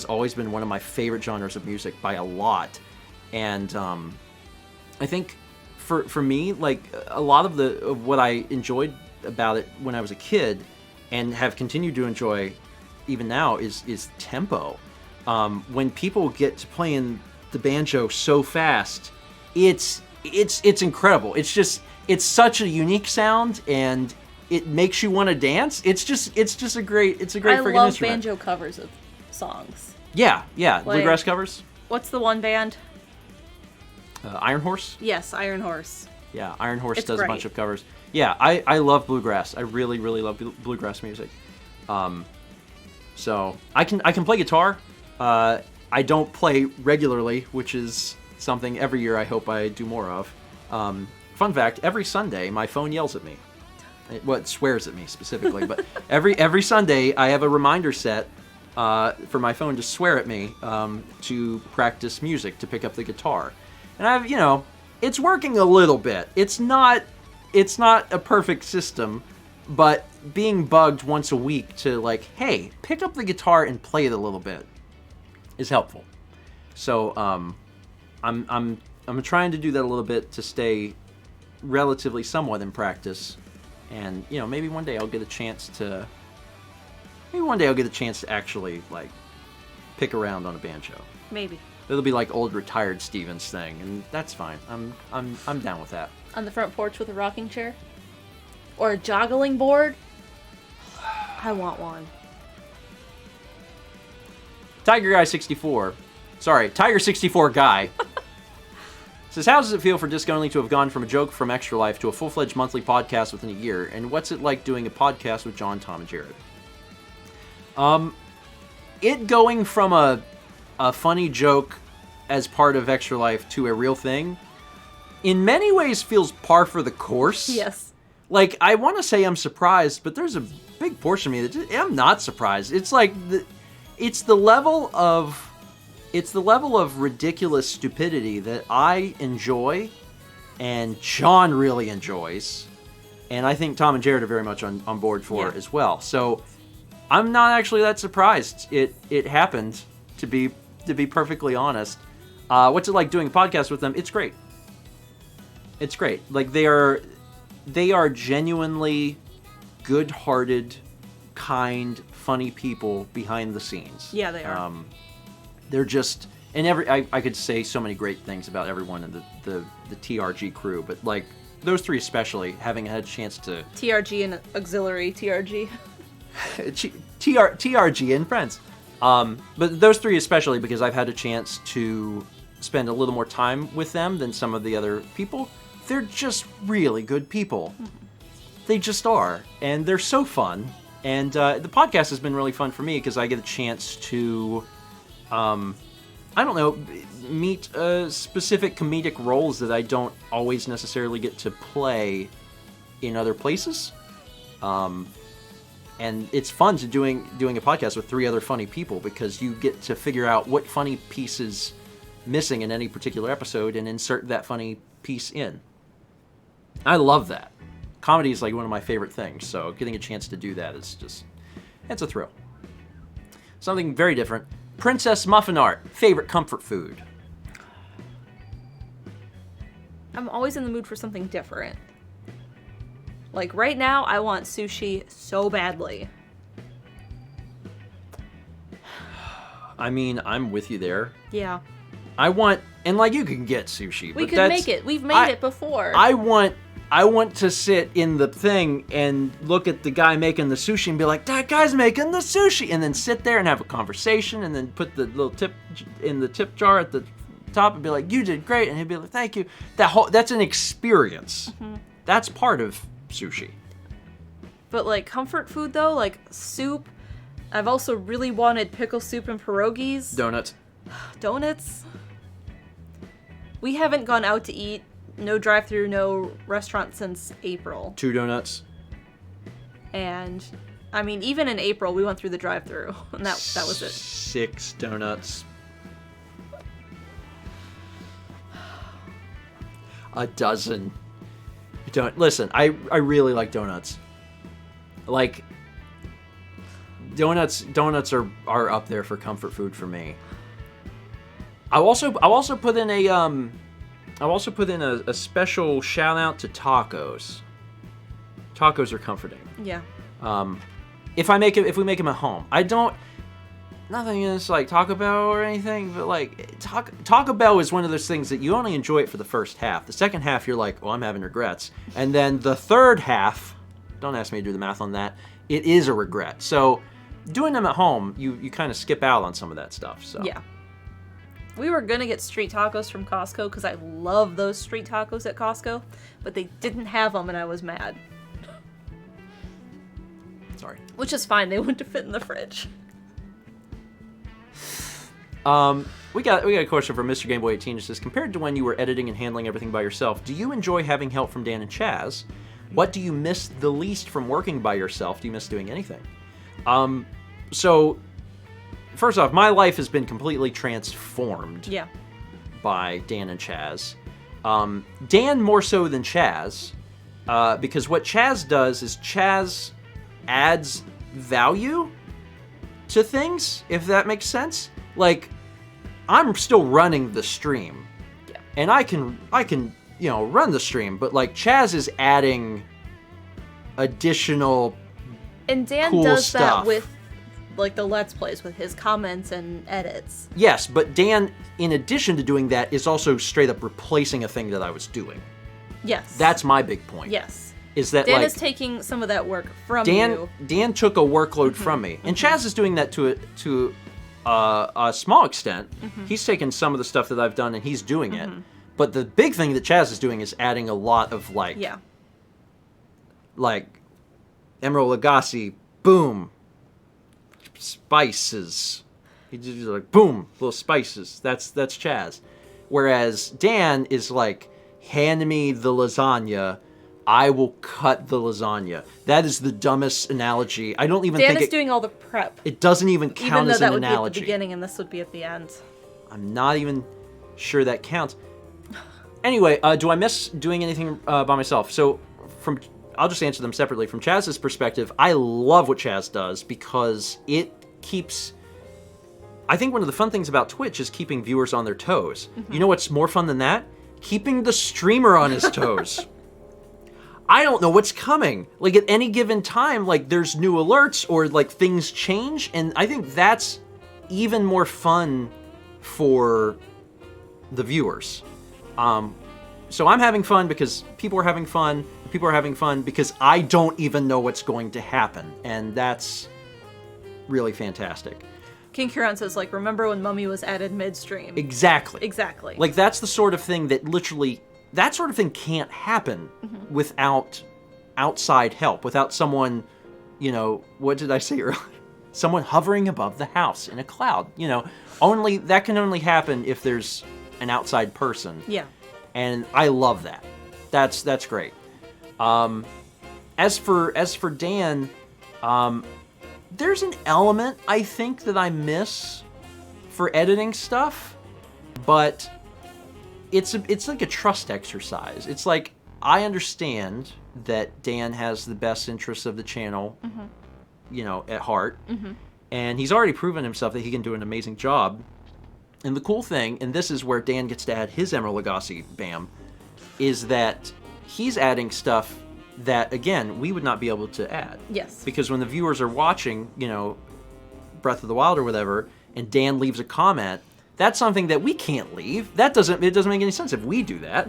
always been one of my favorite genres of music by a lot, and I think for me, like a lot of what I enjoyed about it when I was a kid, and have continued to enjoy even now, is tempo. When people get to playing the banjo so fast, it's incredible. It's such a unique sound, and it makes you want to dance. It's just a great freaking instrument. I love banjo covers of songs. Yeah, Like, bluegrass covers. What's the one band? Iron Horse. Yes, Iron Horse. Yeah, Iron Horse does great. a bunch of covers. Yeah, I love bluegrass. I really, really love bluegrass music. So I can play guitar. I don't play regularly, which is something every year I hope I do more of. Fun fact, every Sunday my phone yells at me. It swears at me specifically, but every Sunday I have a reminder set for my phone to swear at me to practice music, to pick up the guitar. And it's working a little bit. It's not a perfect system, but being bugged once a week to like, hey, pick up the guitar and play it a little bit is helpful. So I'm trying to do that a little bit to stay relatively somewhat in practice, and maybe one day I'll get a chance to actually like pick around on a banjo. Maybe. It'll be like old retired Stevens thing, and that's fine. I'm down with that. On the front porch with a rocking chair? Or a joggling board? I want one. Tiger64 Guy says, how does it feel for Disco Only to have gone from a joke from Extra Life to a full-fledged monthly podcast within a year? And what's it like doing a podcast with John, Tom, and Jared? It going from a funny joke as part of Extra Life to a real thing, in many ways feels par for the course. Yes. Like, I want to say I'm surprised, but there's a big portion of me that I'm not surprised. It's like, it's the level of ridiculous stupidity that I enjoy, and John really enjoys, and I think Tom and Jared are very much on board for as well. So I'm not actually that surprised. It happened, to be perfectly honest. What's it like doing a podcast with them? It's great. It's great. Like, they are genuinely good-hearted, kind, funny people behind the scenes. Yeah, they are. They're just, and I could say so many great things about everyone in the TRG crew, but like those three especially, having had a chance to TRG and auxiliary TRG. TRG and friends. But those three especially, because I've had a chance to spend a little more time with them than some of the other people. They're just really good people. Mm-hmm. They just are, and they're so fun. And the podcast has been really fun for me because I get a chance to, meet specific comedic roles that I don't always necessarily get to play in other places. And it's fun to doing a podcast with 3 other funny people because you get to figure out what funny piece is missing in any particular episode and insert that funny piece in. I love that. Comedy is like one of my favorite things, so getting a chance to do that is just, it's a thrill. Something very different. Princess Muffin Art, favorite comfort food. I'm always in the mood for something different. Like right now, I want sushi so badly. I mean, I'm with you there. Yeah. I want, and like you can get sushi. We but could make it. We've made it before. I want to sit in the thing and look at the guy making the sushi and be like, that guy's making the sushi, and then sit there and have a conversation and then put the little tip in the tip jar at the top and be like, you did great, and he'd be like, thank you. That's an experience. Mm-hmm. That's part of sushi. But like comfort food though, like soup. I've also really wanted pickle soup and pierogies. Donuts. We haven't gone out to eat, no drive-thru, no restaurant since April. 2 donuts. And I mean, even in April, we went through the drive-thru, and that was it. 6 donuts. A dozen. Listen, I really like donuts. Like, donuts are up there for comfort food for me. I'll also put in a special shout out to tacos. Tacos are comforting. Yeah. If we make them at home, nothing against like Taco Bell or anything, but like Taco Bell is one of those things that you only enjoy it for the first half. The second half, you're like, oh, I'm having regrets. And then the third half, don't ask me to do the math on that, it is a regret. So doing them at home, you kind of skip out on some of that stuff. So yeah. We were gonna get street tacos from Costco because I love those street tacos at Costco, but they didn't have them and I was mad. Sorry. Which is fine, they wouldn't fit in the fridge. We got a question from Mr. Gameboy 18. It says, compared to when you were editing and handling everything by yourself, do you enjoy having help from Dan and Chaz? What do you miss the least from working by yourself? Do you miss doing anything? So, first off, my life has been completely transformed by Dan and Chaz. Dan more so than Chaz, because what Chaz does is Chaz adds value to things, if that makes sense. Like, I'm still running the stream, and I can run the stream, but like Chaz is adding additional and Dan cool does stuff. That with like the Let's Plays with his comments and edits. Yes, but Dan, in addition to doing that, is also straight up replacing a thing that I was doing. Yes. That's my big point. Yes. Is that Dan like is taking some of that work from you. Dan took a workload from me, and Chaz is doing that to a small extent. He's taken some of the stuff that I've done and he's doing it. But the big thing that Chaz is doing is adding a lot of like Emerald Lagasse, boom, spices. He just like boom, little spices. That's Chaz. Whereas Dan is like, hand me the lasagna, I will cut the lasagna. That is the dumbest analogy. I don't even think Dan is doing all the prep. It doesn't even count as an analogy. Even though that would be at the beginning and this would be at the end. I'm not even sure that counts. Anyway, do I miss doing anything by myself? So, I'll just answer them separately. From Chaz's perspective, I love what Chaz does because it keeps... I think one of the fun things about Twitch is keeping viewers on their toes. You know what's more fun than that? Keeping the streamer on his toes. I don't know what's coming. Like, at any given time, like, there's new alerts or, like, things change. And I think that's even more fun for the viewers. So I'm having fun because people are having fun. People are having fun because I don't even know what's going to happen. And that's really fantastic. King Huron says, like, remember when Mummy was added midstream? Exactly. Exactly. Like, that's the sort of thing that literally... That sort of thing can't happen without outside help, without someone, what did I say earlier? Someone hovering above the house in a cloud, that can only happen if there's an outside person. Yeah. And I love that. That's great. As for Dan, There's an element, I think, that I miss for editing stuff, but it's like a trust exercise. It's like, I understand that Dan has the best interests of the channel, at heart, and he's already proven himself that he can do an amazing job. And the cool thing, and this is where Dan gets to add his Emerald Lagasse bam, is that he's adding stuff that, again, we would not be able to add. Yes. Because when the viewers are watching, Breath of the Wild or whatever, and Dan leaves a comment, that's something that we can't leave. It doesn't make any sense if we do that.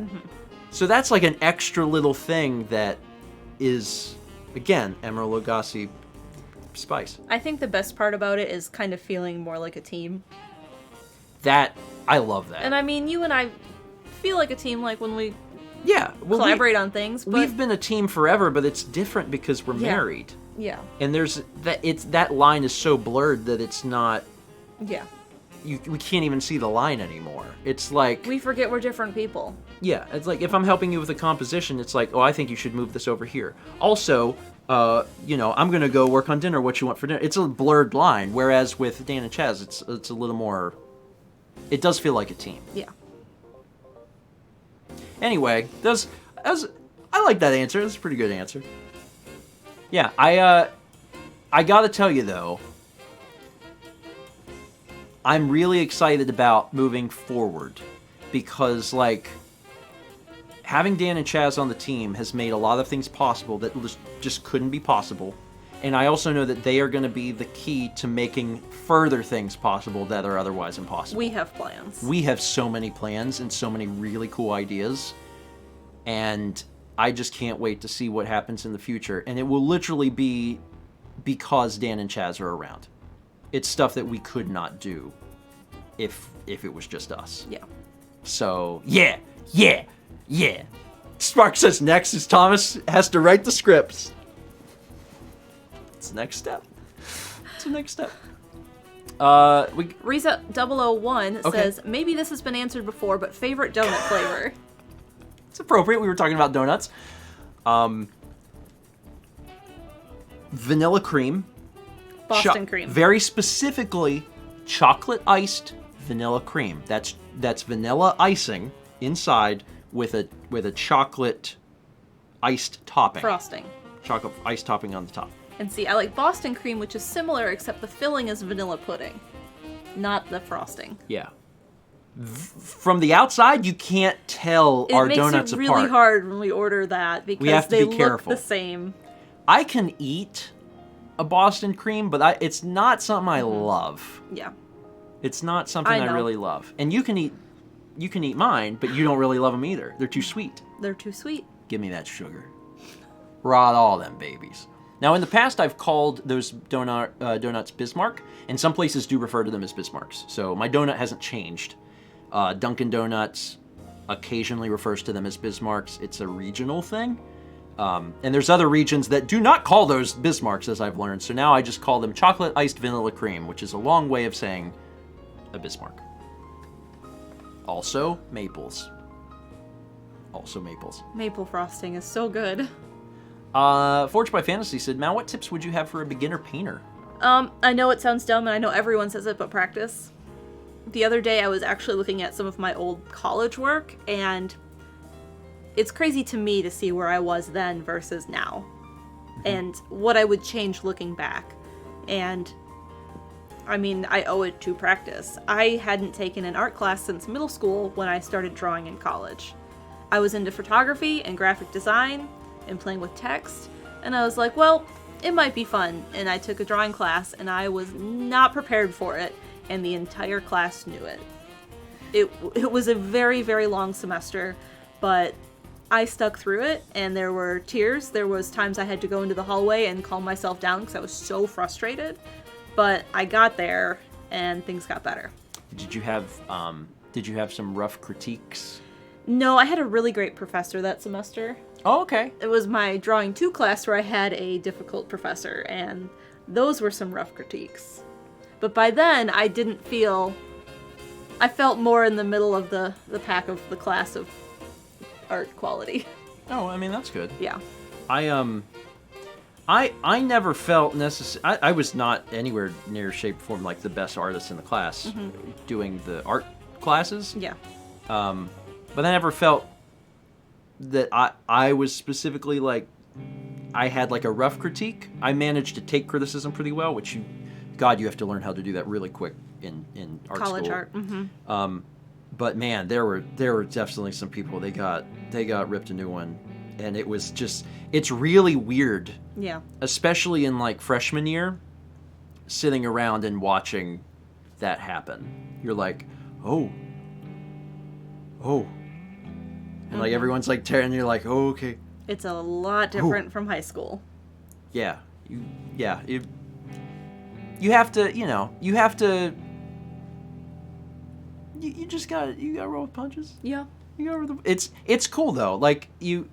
So that's like an extra little thing that is, again, Emerald Lagasse spice. I think the best part about it is kind of feeling more like a team. I love that. And I mean, you and I feel like a team, like when we collaborate on things. But we've been a team forever, but it's different because we're married. Yeah. And that line is so blurred that it's not. Yeah. We can't even see the line anymore. It's like we forget we're different people. Yeah, it's like if I'm helping you with a composition, it's like, oh, I think you should move this over here. Also, I'm gonna go work on dinner. What you want for dinner? It's a blurred line. Whereas with Dan and Chaz, it's a little more. It does feel like a team. Yeah. Anyway, I like that answer. That's a pretty good answer. Yeah, I gotta tell you though, I'm really excited about moving forward because, like, having Dan and Chaz on the team has made a lot of things possible that just couldn't be possible. And I also know that they are going to be the key to making further things possible that are otherwise impossible. We have plans. We have so many plans and so many really cool ideas. And I just can't wait to see what happens in the future. And it will literally be because Dan and Chaz are around. It's stuff that we could not do if it was just us. Yeah. So, yeah. Spark says next is Thomas has to write the scripts. It's the next step. It's the next step. Risa 001 Okay. says, maybe this has been answered before, but favorite donut flavor? It's appropriate. We were talking about donuts. Vanilla cream. Boston cream. Very specifically, chocolate iced vanilla cream. That's vanilla icing inside with a chocolate iced topping. Frosting. Chocolate iced topping on the top. And see, I like Boston cream, which is similar, except the filling is vanilla pudding, not the frosting. Yeah. From the outside, you can't tell our donuts apart. It makes it really hard when we order that because we have to they be careful. look the same. I can eat a Boston cream, but it's not something I love. Yeah. It's not something I really love. And you can eat mine, but you don't really love them either. They're too sweet. They're too sweet. Give me that sugar. Rot all them babies. Now, in the past, I've called those donuts Bismarck, and some places do refer to them as Bismarcks. So my donut hasn't changed. Dunkin' Donuts occasionally refers to them as Bismarcks. It's a regional thing. And there's other regions that do not call those Bismarcks, as I've learned. So now I just call them chocolate iced vanilla cream, which is a long way of saying a Bismarck. Also, maples. Maple frosting is so good. Forged by Fantasy said, Mal, what tips would you have for a beginner painter? I know it sounds dumb, and I know everyone says it, but practice. The other day, I was actually looking at some of my old college work, and it's crazy to me to see where I was then versus now, and what I would change looking back. And, I mean, I owe it to practice. I hadn't taken an art class since middle school when I started drawing in college. I was into photography and graphic design, and playing with text, and I was like, well, it might be fun, and I took a drawing class, and I was not prepared for it, and the entire class knew it. It was a very, very long semester, but I stuck through it, and there were tears. There was times I had to go into the hallway and calm myself down because I was so frustrated, but I got there, and things got better. Did you have some rough critiques? No, I had a really great professor that semester. Oh, okay. It was my Drawing 2 class where I had a difficult professor, and those were some rough critiques. But by then, I felt more in the middle of the pack of the class of art quality. Oh, I mean, that's good. Yeah. I never felt necessary. I was not anywhere near, shape, or form like the best artist in the class doing the art classes. Yeah. But I never felt that I was specifically like, I had like a rough critique. I managed to take criticism pretty well, which you have to learn how to do that really quick in art College school. art. Mm-hmm. But man, there were definitely some people they got ripped a new one, and it was just, it's really weird. Yeah. Especially in like freshman year, sitting around and watching that happen. You're like, oh. And like everyone's like tearing, you're like, oh, okay. It's a lot different from high school. Yeah. You have to, you just gotta roll with punches. Yeah. It's cool though. Like you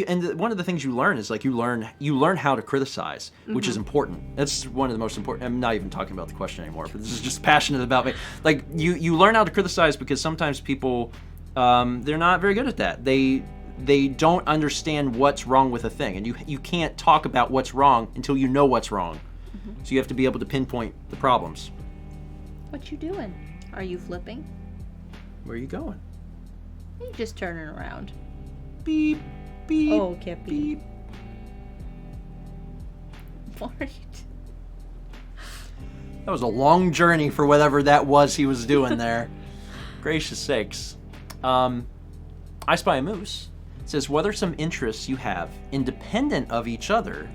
and one of the things you learn is like you learn how to criticize, which is important. That's one of the most important. I'm not even talking about the question anymore, but this is just passionate about me. Like you learn how to criticize because sometimes people they're not very good at that. They don't understand what's wrong with a thing, and you can't talk about what's wrong until you know what's wrong. So you have to be able to pinpoint the problems. What you doing? Are you flipping? Where are you going? You just turning around. Beep, beep. Oh, Kippy. Beep. What are you That was a long journey for whatever that was he was doing there. Gracious sakes. I Spy a Moose says, what are some interests you have independent of each other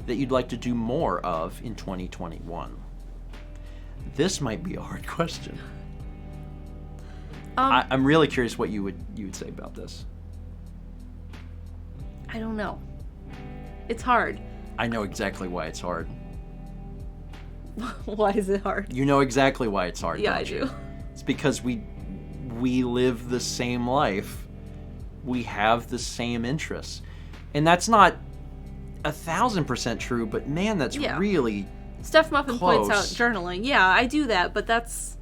that you'd like to do more of in 2021? This might be a hard question. I'm really curious what you would say about this. I don't know. It's hard. I know exactly why it's hard. Why is it hard? You know exactly why it's hard. Yeah, don't I you? do. It's because we live the same life. We have the same interests. And that's not 1,000% true, but man, that's really Steph Muffin close. points out journaling. Yeah, I do that, but that's...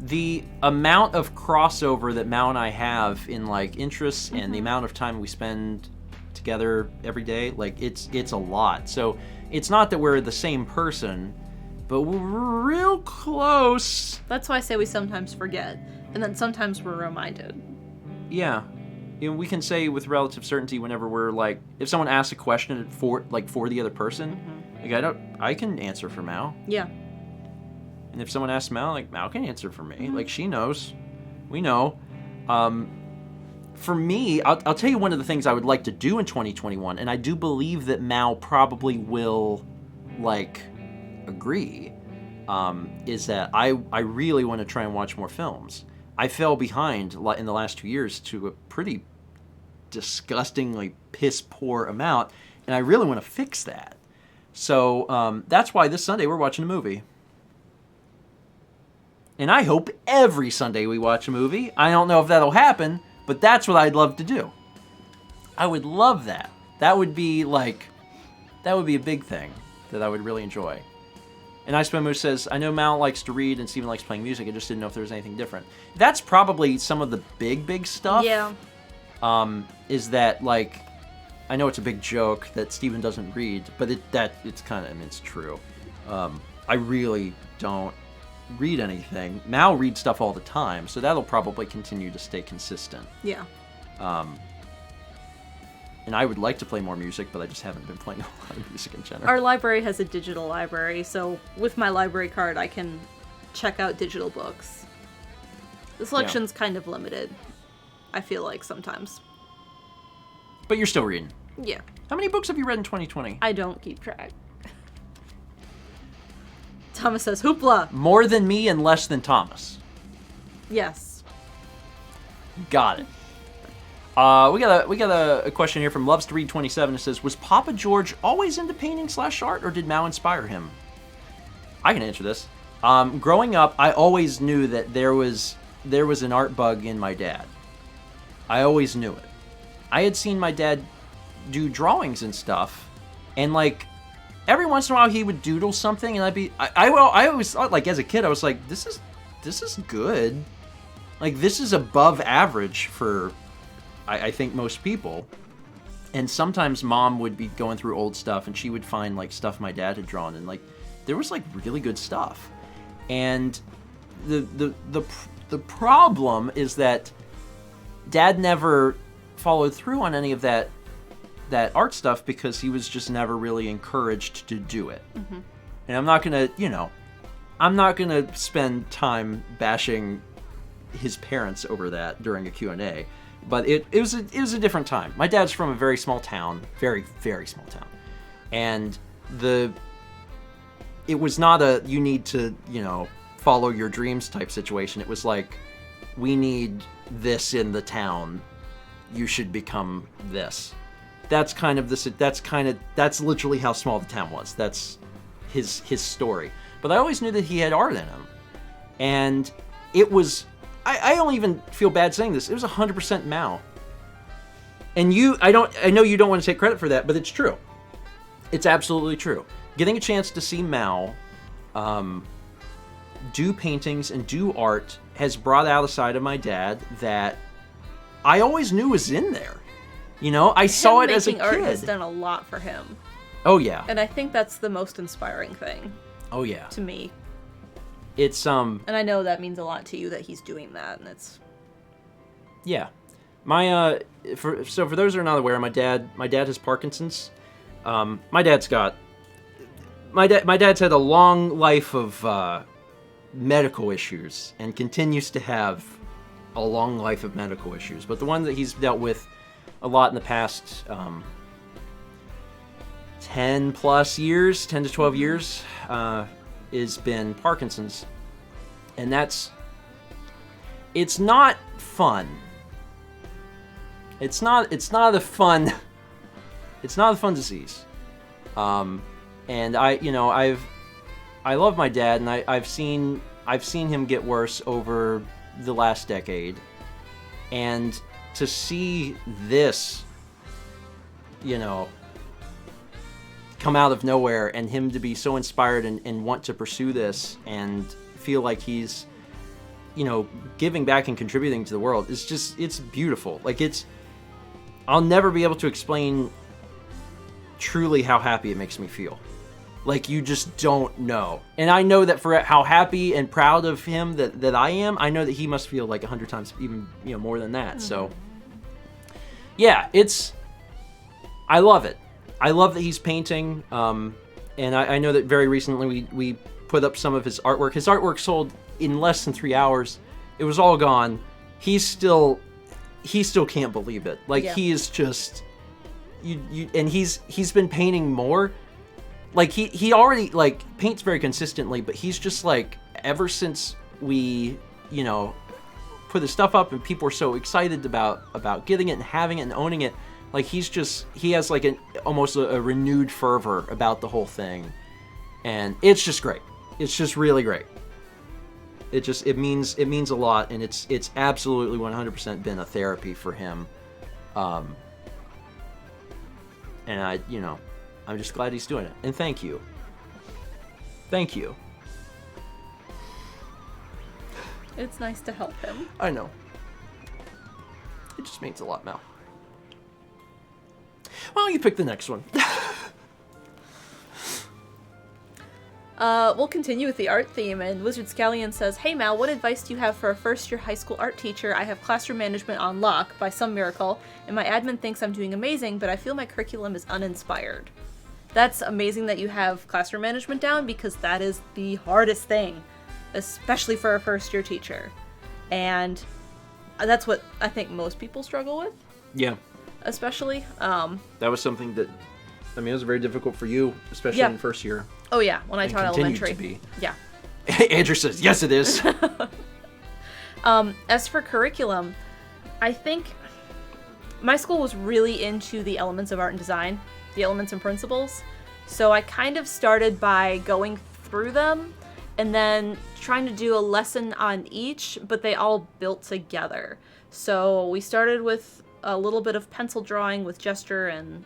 The amount of crossover that Mal and I have in like interests and the amount of time we spend together every day, like it's a lot. So it's not that we're the same person, but we're real close. That's why I say we sometimes forget, and then sometimes we're reminded. Yeah. We can say with relative certainty whenever we're like, if someone asks a question for the other person, like I can answer for Mal. Yeah. And if someone asks Mal, like Mal can answer for me. Like she knows. We know. For me, I'll tell you one of the things I would like to do in 2021, and I do believe that Mal probably will like agree, is that I really want to try and watch more films. I fell behind in the last 2 years to a pretty disgustingly piss poor amount, and I really want to fix that. So that's why this Sunday we're watching a movie. And I hope every Sunday we watch a movie. I don't know if that'll happen, but that's what I'd love to do. I would love that. That would be a big thing that I would really enjoy. And Ice Moose says, I know Mal likes to read and Steven likes playing music. I just didn't know if there was anything different. That's probably some of the big stuff. Yeah. Is that like, I know it's a big joke that Steven doesn't read, but it's kind of, I mean, it's true. I really don't read anything. Mal reads stuff all the time, so that'll probably continue to stay consistent. Yeah. And I would like to play more music, but I just haven't been playing a lot of music in general. Our library has a digital library, so with my library card, I can check out digital books. The selection's kind of limited, I feel like, sometimes. But you're still reading. Yeah. How many books have you read in 2020? I don't keep track. Thomas says, hoopla! More than me and less than Thomas. Yes. Got it. We got a question here from Loves to Read 27. It says, was Papa George always into painting / art, or did Mal inspire him? I can answer this. Growing up, I always knew that there was an art bug in my dad. I always knew it. I had seen my dad do drawings and stuff, and like every once in a while he would doodle something, and I always thought, like as a kid, I was like, this is good. Like this is above average for I think most people. And sometimes Mom would be going through old stuff, and she would find, like, stuff my dad had drawn, and, like, there was, like, really good stuff. And the problem is that Dad never followed through on any of that art stuff because he was just never really encouraged to do it. Mm-hmm. And I'm not gonna spend time bashing his parents over that during a Q&A, but it was a different time. My dad's from a very small town, very, very small town, and it was not a you need to follow your dreams type situation. It was like, we need this in the town, you should become this. That's literally how small the town was. That's his story. But I always knew that he had art in him. And it was, I don't even feel bad saying this, it was 100% Mao. And I know you don't want to take credit for that, but it's true. It's absolutely true. Getting a chance to see Mao do paintings and do art has brought out a side of my dad that I always knew was in there. I saw it as a kid. Making art has done a lot for him. Oh, yeah. And I think that's the most inspiring thing. Oh, yeah. To me. It's, And I know that means a lot to you that he's doing that, and it's... Yeah. My, for those who are not aware, my dad has Parkinson's. My dad's had a long life of, medical issues, and continues to have a long life of medical issues. But the one that he's dealt with a lot in the past 10 to 12 years has been Parkinson's. And it's not fun. It's not a fun disease. And I love my dad, and I've seen him get worse over the last decade. And to see this, come out of nowhere, and him to be so inspired and want to pursue this and feel like he's, giving back and contributing to the world, it's beautiful. Like, I'll never be able to explain truly how happy it makes me feel. Like, you just don't know. And I know that for how happy and proud of him that I am, I know that he must feel like 100 times even, more than that. Mm-hmm. So, yeah, I love it. I love that he's painting. And I know that very recently we put up some of his artwork. His artwork sold in less than 3 hours. It was all gone. He still can't believe it. Like, yeah. He is just, and he's been painting more. Like, he already, like, paints very consistently, but he's just, like, ever since we, put his stuff up and people were so excited about getting it and having it and owning it, like, he has, like, almost a renewed fervor about the whole thing. And it's just great. It's just really great. It means a lot, and it's absolutely 100% been a therapy for him. And I'm just glad he's doing it. And thank you. Thank you. It's nice to help him. I know. It just means a lot, Mel. Well, you pick the next one. We'll continue with the art theme, and Wizard Scallion says, "Hey Mal, what advice do you have for a first-year high school art teacher? I have classroom management on lock by some miracle, and my admin thinks I'm doing amazing, but I feel my curriculum is uninspired." That's amazing that you have classroom management down, because that is the hardest thing, especially for a first-year teacher. And that's what I think most people struggle with. Yeah. Especially. That was something that, it was very difficult for you, especially in first year. Oh yeah, when I taught elementary. To be. Yeah. Andrew says, yes it is. As for curriculum, I think my school was really into the elements of art and design, the elements and principles. So I kind of started by going through them and then trying to do a lesson on each, but they all built together. So we started with a little bit of pencil drawing with gesture and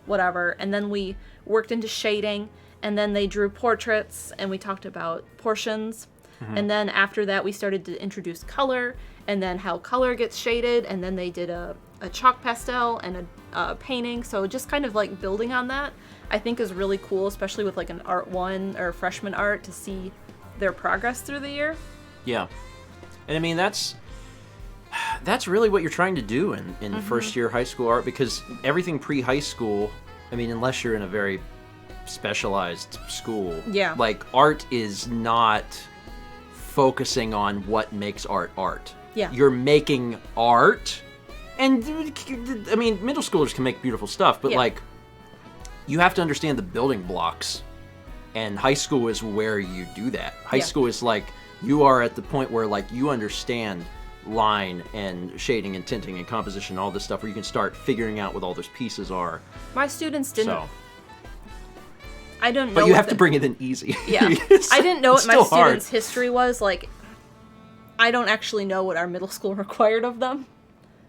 whatever, and then we worked into shading, and then they drew portraits, and we talked about portions. Mm-hmm. And then after that, we started to introduce color, and then how color gets shaded, and then they did a a chalk pastel and a painting. So just kind of like building on that, I think is really cool, especially with like an art 1 or freshman art, to see their progress through the year. Yeah. And I mean, that's really what you're trying to do in first year high school art, because everything pre-high school, I mean, unless you're in a very specialized school, like art is not focusing on what makes art art. Yeah. You're making art, and I mean, middle schoolers can make beautiful stuff, but like, you have to understand the building blocks, and high school is where you do that. High school is like, you are at the point where like you understand line and shading and tinting and composition, all this stuff, where you can start figuring out what all those pieces are. My students didn't. So. I don't know. But you have to bring it in easy. Yeah. I didn't know what my students' history was. Like, I don't actually know what our middle school required of them.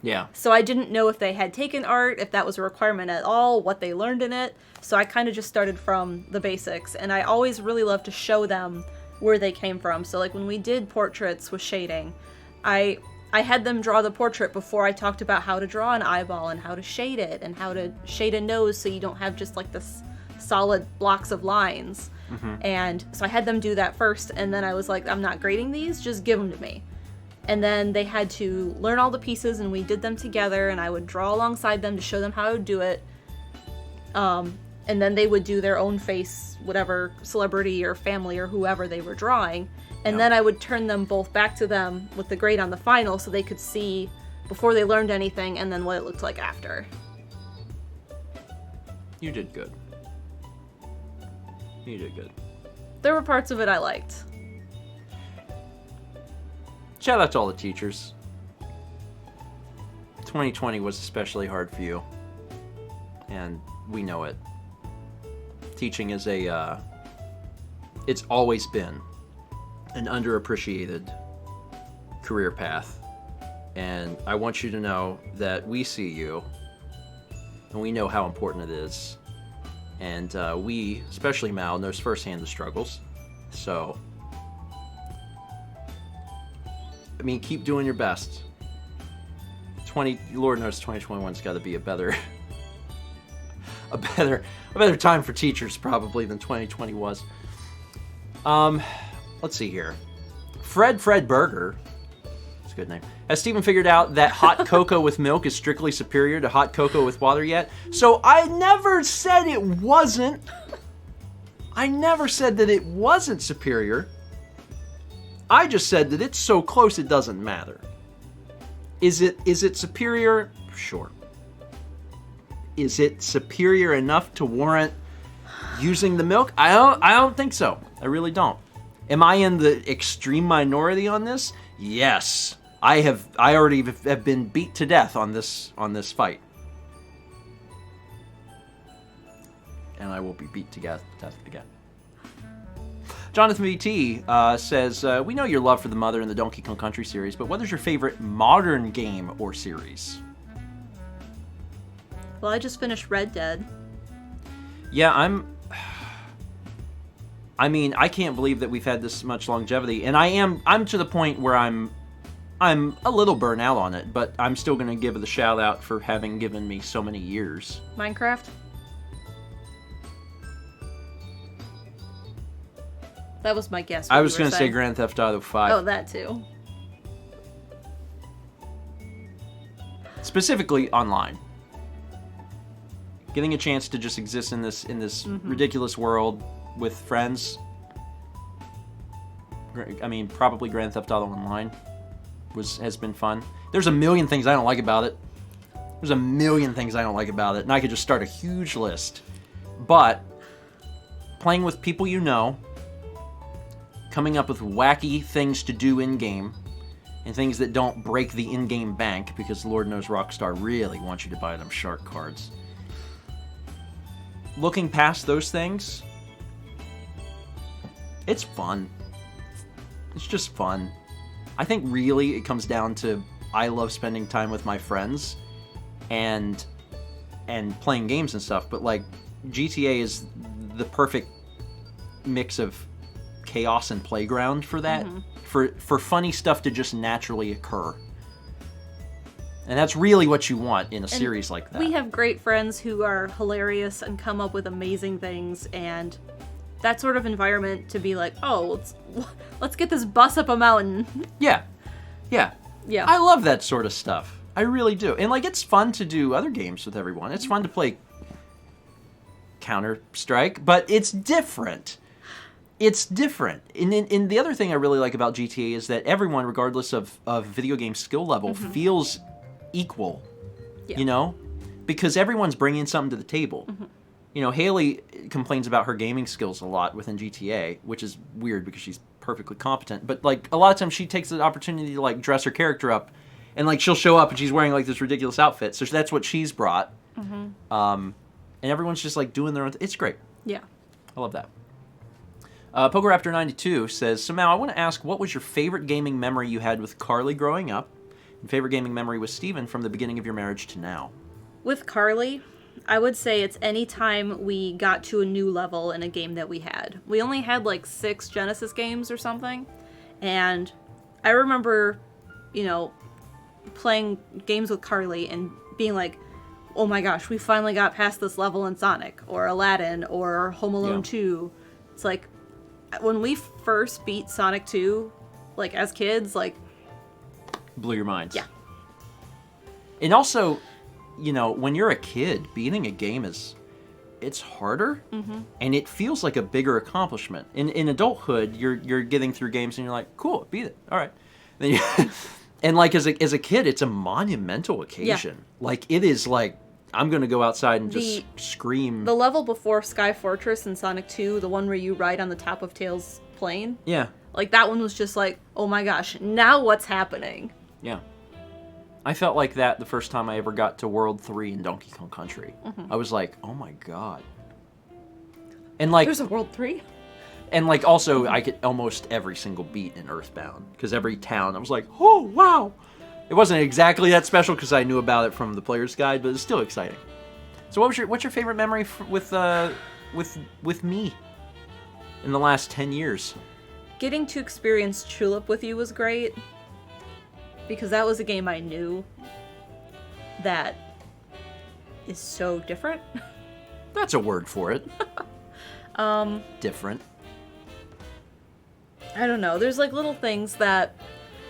Yeah. So I didn't know if they had taken art, if that was a requirement at all, what they learned in it. So I kind of just started from the basics. And I always really love to show them where they came from. So like when we did portraits with shading, I had them draw the portrait before I talked about how to draw an eyeball and how to shade it and how to shade a nose so you don't have just like this solid blocks of lines. And so I had them do that first, and then I was like, I'm not grading these, just give them to me. And then they had to learn all the pieces, and we did them together, and I would draw alongside them to show them how to do it. And then they would do their own face, whatever celebrity or family or whoever they were drawing. And then I would turn them both back to them with the grade on the final so they could see before they learned anything and then what it looked like after. You did good. You did good. There were parts of it I liked. Shout out to all the teachers. 2020 was especially hard for you. And we know it. Teaching is it's always been an underappreciated career path. And I want you to know that we see you, and we know how important it is. And we, especially Mal, knows firsthand the struggles. So, I mean, keep doing your best. Lord knows 2021's got to be a better time for teachers probably than 2020 was. Let's see here. Fred Burger, that's a good name. Has Stephen figured out that hot cocoa with milk is strictly superior to hot cocoa with water yet? So I never said it wasn't. I never said that it wasn't superior. I just said that it's so close it doesn't matter. Is it superior? Sure. Is it superior enough to warrant using the milk? I don't think so. I really don't. Am I in the extreme minority on this? Yes. I already have been beat to death on this fight. And I will be beat to death again. Jonathan VT says, we know your love for the Mother and the Donkey Kong Country series, but what is your favorite modern game or series? Well, I just finished Red Dead. Yeah, I mean, I can't believe that we've had this much longevity, and I'm to the point where I'm a little burnt out on it, but I'm still going to give it a shout out for having given me so many years. Minecraft? That was my guess. I was going to say Grand Theft Auto 5. Oh, that too. Specifically online. Getting a chance to just exist in this ridiculous world with friends. I mean, probably Grand Theft Auto Online has been fun. There's a million things I don't like about it. And I could just start a huge list. But playing with people you know, coming up with wacky things to do in-game, and things that don't break the in-game bank, because Lord knows Rockstar really wants you to buy them shark cards. Looking past those things, it's fun. It's just fun. I think really it comes down to I love spending time with my friends and playing games and stuff, but like GTA is the perfect mix of chaos and playground for that. For funny stuff to just naturally occur. And that's really what you want in a series like that. We have great friends who are hilarious and come up with amazing things, and that sort of environment to be like, oh, let's get this bus up a mountain. Yeah. Yeah. Yeah. I love that sort of stuff. I really do. And, like, it's fun to do other games with everyone. It's fun to play Counter-Strike, but it's different. It's different. And the other thing I really like about GTA is that everyone, regardless of video game skill level, feels equal, you know? Because everyone's bringing something to the table. You know, Haley complains about her gaming skills a lot within GTA, which is weird because she's perfectly competent. But, like, a lot of times she takes the opportunity to, like, dress her character up. And, like, she'll show up and she's wearing, like, this ridiculous outfit. So that's what she's brought. And everyone's just, like, doing their own It's great. Yeah. I love that. PokeRaptor92 says, so Mal, I want to ask, what was your favorite gaming memory you had with Carly growing up? And favorite gaming memory with Steven from the beginning of your marriage to now? With Carly, I would say it's any time we got to a new level in a game that we had. We only had like 6 Genesis games or something. And I remember, you know, playing games with Carly and being like, oh my gosh, we finally got past this level in Sonic or Aladdin or Home Alone 2. It's like, when we first beat Sonic 2, like, as kids, like... Blew your minds. Yeah. And also, you know, when you're a kid, beating a game it's harder, and it feels like a bigger accomplishment. In adulthood, you're getting through games, and you're like, cool, beat it, all right. Then you, and, like, as a kid, it's a monumental occasion. Yeah. Like, it is, like, I'm going to go outside and just scream. The level before Sky Fortress in Sonic 2, the one where you ride on the top of Tails' plane. Yeah. Like, that one was just like, oh my gosh, now what's happening? Yeah. I felt like that the first time I ever got to World 3 in Donkey Kong Country. I was like, oh my god. And, like... There's a World 3? And, like, also, I could almost every single beat in Earthbound. Because every town, I was like, oh, wow. It wasn't exactly that special because I knew about it from the player's guide, but it's still exciting. So what's your favorite memory with me in the last 10 years? Getting to experience Tulip with you was great. Because that was a game I knew that is so different. That's a word for it. Different. I don't know. There's, like, little things that...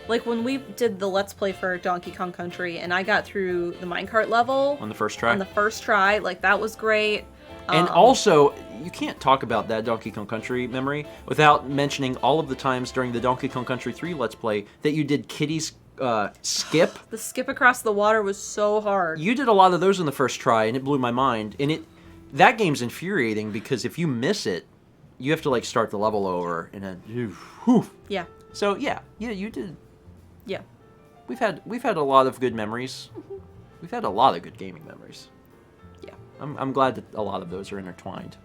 Like, when we did the Let's Play for Donkey Kong Country, and I got through the minecart level... On the first try? Like, that was great. And also, you can't talk about that Donkey Kong Country memory without mentioning all of the times during the Donkey Kong Country 3 Let's Play that you did Kitty's skip. The skip across the water was so hard. You did a lot of those in the first try, and it blew my mind. And that game's infuriating, because if you miss it, you have to, like, start the level over, and then... Whew. Yeah. So, yeah, you did... Yeah. We've had a lot of good memories. We've had a lot of good gaming memories. Yeah. I'm glad that a lot of those are intertwined.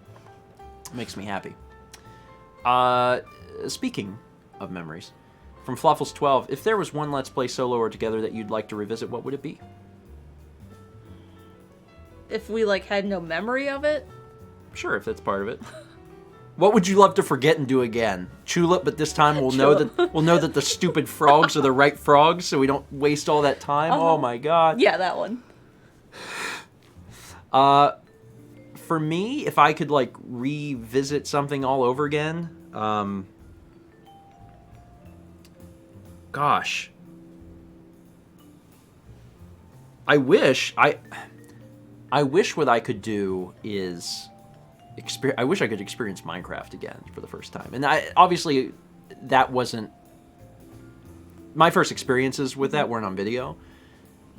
It makes me happy. Speaking of memories, from Fluffles12, if there was one Let's Play solo or together that you'd like to revisit, what would it be? If we, like, had no memory of it? Sure, if that's part of it. What would you love to forget and do again? Tulip, but this time we'll know that the stupid frogs are the right frogs, so we don't waste all that time. Oh my god. Yeah, that one. For me, if I could, like, revisit something all over again, gosh. I wish what I could do is I wish I could experience Minecraft again for the first time. And obviously that wasn't my first experiences with that weren't on video,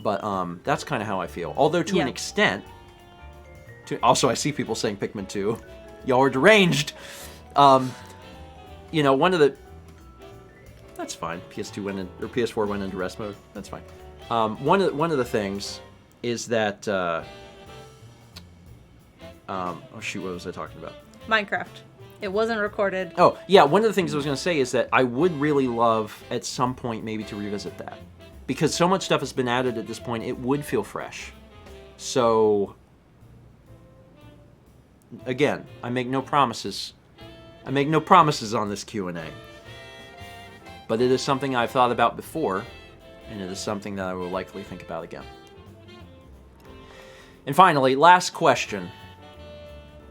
but that's kind of how I feel. Although to an extent, also I see people saying Pikmin 2. Y'all are deranged. You know, that's fine. PS4 went into rest mode. That's fine. One of the things is that oh shoot, what was I talking about? Minecraft. It wasn't recorded. Oh, yeah, one of the things I was going to say is that I would really love at some point maybe to revisit that. Because so much stuff has been added at this point, it would feel fresh. So, again, I make no promises. I make no promises on this Q&A. But it is something I've thought about before, and it is something that I will likely think about again. And finally, last question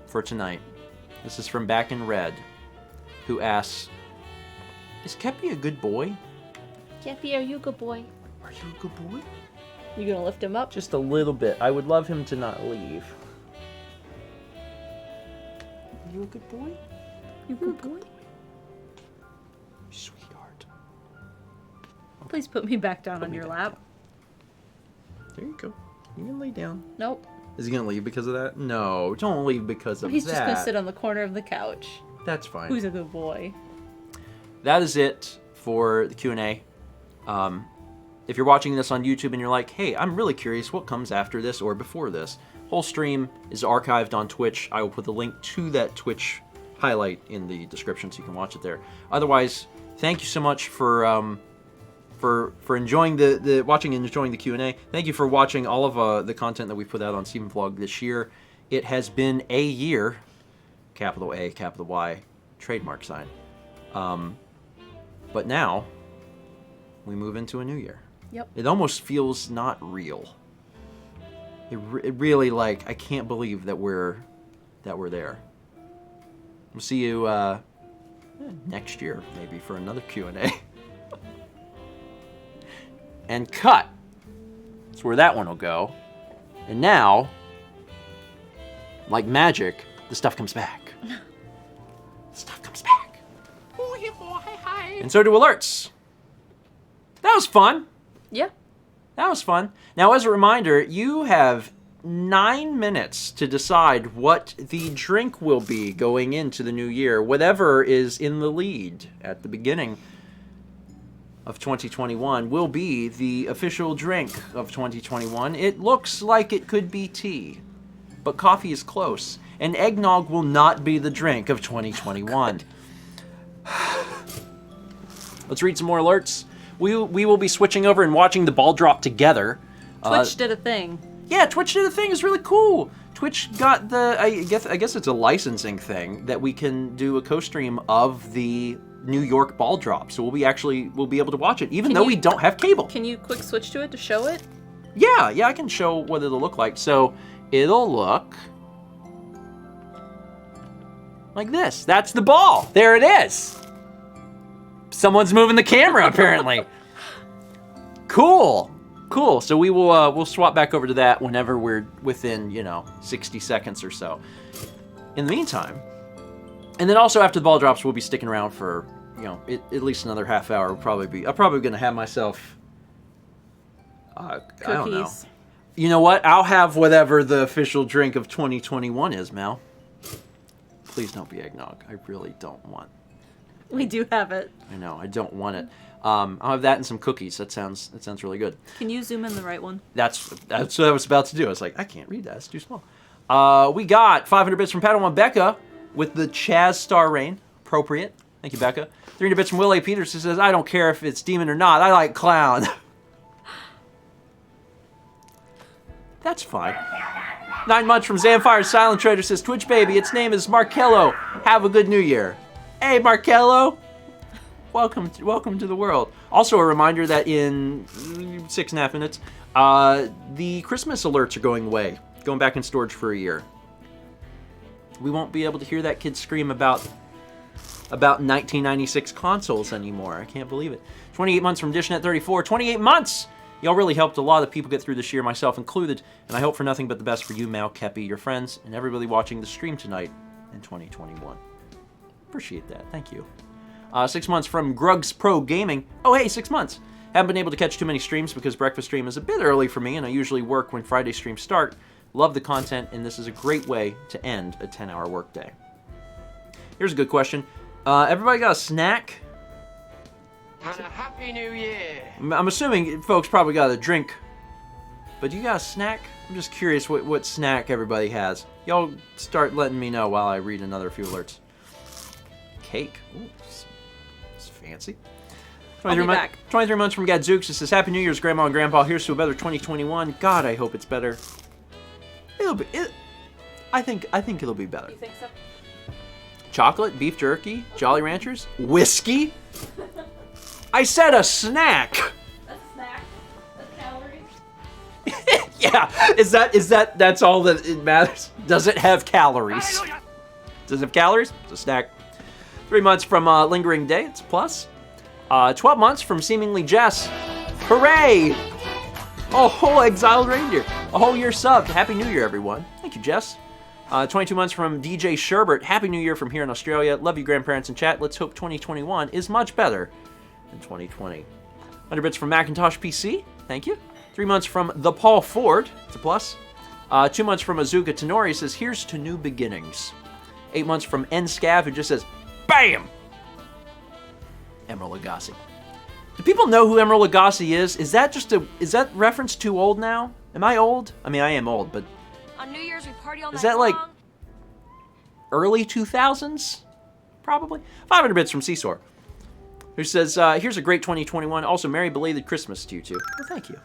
for tonight. This is from Back in Red, who asks, is Kepi a good boy? Kepi, are you a good boy? Are you a good boy? You gonna lift him up? Just a little bit. I would love him to not leave. Are you a good boy? You good boy? Sweetheart. Please put me back down on your back lap. There you go. You can lay down. Nope. Is he gonna leave because of that? No, don't leave because of He's that. just gonna sit on the corner of the couch. That's fine. Who's a good boy? That is it for the Q&A. If you're watching this on YouTube and you're like, hey, I'm really curious what comes after this or before this, whole stream is archived on Twitch. I will put the link to that Twitch highlight in the description so you can watch it there. Otherwise, thank you so much for enjoying the watching and enjoying the Q&A. Thank you for watching all of the content that we've put out on StephenVOD this year. It has been a year, capital A, capital Y, trademark sign. But now we move into a new year. Yep. It almost feels not real. It really, like, I can't believe that we're there. We'll see you next year, maybe, for another Q&A. And cut. That's where that one will go. And now, like magic, the stuff comes back. The stuff comes back. And so do alerts. That was fun. Yeah. That was fun. Now, as a reminder, you have 9 minutes to decide what the drink will be going into the new year. Whatever is in the lead at the beginning of 2021 will be the official drink of 2021. It looks like it could be tea, but coffee is close. And eggnog will not be the drink of 2021. Let's read some more alerts. We will be switching over and watching the ball drop together. Twitch did a thing. Yeah, Twitch did a thing. It's really cool. Twitch got the I guess it's a licensing thing that we can do a co-stream of the New York ball drop. So we'll be able to watch it even though we don't have cable. Can you quick switch to it to show it? Yeah, I can show what it'll look like. So it'll look like this. That's the ball. There it is. Someone's moving the camera, apparently. Cool. So we will we'll swap back over to that whenever we're within 60 seconds or so. In the meantime, and then also after the ball drops, we'll be sticking around for at least another half hour. I'm probably gonna have myself. I don't know. You know what? I'll have whatever the official drink of 2021 is, Mal. Please don't be eggnog. I really don't want. We do have it. I know. I don't want it. I'll have that and some cookies. That sounds really good. Can you zoom in the right one? That's what I was about to do. I was like, I can't read that. It's too small. We got 500 bits from Padawan Becca with the Chaz Star Rain. Appropriate. Thank you, Becca. 300 bits from Will A. Peters, who says, I don't care if it's demon or not. I like clown. That's fine. 9 months from Zamfire Silent Trader says, Twitch baby, its name is Markello. Have a good new year. Hey, Markello. Welcome to the world. Also a reminder that in 6.5 minutes, the Christmas alerts are going away. Going back in storage for a year. We won't be able to hear that kid scream about 1996 consoles anymore. I can't believe it. 28 months from DishNet34. 28 months! Y'all really helped a lot of people get through this year, myself included, and I hope for nothing but the best for you, Mal, Kepi, your friends, and everybody watching the stream tonight in 2021. Appreciate that. Thank you. 6 months from Grugs Pro Gaming. Oh, hey, 6 months. Haven't been able to catch too many streams because breakfast stream is a bit early for me, and I usually work when Friday streams start. Love the content, and this is a great way to end a 10-hour workday. Here's a good question. Everybody got a snack? And a Happy New Year! I'm assuming folks probably got a drink. But you got a snack? I'm just curious what snack everybody has. Y'all start letting me know while I read another few alerts. Cake. Ooh, it's fancy. 23 months from Gadzooks. It says, Happy New Year's, Grandma and Grandpa. Here's to a better 2021. God, I hope it's better. I think it'll be better. You think so? Chocolate, beef jerky, Jolly Ranchers, whiskey. I said a snack. A snack. Yeah, that's all that it matters? Does it have calories? Does it have calories? It's a snack. 3 months from Lingering Day, it's a plus. 12 months from Seemingly Jess. Hooray! A whole exiled reindeer. A whole year subbed. Happy New Year, everyone. Thank you, Jess. 22 months from DJ Sherbert. Happy New Year from here in Australia. Love you, grandparents in chat. Let's hope 2021 is much better than 2020. 100 bits from Macintosh PC. Thank you. 3 months from The Paul Ford. It's a plus. 2 months from Azuka Tenori says, here's to new beginnings. 8 months from NScav, who just says, BAM! Emerald Lagasse. Do people know who Emerald Lagasse is? Is that reference too old now? Am I old? I mean, I am old, but... On New Year's, we party all night Is that like long. early 2000s? Probably. 500 bits from Seesaw, who says, here's a great 2021. Also, Merry Belated Christmas to you two. Well, thank you.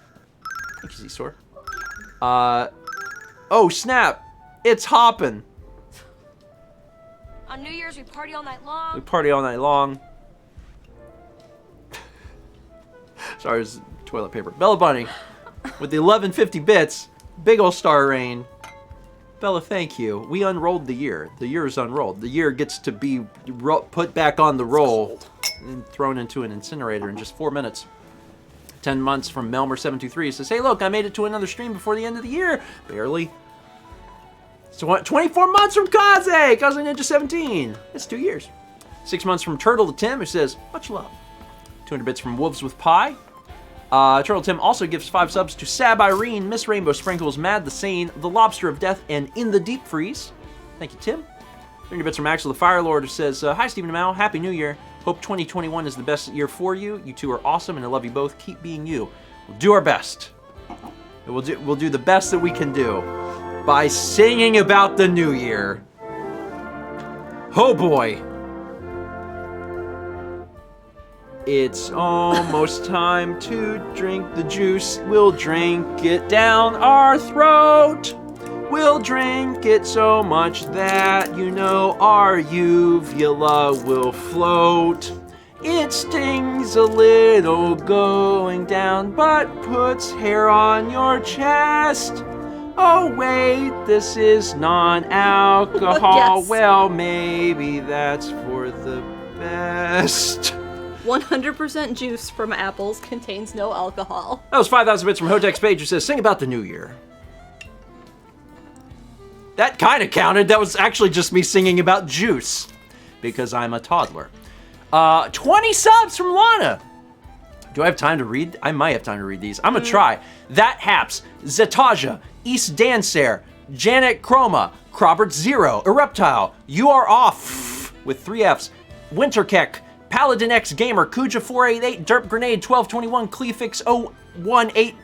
Thank you, Seesaw. Oh, snap. It's hopping. On New Year's, we party all night long. We party all night long. Sorry, it's toilet paper. Bella Bunny with the 1150 bits. Big ol' star rain. Bella, thank you. We unrolled the year. The year is unrolled. The year gets to be put back on the roll and thrown into an incinerator in just 4 minutes. 10 months from Melmer723 says, hey, look, I made it to another stream before the end of the year. Barely. So what? 24 months from Kaze Ninja 17. That's 2 years. 6 months from Turtle to Tim, who says, much love. 200 bits from Wolves with Pie. Turtle Tim also gives 5 subs to Sab Irene, Miss Rainbow Sprinkles, Mad the Sane, The Lobster of Death, and In the Deep Freeze. Thank you, Tim. 300 bits from Axel the Fire Lord, who says, hi, Stephen and Mal. Happy New Year. Hope 2021 is the best year for you. You two are awesome, and I love you both. Keep being you. We'll do our best. We'll do the best that we can do by singing about the New Year. Oh, boy. It's almost time to drink the juice. We'll drink it down our throat. We'll drink it so much that, you know, our uvula will float. It stings a little going down, but puts hair on your chest. Oh wait, this is non-alcohol. Yes. Well, maybe that's for the best. 100% juice from apples contains no alcohol. That was 5,000 bits from Hotek's page, who says, sing about the New Year. That kind of counted. That was actually just me singing about juice, because I'm a toddler. 20 subs from Lana. Do I have time to read? I might have time to read these. I'm gonna try. That Haps, Zetaja, East Dancer, Janet Chroma, Crobert Zero, Eruptile, You Are Off with 3 Fs, Winterkeck, Paladin X Gamer, Kuja488, Derp Grenade 1221, Cleefix 0180,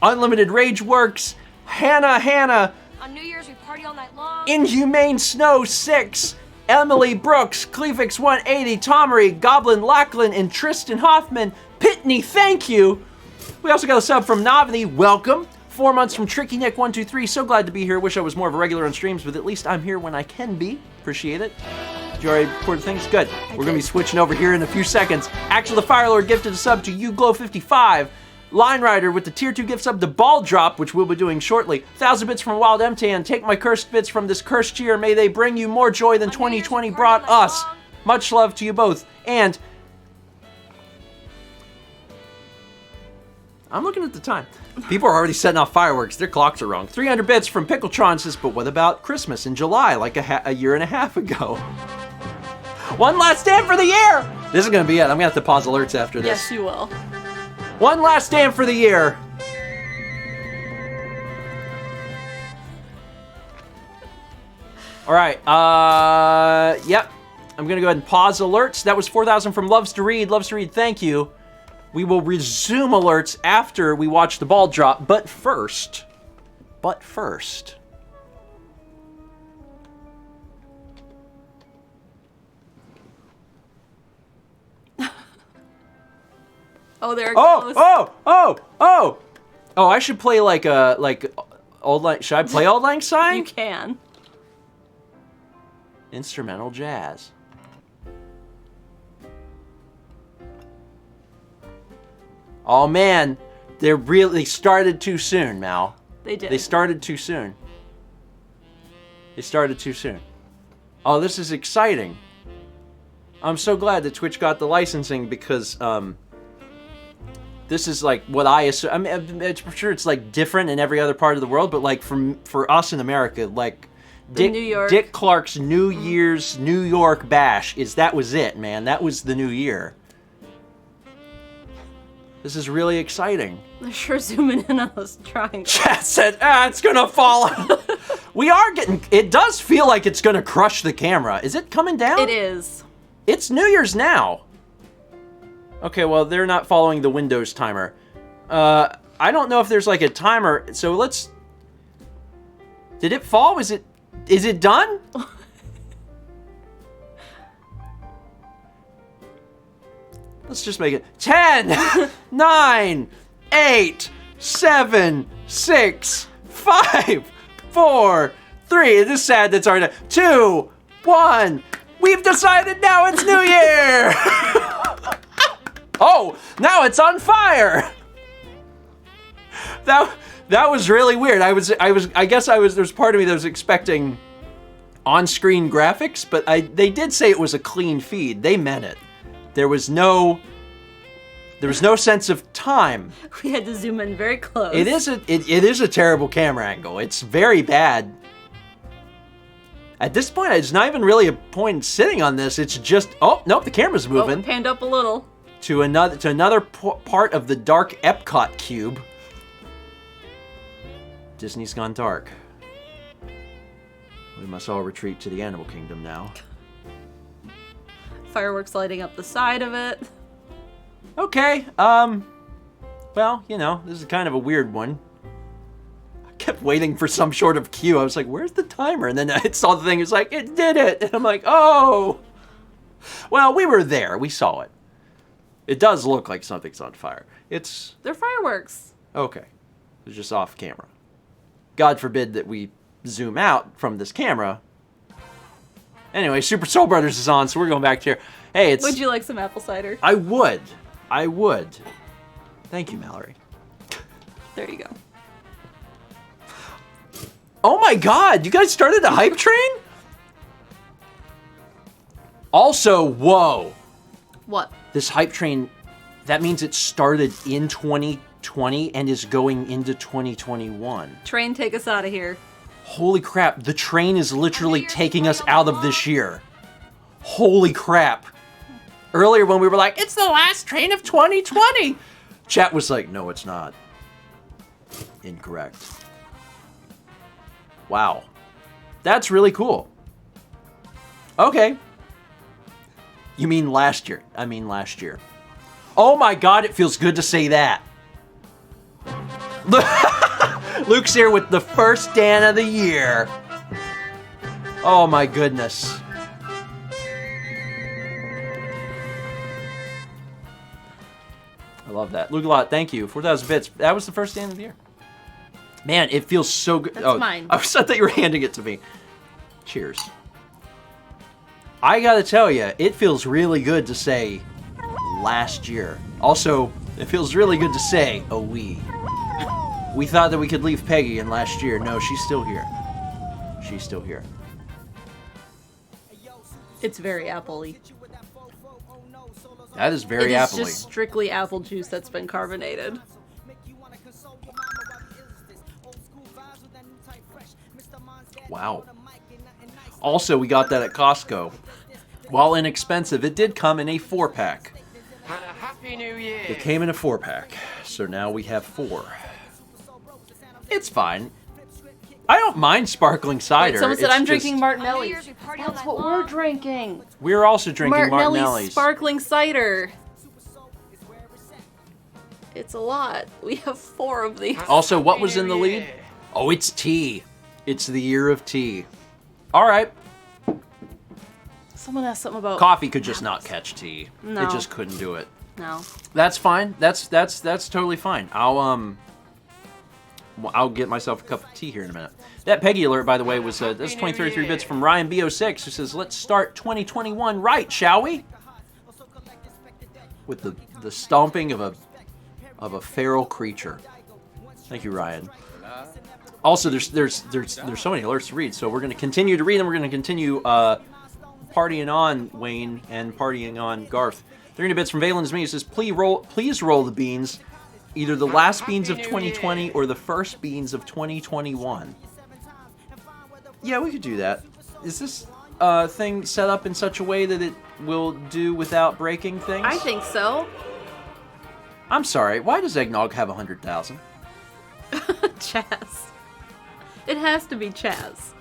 Unlimited Rage Works, Hannah, On New Year's, we party all night long. Inhumane Snow 6, Emily Brooks, Cleefix 180, Tomery, Goblin Lachlan, and Tristan Hoffman. Pitney, thank you. We also got a sub from Navani, welcome. 4 months from Tricky Nick 123, so glad to be here. Wish I was more of a regular on streams, but at least I'm here when I can be. Appreciate it. Did you already record things? Good. We're gonna be switching over here in a few seconds. Axel the Firelord gifted a sub to YouGlow55. Line Rider with the tier 2 gift sub to Ball Drop, which we'll be doing shortly. 1,000 bits from Wild MTN. Take my cursed bits from this cursed year. May they bring you more joy than 2020 brought us. Much love to you both. And I'm looking at the time. People are already setting off fireworks. Their clocks are wrong. 300 bits from Pickletron says, but what about Christmas in July, like a year and a half ago? One last stand for the year! This is going to be it. I'm going to have to pause alerts after this. Yes, you will. One last stand for the year. All right. Yep. I'm going to go ahead and pause alerts. That was 4,000 from Loves to Read. Loves to Read, thank you. We will resume alerts after we watch the ball drop. But first. Oh, there it goes. Oh, I should play like Old Lang. Should I play Old Lang Syne? You can. Instrumental jazz. Oh man, They started too soon, Mal. They did. They started too soon. They started too soon. Oh, this is exciting. I'm so glad that Twitch got the licensing because this is like what I assume. I mean, I'm sure it's like different in every other part of the world, but like for us in America, like New York. Dick Clark's New Year's New York Bash that was it, man. That was the new year. This is really exciting. They're sure zooming in on this triangle. Chat said, it's gonna fall out. We are getting, it does feel like it's gonna crush the camera. Is it coming down? It is. It's New Year's now. Okay, well, they're not following the Windows timer. I don't know if there's like a timer, so let's... Did it fall? Is it done? Let's just make it 10, 9, 8, 7, 6, 5, 4, 3. It is sad that's already 2, 1. We've decided now it's New Year. Oh, now it's on fire. That was really weird. I guess there's part of me that was expecting on-screen graphics, but they did say it was a clean feed. They meant it. There was no sense of time. We had to zoom in very close. It is a terrible camera angle. It's very bad. At this point, it's not even really a point in sitting on this. It's just, oh nope, the camera's moving. Oh, panned up a little. To another part of the dark Epcot cube. Disney's gone dark. We must all retreat to the animal kingdom now. Fireworks lighting up the side of it. Okay, well, you know, this is kind of a weird one. I kept waiting for some sort of cue. I was like, where's the timer? And then I saw the thing, it's like, it did it! And I'm like, oh! Well, we were there, we saw it. It does look like something's on fire. They're fireworks. Okay. It's just off camera. God forbid that we zoom out from this camera. Anyway, Super Soul Brothers is on, so we're going back here. Hey, it's... Would you like some apple cider? I would. Thank you, Mallory. There you go. Oh my god, you guys started a hype train? Also, whoa. What? This hype train, that means it started in 2020 and is going into 2021. Train, take us out of here. Holy crap, the train is literally taking us out of this year. Holy crap. Earlier when we were like, it's the last train of 2020. Chat was like, no, it's not. Incorrect. Wow. That's really cool. Okay. You mean last year. I mean last year. Oh my god, it feels good to say that. Luke's here with the first Dan of the year. Oh my goodness. I love that. Luke a lot, thank you. 4,000 bits. That was the first Dan of the year. Man, it feels so good. That's mine. I thought you were handing it to me. Cheers. I gotta tell you, it feels really good to say last year. Also, it feels really good to say a we. We thought that we could leave Peggy in last year. No, she's still here. She's still here. It's very apple-y. That is very It is apple-y. just strictly apple juice that's been carbonated. Wow. Also, we got that at Costco. While inexpensive, it did come in a 4-pack. And a happy new year. It came in a 4-pack, so now we have 4. It's fine. I don't mind sparkling cider. Wait, someone said It's I'm just- drinking New Martinelli's. Year's, we party all That's night what long. we're drinking. We're also drinking Martinelli's. sparkling cider. It's a lot. We have 4 of these. Also, what Happy was in the New lead? Year. Oh, it's tea. It's the year of tea. All right. Someone asked something about Coffee could just not catch tea. No. It just couldn't do it. No. That's fine. That's totally fine. I'll get myself a cup of tea here in a minute. That Peggy alert, by the way, was that's 2033 bits from Ryan B06, who says, "Let's start 2021 right, shall we?" With the stomping of a of a feral creature. Thank you, Ryan. Also, there's so many alerts to read, so we're going to continue to read them. We're going to continue partying on Wayne and partying on Garth. 300 bits from Valen's me says, please roll the beans, either the last beans of 2020 or the first beans of 2021. Yeah, we could do that. Is this thing set up in such a way that it will do without breaking things? I think so. I'm sorry, why does Eggnog have 100,000? Chaz. It has to be Chaz.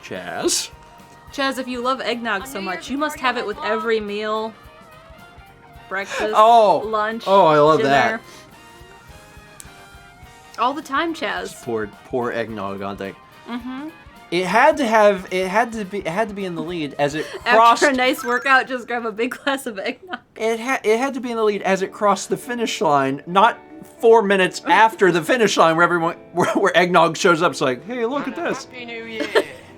Chaz? Chaz, if you love eggnog so much, you must have it with every meal. Breakfast, lunch, I love dinner. that. All the time, Chaz. Poor Eggnog on thing. Mm-hmm. It had to be in the lead as it crossed. After a nice workout, just grab a big glass of eggnog. It had to be in the lead as it crossed the finish line, not 4 minutes after the finish line, where Eggnog shows up. It's like, hey, look at this. Happy New Year.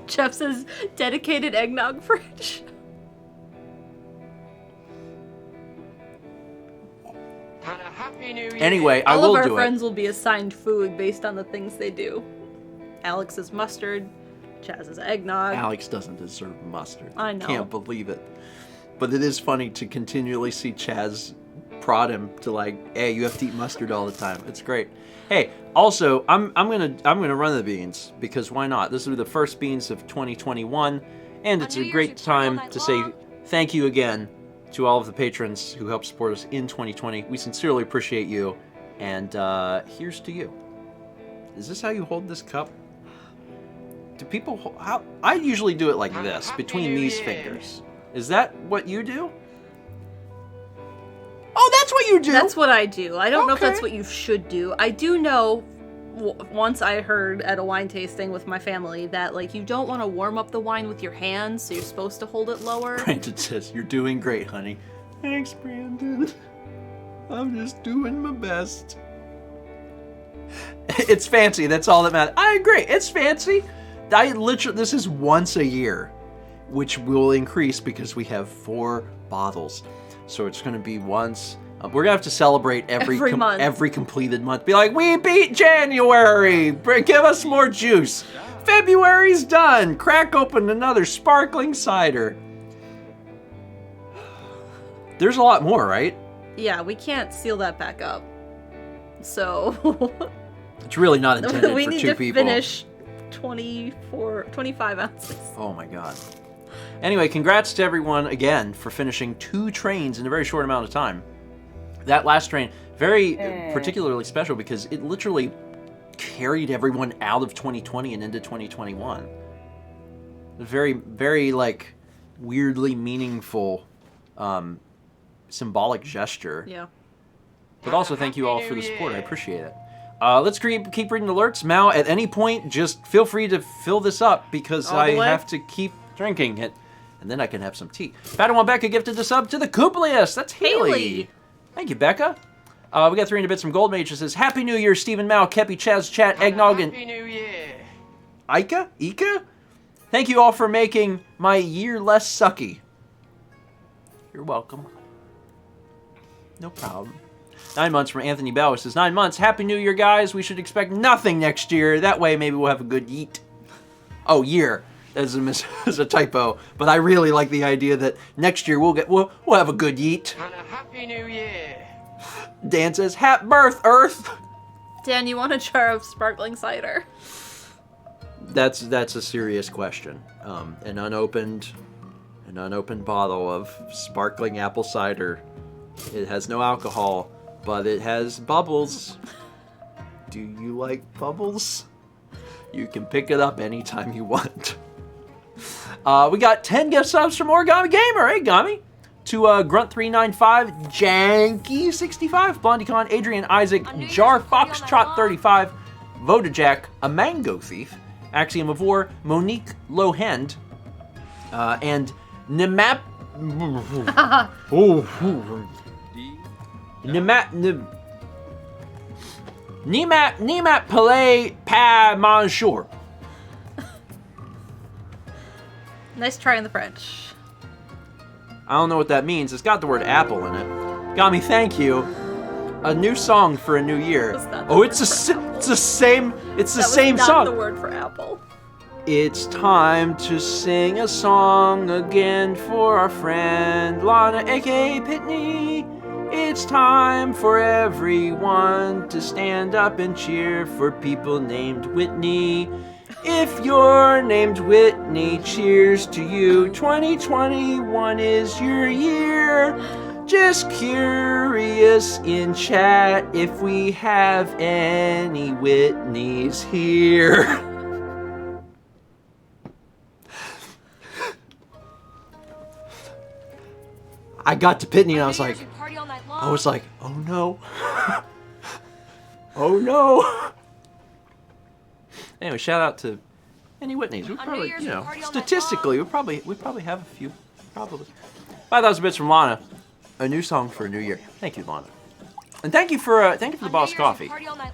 Jeff says, dedicated eggnog fridge. And a Happy New Year. Anyway, I All will of do our it. friends will be assigned food based on the things they do. Alex is mustard. Chaz is eggnog. Alex doesn't deserve mustard. I know. Can't believe it. But it is funny to continually see Chaz prod him to like, hey, you have to eat mustard all the time. It's great. Hey, also, I'm gonna run the beans because why not? This will be the first beans of 2021, and it's a great time to say thank you again to all of the patrons who helped support us in 2020. We sincerely appreciate you, and here's to you. Is this how you hold this cup? Do people how? I usually do it like this, between these fingers. Is that what you do? Oh, that's what you do! That's what I do. I don't know if that's Okay. what you should do. I do know, once I heard at a wine tasting with my family, that like you don't want to warm up the wine with your hands, so you're supposed to hold it lower. Brandon says, you're doing great, honey. Thanks, Brandon. I'm just doing my best. It's fancy, that's all that matters. I agree, it's fancy. This is once a year, which will increase because we have 4 bottles. So it's going to be once. We're going to have to celebrate every month. Every completed month. Be like, we beat January. Give us more juice. February's done. Crack open another sparkling cider. There's a lot more, right? Yeah, we can't seal that back up. So It's really not intended we for need 2 to people. finish 25 ounces. Oh my god. Anyway, congrats to everyone again for finishing 2 trains in a very short amount of time. That last train, very particularly special because it literally carried everyone out of 2020 and into 2021. Very, very like weirdly meaningful symbolic gesture. Yeah. But also thank you all for the support. I appreciate it. Let's keep reading alerts. Mal, at any point, just feel free to fill this up because All the I way? have to keep drinking it. And then I can have some tea. Padawan Becca gifted the sub to the Kooplius. That's Haley. Haley. Thank you, Becca. We got 300 bits from Gold Mage that says, Happy New Year, Stephen, Mal, Kepi, Chaz, Chat, And a Eggnog, and Happy New Year. Ika? Thank you all for making my year less sucky. You're welcome. No problem. 9 months from Anthony Bauer says, 9 months. Happy New Year, guys. We should expect nothing next year. That way, maybe we'll have a good yeet. Oh, year. That's a typo. But I really like the idea that next year we'll have a good yeet. And a Happy New Year. Dan says, Happy birth, Earth. Dan, you want a jar of sparkling cider? That's a serious question. An unopened bottle of sparkling apple cider. It has no alcohol, but it has bubbles. Do you like bubbles? You can pick it up anytime you want. We got 10 gift subs from Origami Gamer. Hey, Gami. To Grunt395, Janky65, BlondieCon, Adrian Isaac, Jar Foxtrot 35, Vodajack, A Mango Thief, Axiom of War, Monique Lohend, and Nimap. Nimat Palais Pa Monsieur. Nice try in the French. I don't know what that means. It's got the word apple in it. Got me, thank you. A new song for a new year. Oh, it's the same. It's the same That was song. not the word for apple. It's time to sing a song again for our friend Lana, aka Pitney. It's time for everyone to stand up and cheer for people named Whitney. If you're named Whitney, cheers to you. 2021 is your year. Just curious in chat if we have any Whitneys here. I got to Pitney and I was like, oh no. Oh no. Anyway, shout out to any Whitneys. We probably, you know, statistically, we probably have a few. Probably. 5,000 bits from Lana. A new song for a new year. Thank you, Lana. And thank you for the boss coffee.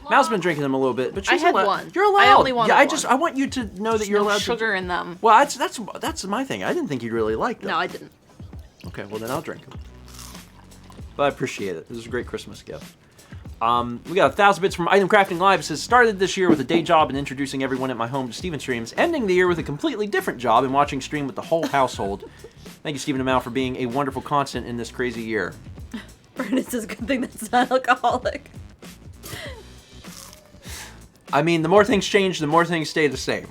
Mal's been drinking them a little bit, but she's I had allowed. one. You're allowed. I only wanted I one. want you to know that you're No allowed sugar in them. Well, that's my thing. I didn't think you'd really like them. No, I didn't. Okay, well then I'll drink them. But I appreciate it. This is a great Christmas gift. We got 1,000 bits from Item Crafting Live. It says, started this year with a day job and introducing everyone at my home to Steven streams, ending the year with a completely different job and watching stream with the whole household. Thank you, Stephen and Mal, for being a wonderful constant in this crazy year. Brandon says, good thing that's not alcoholic. I mean, the more things change, the more things stay the same.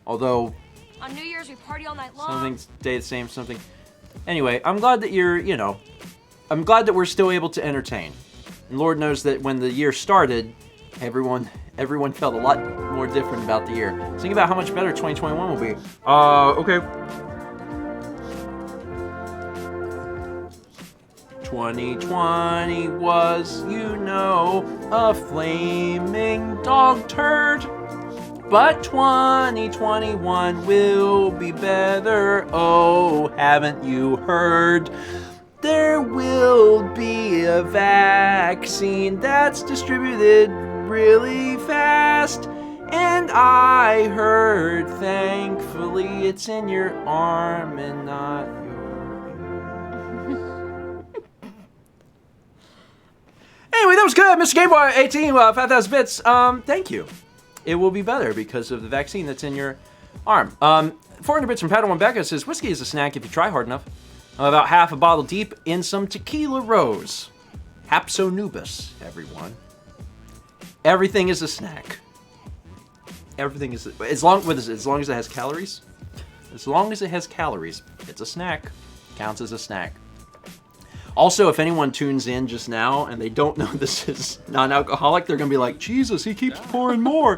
Although, On New Year's, we party all night long. some things stay the same, something... Anyway, I'm glad that you're, you know... I'm glad that we're still able to entertain. And Lord knows that when the year started, everyone felt a lot more different about the year. Think about how much better 2021 will be. Okay. 2020 was, you know, a flaming dog turd. But 2021 will be better. Oh, haven't you heard? There will be a vaccine that's distributed really fast. And I heard, thankfully, it's in your arm and not your... Anyway, that was good. Mr. Gameboy 18, 5,000 bits. Thank you. It will be better because of the vaccine that's in your arm. 400 bits from Padawan Becca says, whiskey is a snack if you try hard enough. I'm about half a bottle deep in some tequila rose. Hapsonubis, everyone. Everything is a snack. Everything is, as long as it has calories. As long as it has calories, it's a snack. Counts as a snack. Also, if anyone tunes in just now and they don't know this is non-alcoholic, they're going to be like, Jesus, he keeps pouring more.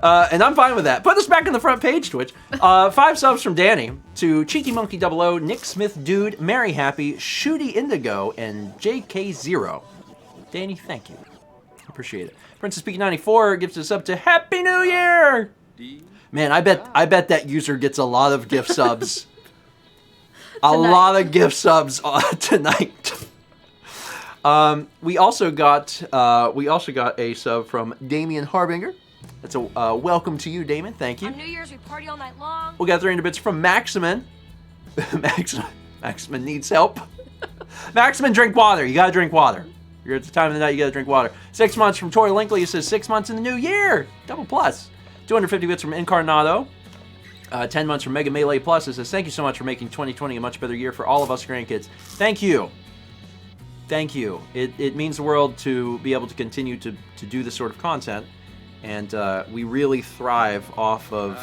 And I'm fine with that. Put this back on the front page, Twitch. 5 subs from Danny to Cheeky Monkey 00, Nick Smith Dude, Mary Happy, Shooty Indigo, and JK0. Danny, thank you. Appreciate it. Princess Peak 94 gives us up to Happy New Year! Man, I bet that user gets a lot of gift subs. A lot of gift subs tonight. We also got a sub from Damian Harbinger. That's a welcome to you, Damon. Thank you. On New Year's, we party all night long. We got 300 bits from Maximin. Maximin needs help. Maximin, drink water. You gotta drink water. You're at the time of the night, you gotta drink water. 6 months from Tori Linkley. He says 6 months in the new year. Double plus. 250 bits from Incarnado. 10 months from Mega Melee Plus. It says, thank you so much for making 2020 a much better year for all of us grandkids. Thank you. Thank you. It means the world to be able to continue to do this sort of content. And we really thrive off of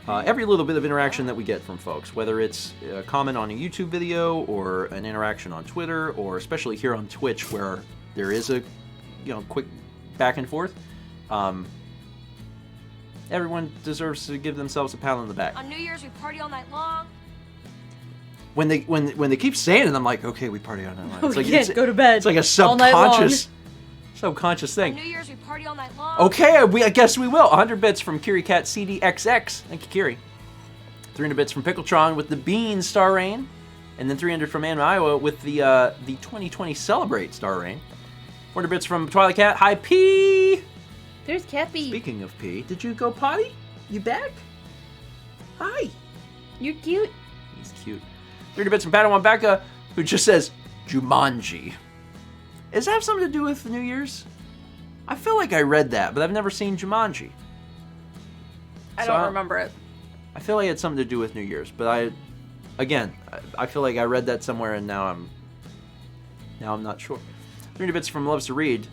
every little bit of interaction that we get from folks, whether it's a comment on a YouTube video or an interaction on Twitter, or especially here on Twitch where there is a quick back and forth. Everyone deserves to give themselves a pat on the back. On New Year's, we party all night long. When they keep saying it, I'm like, okay, we party all night long. It's like, we can't go to bed. It's like a all night long. subconscious thing. On New Year's, we party all night long. Okay, I guess we will. 100 bits from Kiri Cat CDXX. Thank you, Kiri. 300 bits from Pickletron with the Bean Star Rain. And then 300 from Anna, Iowa with the 2020 Celebrate Star Rain. 400 bits from Twilight Cat. Hi, P! There's Cappy. Speaking of P, did you go potty? You back? Hi. You're cute. He's cute. 30 bits from Padawan Becca, who just says Jumanji. Does that have something to do with New Year's? I feel like I read that, but I've never seen Jumanji. I So don't remember it. I feel like it had something to do with New Year's, but I feel like I read that somewhere, and now I'm not sure. 30 bits from Loves to Read,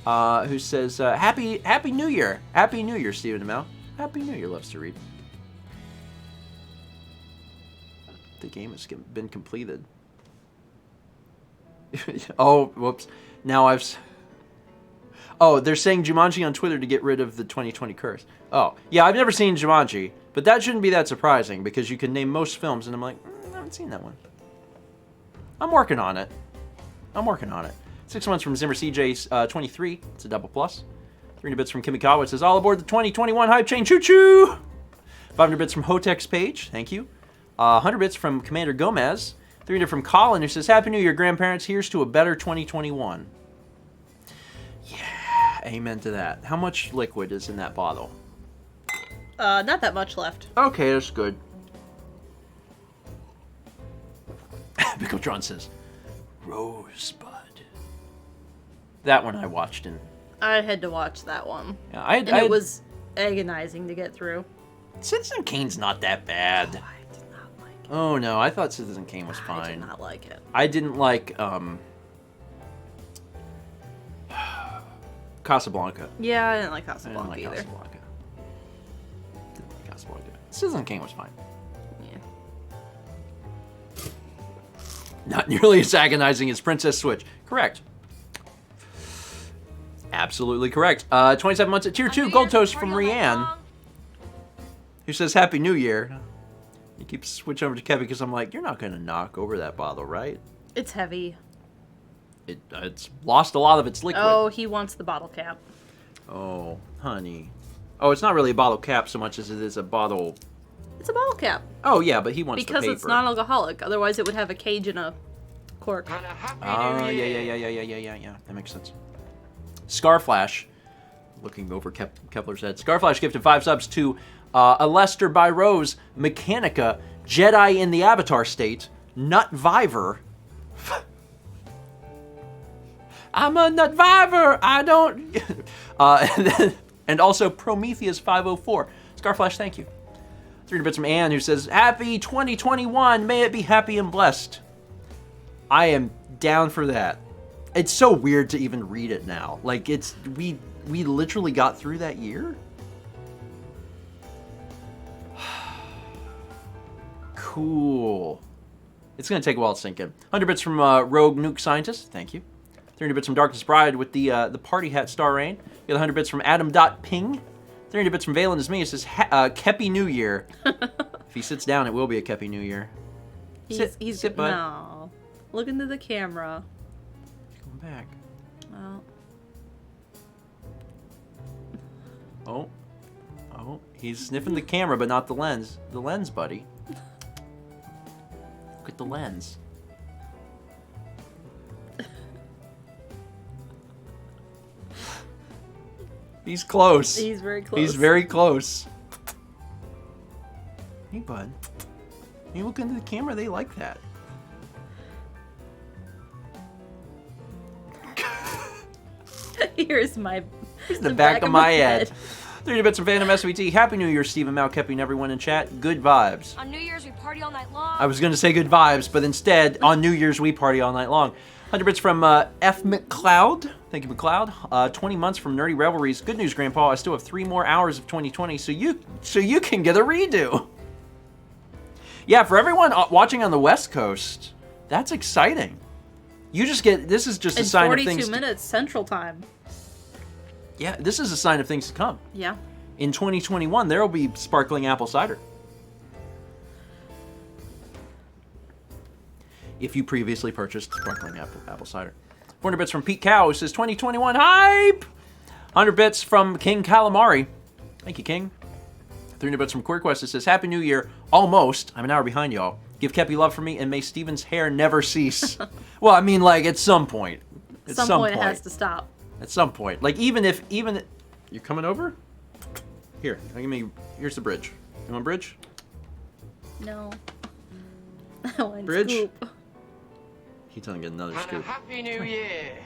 who says Happy New Year, Happy New Year, Stephen Amell. Happy New Year, Loves to Read. The game has been completed. Oh, whoops! Now they're saying Jumanji on Twitter to get rid of the 2020 curse. Oh, yeah, I've never seen Jumanji, but that shouldn't be that surprising because you can name most films, and I'm like, I haven't seen that one. I'm working on it. 6 months from Zimmer CJ 23. It's a double plus. 300 bits from Kimikawa. It says, all aboard the 2021 hype train. Choo-choo! 500 bits from Hotex Page. Thank you. 100 bits from Commander Gomez. 300 from Colin, who says, Happy New Year, grandparents. Here's to a better 2021. Yeah, amen to that. How much liquid is in that bottle? Not that much left. Okay, that's good. Bicotron says, Rosebud. That one I watched in. I had to watch that one. Yeah, it was agonizing to get through. Citizen Kane's not that bad. Oh, I did not like it. Oh no, I thought Citizen Kane was fine. I did not like it. I didn't like Casablanca. Yeah, I didn't like I didn't Casablanca like either. Casablanca. Didn't like Casablanca. Citizen Kane was fine. Yeah. Not nearly as agonizing as Princess Switch. Correct. Absolutely correct. 27 months at Tier 2, Gold Toast from Rianne, who says, Happy New Year. He keeps switching over to Kevin because I'm like, you're not going to knock over that bottle, right? It's heavy. It's lost a lot of its liquid. Oh, he wants the bottle cap. Oh, honey. Oh, it's not really a bottle cap so much as it is a bottle. It's a bottle cap. Oh, yeah, but he wants because the paper. it's non-alcoholic. Otherwise, it would have a cage and a cork. And a happy Ah, new year. yeah. That makes sense. Scarflash, looking over Kepler's head. Scarflash gifted 5 subs to Alester by Rose, Mechanica, Jedi in the Avatar State, Nutviver. I'm a Nutviver. I don't. And also Prometheus 504. Scarflash, thank you. 300 bits from Anne, who says, Happy 2021. May it be happy and blessed. I am down for that. It's so weird to even read it now. Like, we literally got through that year? Cool. It's going to take a while to sink in. 100 bits from Rogue Nuke Scientist. Thank you. 300 bits from Darkness Bride with the party hat Star Rain. You got 100 bits from Adam.Ping. 300 bits from Valen is me. It says, Kepi New Year. If he sits down, it will be a Kepi New Year. Sit, bud. No. Look into the camera. Going back. Oh. Oh, he's sniffing the camera, but not the lens. The lens, buddy. Look at the lens. He's close. He's very close. He's very close. Hey, bud. You look into the camera, they like that. Here's the back of my head. 30 bits from Phantom SVT. Happy New Year, Stephen Malkepi and everyone in chat. Good vibes. On New Year's, we party all night long. I was going to say good vibes, but instead, on New Year's, we party all night long. 100 bits from F. McLeod. Thank you, McLeod. 20 months from Nerdy Revelries. Good news, Grandpa. I still have 3 more hours of 2020, so you can get a redo. Yeah, for everyone watching on the West Coast, that's exciting. You just get, this is just a sign of things. 42 minutes Central Time. Yeah, this is a sign of things to come. Yeah. In 2021, there will be sparkling apple cider. If you previously purchased sparkling apple cider. 400 bits from Pete Cow, who says 2021 hype! 100 bits from King Calamari. Thank you, King. 300 bits from QueerQuest, it says, Happy New Year, almost. I'm an hour behind y'all. Give Kepi love for me, and may Steven's hair never cease. Well, I mean, like, at some point. At some point, it has to stop. At some point. Like, even you're coming over? Here, here's the bridge. You want a bridge? No. I want Bridge? Scoop. He's gonna get another And a scoop. happy new year.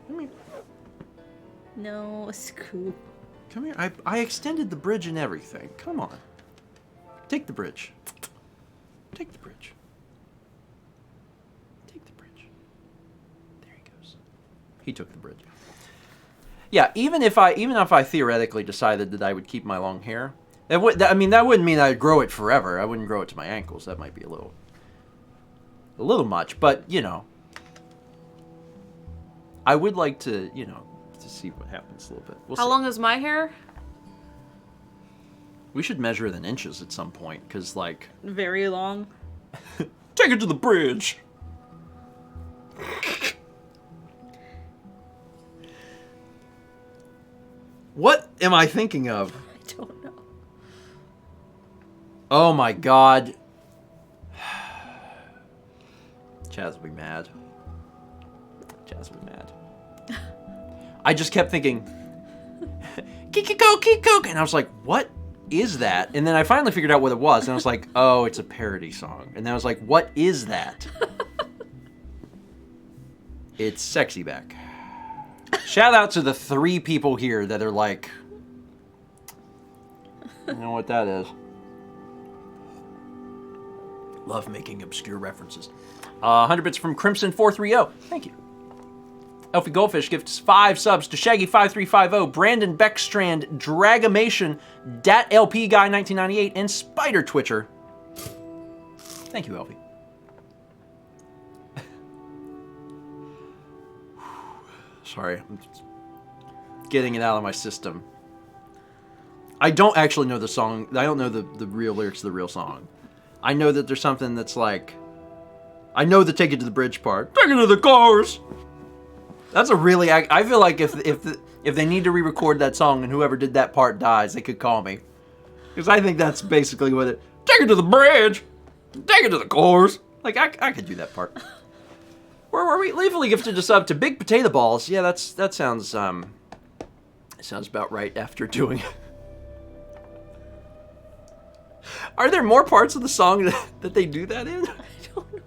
Come here. No, Scoop. Come here. I extended the bridge and everything. Come on. Take the bridge. Take the bridge. Take the bridge. There he goes. He took the bridge. Yeah, even if I theoretically decided that I would keep my long hair, that wouldn't mean I'd grow it forever. I wouldn't grow it to my ankles. That might be a little much, but you know, I would like to, you know, to see what happens a little bit. We'll How see. long is my hair? We should measure it in inches at some point, because, like... Very long. Take it to the bridge! What am I thinking of? I don't know. Oh my god. Chaz will be mad. Chaz will be mad. I just kept thinking... Kiko! And I was like, what is that? And then I finally figured out what it was, and I was like, oh, it's a parody song. And then I was like, what is that? It's Sexy Back. Shout out to the 3 people here that are like, you know what that is. Love making obscure references. 100 bits from Crimson430. Thank you. Elfie Goldfish gifts 5 subs to Shaggy5350, Brandon Beckstrand, Dragamation, Dat LP Guy 1998, and Spider Twitcher. Thank you, Elfie. Sorry, I'm just getting it out of my system. I don't actually know the song. I don't know the real lyrics of the real song. I know that there's something that's like... I know the take it to the bridge part. Take it to the cars! That's a really... I feel like if they need to re-record that song and whoever did that part dies, they could call me. Because I think that's basically what it... Take it to the bridge! Take it to the cars! Like, I could do that part. Where were we? Lethally gifted a sub to Big Potato Balls. Yeah, that sounds... sounds about right after doing it. Are there more parts of the song that they do that in? I don't know.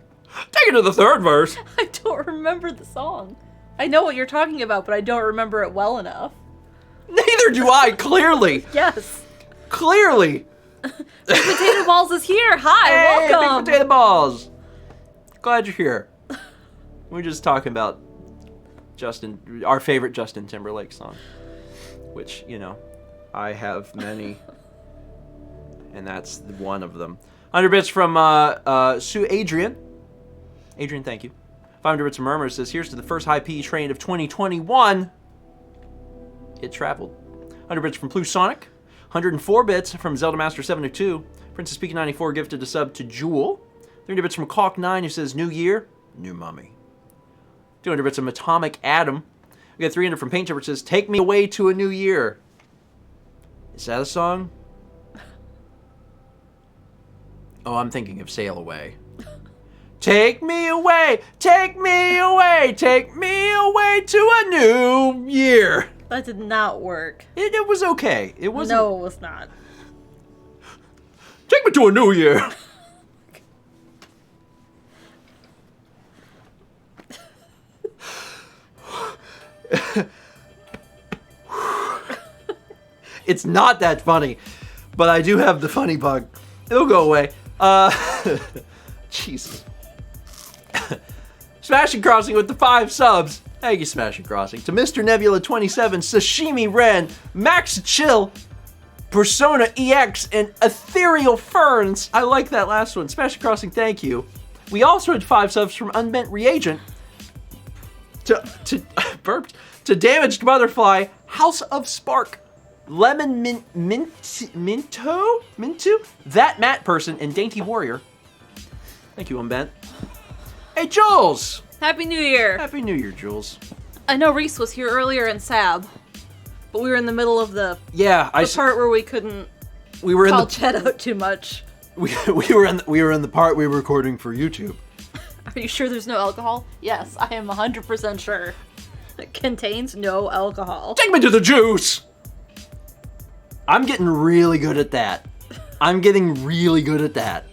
Take it to the third verse! I don't remember the song. I know what you're talking about, but I don't remember it well enough. Neither do I, clearly! Yes. Clearly! Big Potato Balls is here. Hi, Hey, welcome. Big Potato Balls! Glad you're here. We're just talking about our favorite Justin Timberlake song. Which, you know, I have many. And that's one of them. 100 bits from Sue Adrian. Adrian, thank you. 500 bits from Murmur says, here's to the first high P train of 2021. It traveled. 100 bits from Blue Sonic. 104 bits from Zelda Master 702. Princess Peak 94 gifted a sub to Jewel. 300 bits from Caulk9 who says, New Year, New Mummy. 200 bits from Atomic Adam. We got 300 from Paint Chipper says, Take Me Away to a New Year. Is that a song? Oh, I'm thinking of Sail Away. Take me away, take me away, take me away to a new year. That did not work. It was okay. It wasn't. No, it was not. Take me to a new year. It's not that funny, but I do have the funny bug. It'll go away. Jesus. Smashing Crossing with the 5 subs. Thank you, Smashing Crossing. To Mr. Nebula 27, Sashimi Ren, Max Chill, Persona EX, and Ethereal Ferns. I like that last one. Smashing Crossing, thank you. We also had 5 subs from Unbent Reagent. Burped. To Damaged Butterfly, House of Spark, Lemon Minto, That Matt Person, and Dainty Warrior. Thank you, Unbent. Hey, Jules! Happy New Year. Happy New Year, Jules. I know Reese was here earlier in Sab, but we were in the middle of the part where we couldn't call Chet out too much. We were in the part we were recording for YouTube. Are you sure there's no alcohol? Yes, I am 100% sure. It contains no alcohol. Take me to the juice! I'm getting really good at that. I'm getting really good at that.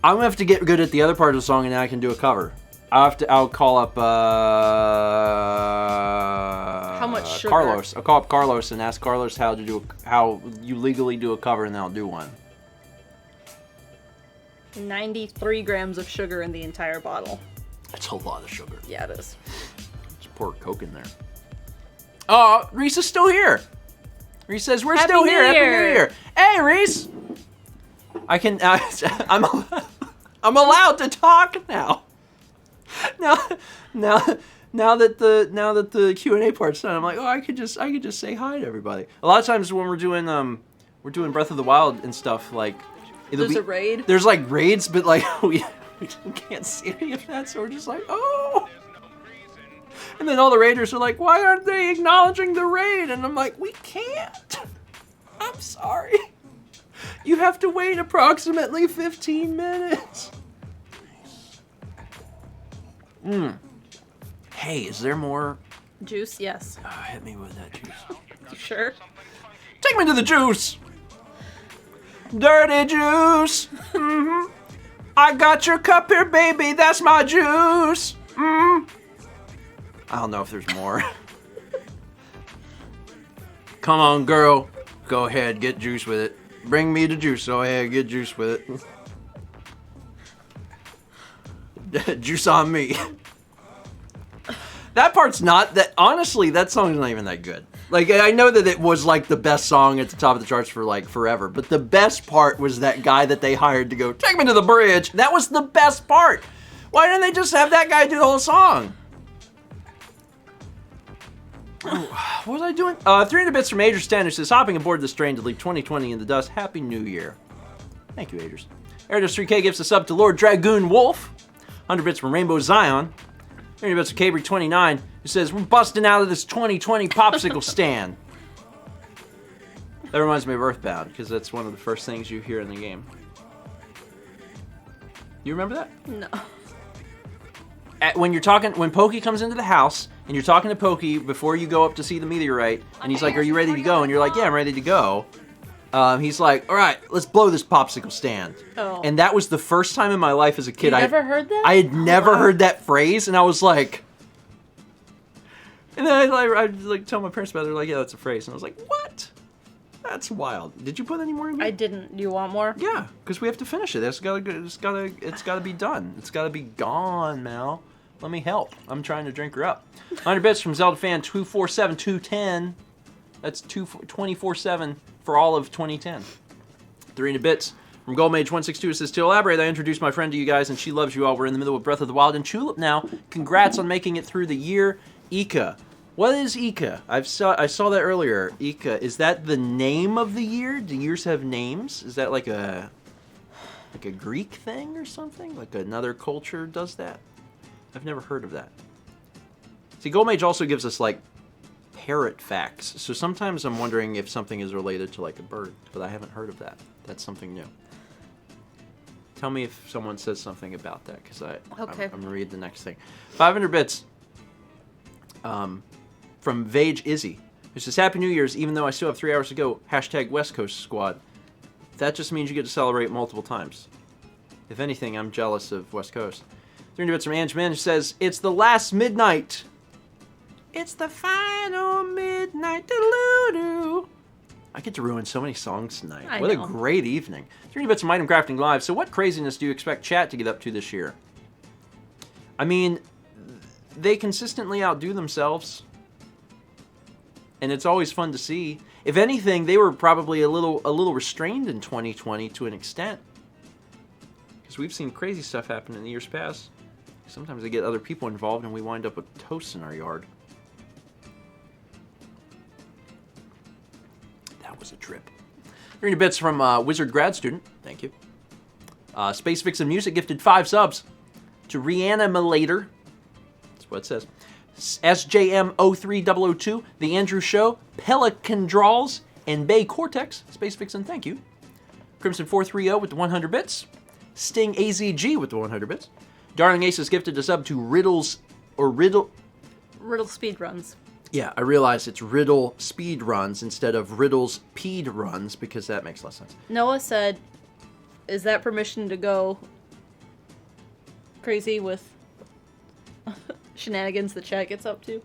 I'm gonna have to get good at the other part of the song, and then I can do a cover. I'll call up How much sugar? Carlos. I'll call up Carlos and ask Carlos how you legally do a cover, and then I'll do one. 93 grams of sugar in the entire bottle. That's a lot of sugar. Yeah, it is. Just pour Coke in there. Oh, Reese is still here. Reese says we're Happy still here. New Happy Year. New Year. Hey, Reese. I'm allowed to talk now. Now that the Q&A part's done, I'm like, oh, I could just say hi to everybody. A lot of times when we're doing Breath of the Wild and stuff, like There's a raid? There's like raids, but like we can't see any of that, so we're just like, oh. And then all the raiders are like, why aren't they acknowledging the raid? And I'm like, we can't. I'm sorry. You have to wait approximately 15 minutes. Hey, is there more? Juice, yes. Hit me with that juice. You sure? Take me to the juice. Dirty juice. I got your cup here, baby. That's my juice. I don't know if there's more. Come on, girl. Go ahead, get juice with it. Bring me the juice. Go ahead, get juice with it. Juice on me. That part's not that. Honestly, that song's not even that good. Like, I know that it was like the best song at the top of the charts for like forever, but the best part was that guy that they hired to go take me to the bridge. That was the best part. Why didn't they just have that guy do the whole song? What was I doing? 300 bits from Adrian Standish says, hopping aboard this train to leave 2020 in the dust. Happy New Year. Thank you, Adrian. Airdos 3K gives us sub to Lord Dragoon Wolf. 100 bits from Rainbow Zion. 300 bits from Cabry 29, who says, we're busting out of this 2020 popsicle stand. That reminds me of Earthbound, because that's one of the first things you hear in the game. You remember that? No. When Pokey comes into the house, and you're talking to Pokey before you go up to see the meteorite, and he's like, are you ready to go? And you're like, yeah, I'm ready to go. He's like, all right, let's blow this popsicle stand. Oh. And that was the first time in my life as a kid. You never heard that? I had never heard that phrase, and I was like... And then I tell my parents about it. They're like, yeah, that's a phrase. And I was like, what? That's wild. Did you put any more in? I didn't. Do you want more? Yeah, because we have to finish it. It's gotta be done. It's gotta be gone, Mal. Let me help. I'm trying to drink her up. 100 bits from Zelda fan 247210. That's 24/7 for all of 2010. 300 bits from Goldmage 162. It says, to elaborate, I introduced my friend to you guys, and she loves you all. We're in the middle of Breath of the Wild and Tulip now. Congrats on making it through the year. Ika. What is Ika? I saw that earlier. Ika. Is that the name of the year? Do years have names? Is that like a Greek thing or something? Like another culture does that? I've never heard of that. See, Goldmage also gives us like parrot facts. So sometimes I'm wondering if something is related to like a bird, but I haven't heard of that. That's something new. Tell me if someone says something about that, because I'm going to read the next thing. 500 bits from Vage Izzy, who says, Happy New Year's, even though I still have 3 hours to go. Hashtag West Coast Squad. That just means you get to celebrate multiple times. If anything, I'm jealous of West Coast. 300 bits from Ange Man, who says, it's the last midnight. It's the final midnight. Doo-doo-doo. I get to ruin so many songs tonight. What a great evening. 300 bits from Item Crafting Live. So what craziness do you expect chat to get up to this year? I mean, they consistently outdo themselves. And it's always fun to see. If anything, they were probably a little restrained in 2020 to an extent. Because we've seen crazy stuff happen in the years past. Sometimes they get other people involved and we wind up with toasts in our yard. That was a trip. 300 bits from Wizard Grad Student. Thank you. Space Vixen Music gifted 5 subs to Reanimator. That's what it says. SJM03002, The Andrew Show, Pelican Draws, and Bay Cortex. Space Vixen, thank you. Crimson 430 with the 100 bits. Sting AZG with the 100 bits. Darling Ace is gifted a sub to Riddle Speedruns. Yeah, I realize it's Riddle speed runs instead of Riddle's peed runs because that makes less sense. Noah said, is that permission to go crazy with shenanigans the chat gets up to?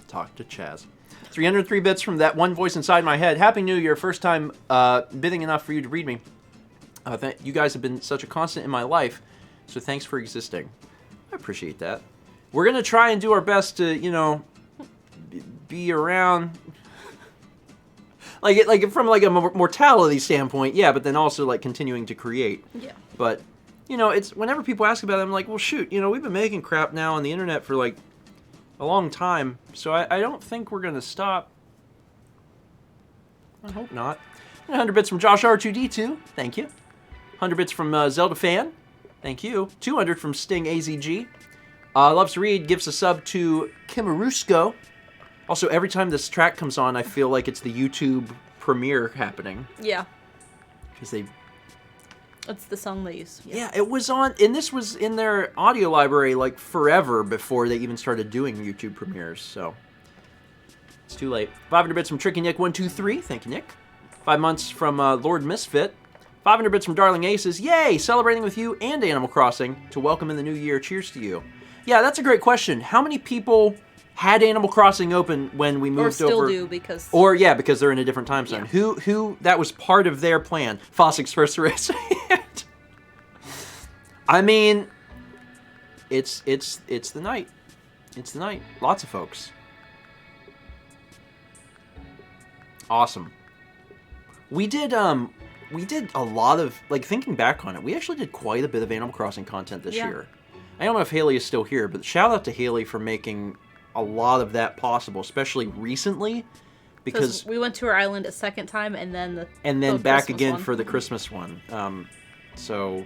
Talk to Chaz. 303 bits from that one voice inside my head. Happy New Year. First time bidding enough for you to read me. You guys have been such a constant in my life, so thanks for existing. I appreciate that. We're going to try and do our best to, you know, be around. Like from like a mortality standpoint, yeah, but then also like continuing to create. Yeah. But, you know, it's whenever people ask about it, I'm like, well, shoot, you know, we've been making crap now on the internet for like a long time, so I don't think we're going to stop. I hope not. 100 bits from Josh R2D2, thank you. 100 bits from Zelda Fan, thank you. 200 from Sting AZG. Loves to Read gives a sub to Kimarusko. Also, every time this track comes on, I feel like it's the YouTube premiere happening. Yeah. Because they... It's the song they use. Yeah, it was on... And this was in their audio library, like, forever before they even started doing YouTube premieres, so... It's too late. 500 bits from Tricky Nick 123, thank you, Nick. 5 months from Lord Misfit. 500 bits from Darling Aces. Yay! Celebrating with you and Animal Crossing to welcome in the new year. Cheers to you. Yeah, that's a great question. How many people had Animal Crossing open when we moved over? Or still do, because... Or, yeah, because they're in a different time zone. Yeah. Who, that was part of their plan. Fossick's first race. I mean, it's the night. It's the night. Lots of folks. Awesome. We did a lot of, like, thinking back on it, we actually did quite a bit of Animal Crossing content this year. I don't know if Haley is still here, but shout out to Haley for making a lot of that possible, especially recently, because we went to her island a second time, and then back Christmas again one. for the Christmas one. So,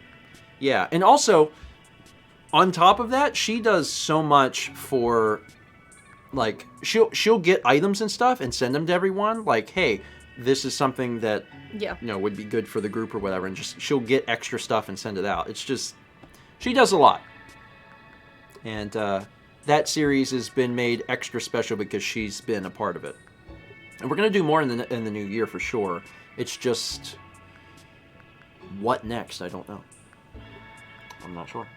yeah. And also, on top of that, she does so much for, like, she'll get items and stuff and send them to everyone. Like, hey, this is something that, you know, would be good for the group or whatever. And just, she'll get extra stuff and send it out. It's just, she does a lot. And that series has been made extra special because she's been a part of it. And we're going to do more in the new year for sure. It's just, what next? I don't know. I'm not sure.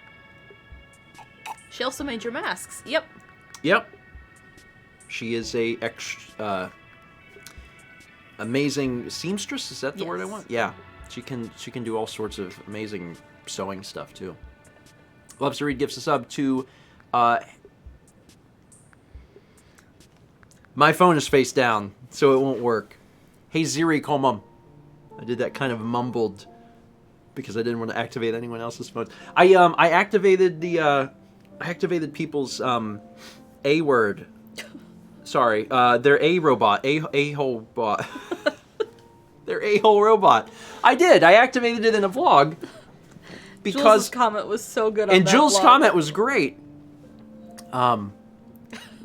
She also made your masks. Yep. Yep. She is a amazing seamstress. Is that the word I want? Yeah. She can do all sorts of amazing sewing stuff too. Loves to Read gives a sub to my phone is face down, so it won't work. Hey Ziri, call mom. I did that kind of mumbled because I didn't want to activate anyone else's phone. I activated the people's A word. Sorry, their A robot, a-hole bot. Their a-hole robot. I did. I activated it in a vlog because Jules' comment was so good on and that Jules' vlog. comment was great.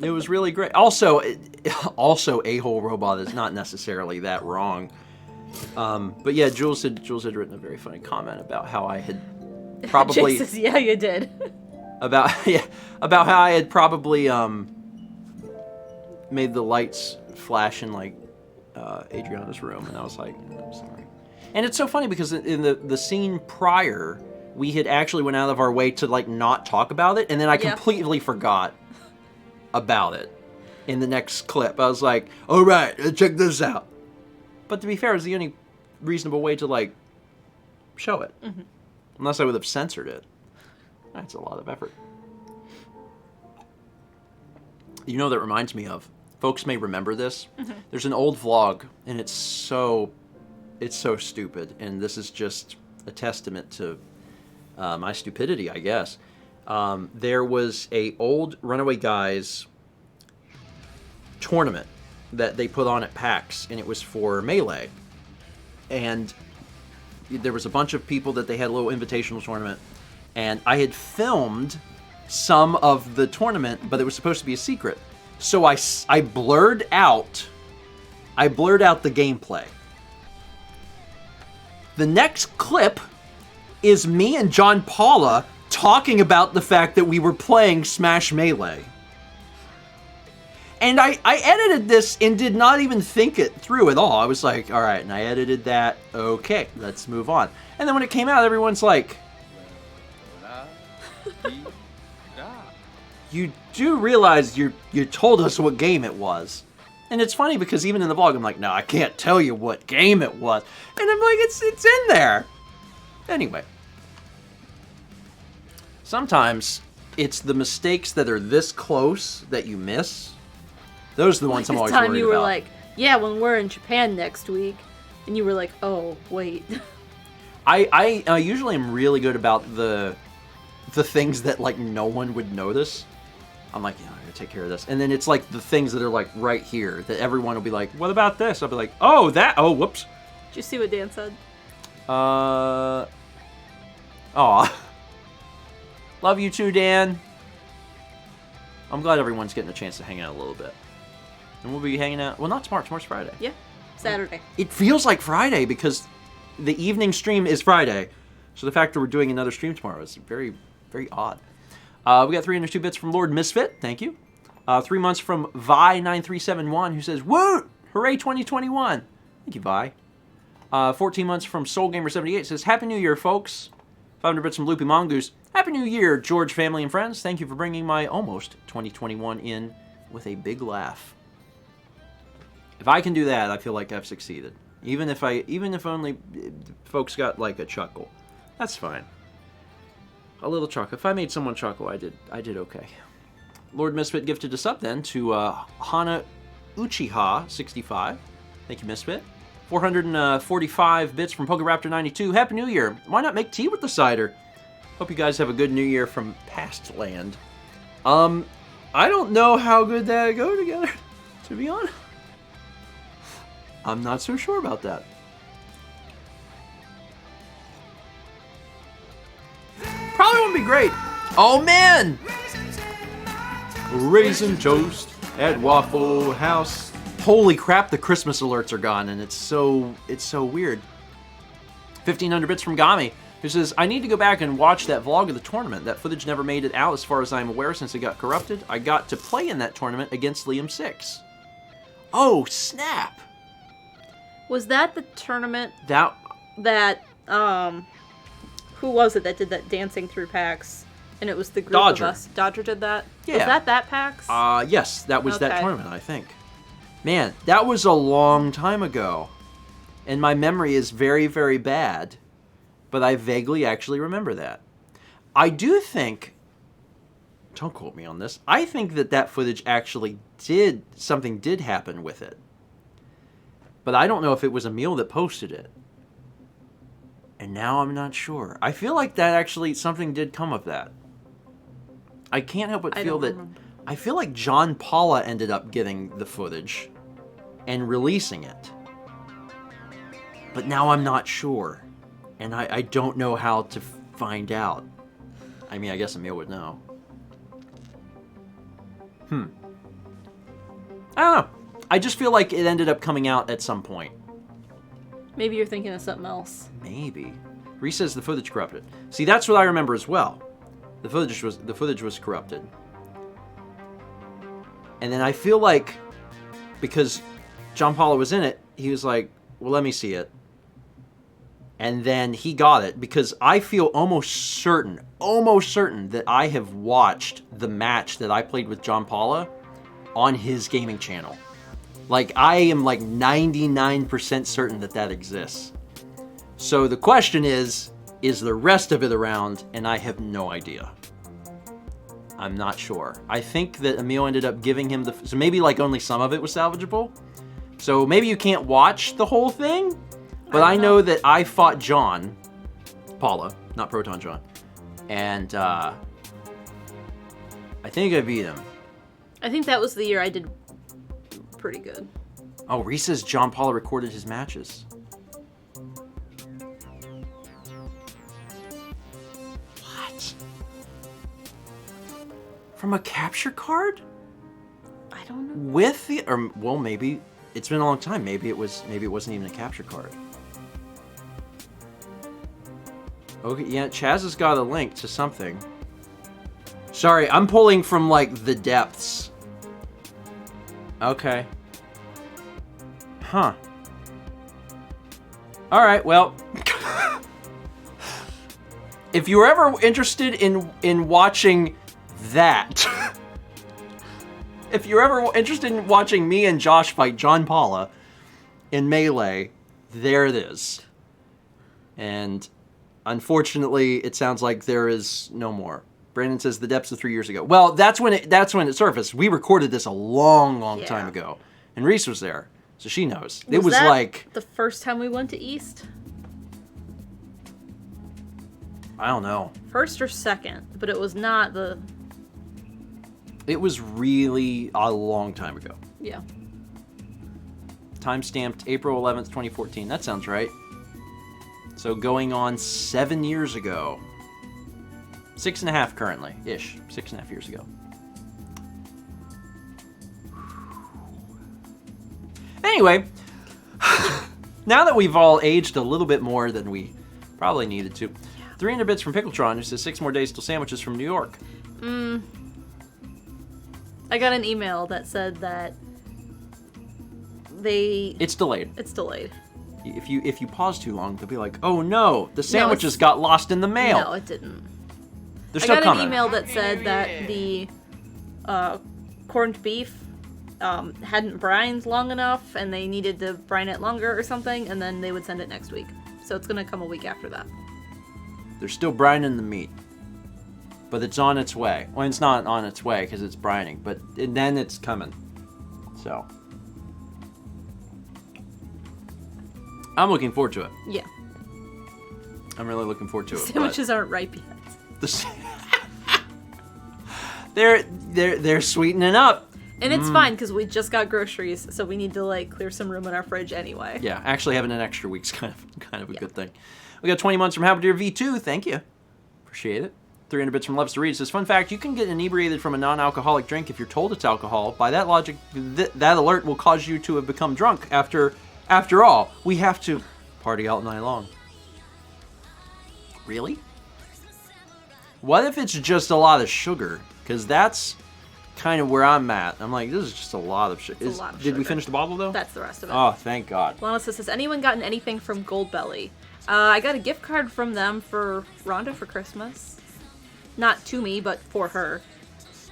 It was really great. Also, a-hole robot is not necessarily that wrong. But yeah, Jules had written a very funny comment about how I had probably Jake says, yeah, you did. about how I had probably made the lights flash in like Adriana's room, and I was like, I'm sorry. And it's so funny because in the scene prior, we had actually went out of our way to like not talk about it, and then I completely forgot about it in the next clip. I was like, all right, check this out. But to be fair, it was the only reasonable way to like show it. Mm-hmm. Unless I would have censored it. That's a lot of effort. You know, that reminds me of, folks may remember this. Mm-hmm. There's an old vlog, and it's so stupid, and this is just a testament to my stupidity, I guess. There was a old Runaway Guys tournament that they put on at PAX, and it was for Melee. And there was a bunch of people that they had a little invitational tournament, and I had filmed some of the tournament, but it was supposed to be a secret. So I blurred out the gameplay. The next clip is me and John Paula talking about the fact that we were playing Smash Melee. And I edited this and did not even think it through at all. I was like, all right, and I edited that. Okay, let's move on. And then when it came out, everyone's like, you do realize you told us what game it was. And it's funny because even in the vlog, I'm like, no, I can't tell you what game it was. And I'm like, it's in there. Anyway. Sometimes it's the mistakes that are this close that you miss. Those are the ones I'm always worried about. This time you were like, yeah, when we're in Japan next week. And you were like, oh, wait. I usually am really good about the things that, like, no one would notice. I'm like, yeah, I gotta take care of this. And then it's like the things that are like right here that everyone will be like, what about this? I'll be like, oh, whoops. Did you see what Dan said? Aw. Love you too, Dan. I'm glad everyone's getting a chance to hang out a little bit. And we'll be hanging out, well, not tomorrow, tomorrow's Friday. Yeah, Saturday. It feels like Friday because the evening stream is Friday. So the fact that we're doing another stream tomorrow is very, very odd. We got 302 bits from Lord Misfit. Thank you. 3 months from Vi9371 who says, woo! Hooray 2021. Thank you, Vi. 14 months from SoulGamer78 says, Happy New Year, folks. 500 bits from Loopy Mongoose. Happy New Year, George, family, and friends. Thank you for bringing my almost 2021 in with a big laugh. If I can do that, I feel like I've succeeded. Even if only folks got like a chuckle. That's fine. A little chuckle. If I made someone chuckle, I did okay. Lord Misfit gifted a sub then to Hana Uchiha 65. Thank you, Misfit. 445 bits from PokeRaptor92. Happy New Year. Why not make tea with the cider? Hope you guys have a good New Year from Past Land. I don't know how good that go together, to be honest. I'm not so sure about that. Probably won't be great. Oh man! Raisin toast at Waffle House. Holy crap, the Christmas alerts are gone, and it's so weird. 1,500 bits from Gami, who says, I need to go back and watch that vlog of the tournament. That footage never made it out as far as I'm aware since it got corrupted. I got to play in that tournament against Liam 6. Oh, snap! Was that the tournament That who was it that did that dancing through packs? And it was the group Dodger. of us. Dodger did that? Yeah. Was that packs? Yes, that was that Okay. tournament, I think. Man, that was a long time ago. And my memory is very, very bad. But I vaguely actually remember that. I do think, don't quote me on this, I think that footage actually something did happen with it. But I don't know if it was Emil that posted it. And now I'm not sure. I feel like that actually, something did come of that. I can't help but feel that, I feel like John Paula ended up getting the footage and releasing it. But now I'm not sure. And I don't know how to find out. I mean, I guess Emil would know. I don't know. I just feel like it ended up coming out at some point. Maybe you're thinking of something else. Maybe. Reese says the footage corrupted. See, that's what I remember as well. The footage was corrupted. And then I feel like because John Paula was in it, he was like, well, let me see it. And then he got it because I feel almost certain that I have watched the match that I played with John Paula on his gaming channel. Like, I am like 99% certain that exists. So the question is the rest of it around? And I have no idea. I'm not sure. I think that Emil ended up giving him so maybe like only some of it was salvageable. So maybe you can't watch the whole thing, but I know that I fought John Paula, not Proton John, and I think I beat him. I think that was the year I did pretty good. Oh, Reese says John Paula recorded his matches. What? From a capture card? I don't know. With the, or well, maybe it's been a long time. Maybe it wasn't even a capture card. Okay, yeah, Chaz has got a link to something. Sorry, I'm pulling from, like, the depths. Okay. Huh. Alright, well... if you were ever interested in watching that... if you're ever interested in watching me and Josh fight John Paula in Melee, there it is. And unfortunately, it sounds like there is no more. Brandon says the depths of 3 years ago. Well, that's when it surfaced. We recorded this a long time ago. And Reese was there, so she knows. It was that like... the first time we went to East? I don't know. First or second, but it was not the... It was really a long time ago. Yeah. Time-stamped April 11th, 2014. That sounds right. So going on 7 years ago. 6.5 currently, ish. 6.5 years ago. Anyway, now that we've all aged a little bit more than we probably needed to, 300 bits from Pickletron, who says 6 more days till sandwiches from New York. I got an email that said that they... It's delayed. It's delayed. If you pause too long, they'll be like, "Oh no, the sandwiches got lost in the mail." No, it didn't. They're I still got coming. an email that said that the corned beef hadn't brined long enough, and they needed to brine it longer or something, and then they would send it next week. So it's gonna come a week after that. They're still brining the meat, but it's on its way. Well, it's not on its way because it's brining, but then it's coming. So I'm looking forward to it. Yeah. I'm really looking forward to it. Sandwiches aren't ripe yet. They're sweetening up. And it's fine because we just got groceries, so we need to like clear some room in our fridge anyway. Yeah, actually having an extra week's kind of a good thing. We got 20 months from Habideer V2. Thank you. Appreciate it. 300 bits from Loves to Read says, fun fact, you can get inebriated from a non-alcoholic drink if you're told it's alcohol. By that logic, that alert will cause you to have become drunk. After all, we have to party all night long. Really? What if it's just a lot of sugar? Because that's kind of where I'm at. I'm like, this is just a lot of sugar. It's a lot of Did we sugar. finish the bottle, though? That's the rest of it. Oh, thank God. Lana says, has anyone gotten anything from Goldbelly? I got a gift card from them for Rhonda for Christmas. Not to me, but for her.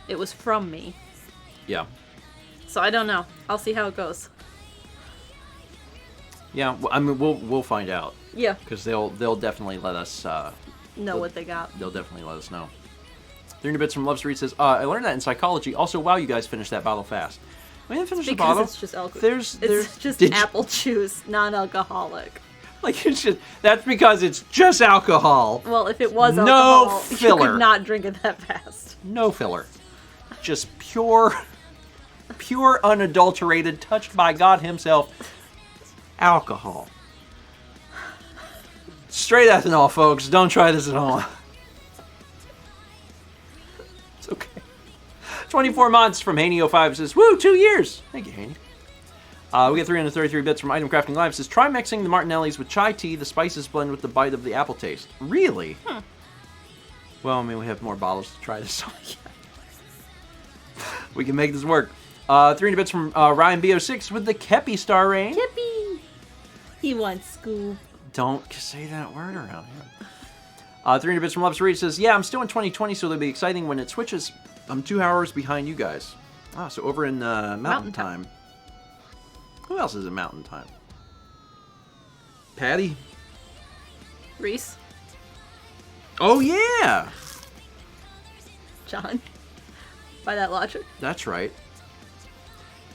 It was from me. Yeah. So I don't know. I'll see how it goes. Yeah, I mean, we'll find out. Yeah. Because they'll definitely let us... know what they got. They'll definitely let us know. 300 bits from Love Street says, I learned that in psychology. Also, wow, you guys finished that bottle fast. We didn't finish the Because bottle. it's just alcohol. There's It's just apple juice, non-alcoholic. Like, it's just, that's because it's just alcohol. Well, if it was No alcohol, filler. you could not drink it that fast. No filler. Just pure, unadulterated, touched by God himself, alcohol. Straight ethanol, folks. Don't try this at home. It's okay. 24 months from Haney05 says, woo, 2 years. Thank you, Haney. We get 333 bits from Item Crafting Live. Says, try mixing the Martinellis with chai tea. The spices blend with the bite of the apple taste. Really? Well, I mean, we have more bottles to try this on. We can make this work. 300 bits from Ryan B06 with the Kepi star rating. Kippy! He wants school. Don't say that word around here. 300 bits from Loves to Read says, yeah, I'm still in 2020, so it'll be exciting when it switches. I'm 2 hours behind you guys. Ah, so over in Mountain Time. Who else is in Mountain Time? Patty? Reese? Oh, yeah! John? By that logic? That's right.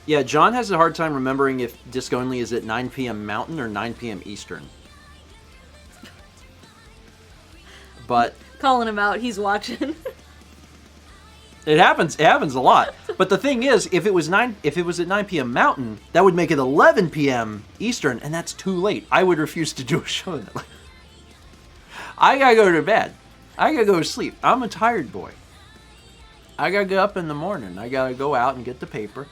Yeah, John has a hard time remembering if Disc Only is at 9 p.m. Mountain or 9 p.m. Eastern. But Calling him out, he's watching. it happens a lot. But the thing is, if it was at 9 p.m. Mountain, that would make it 11 p.m. Eastern, and that's too late. I would refuse to do a show that late. I gotta go to bed. I gotta go to sleep. I'm a tired boy. I gotta get up in the morning. I gotta go out and get the paper.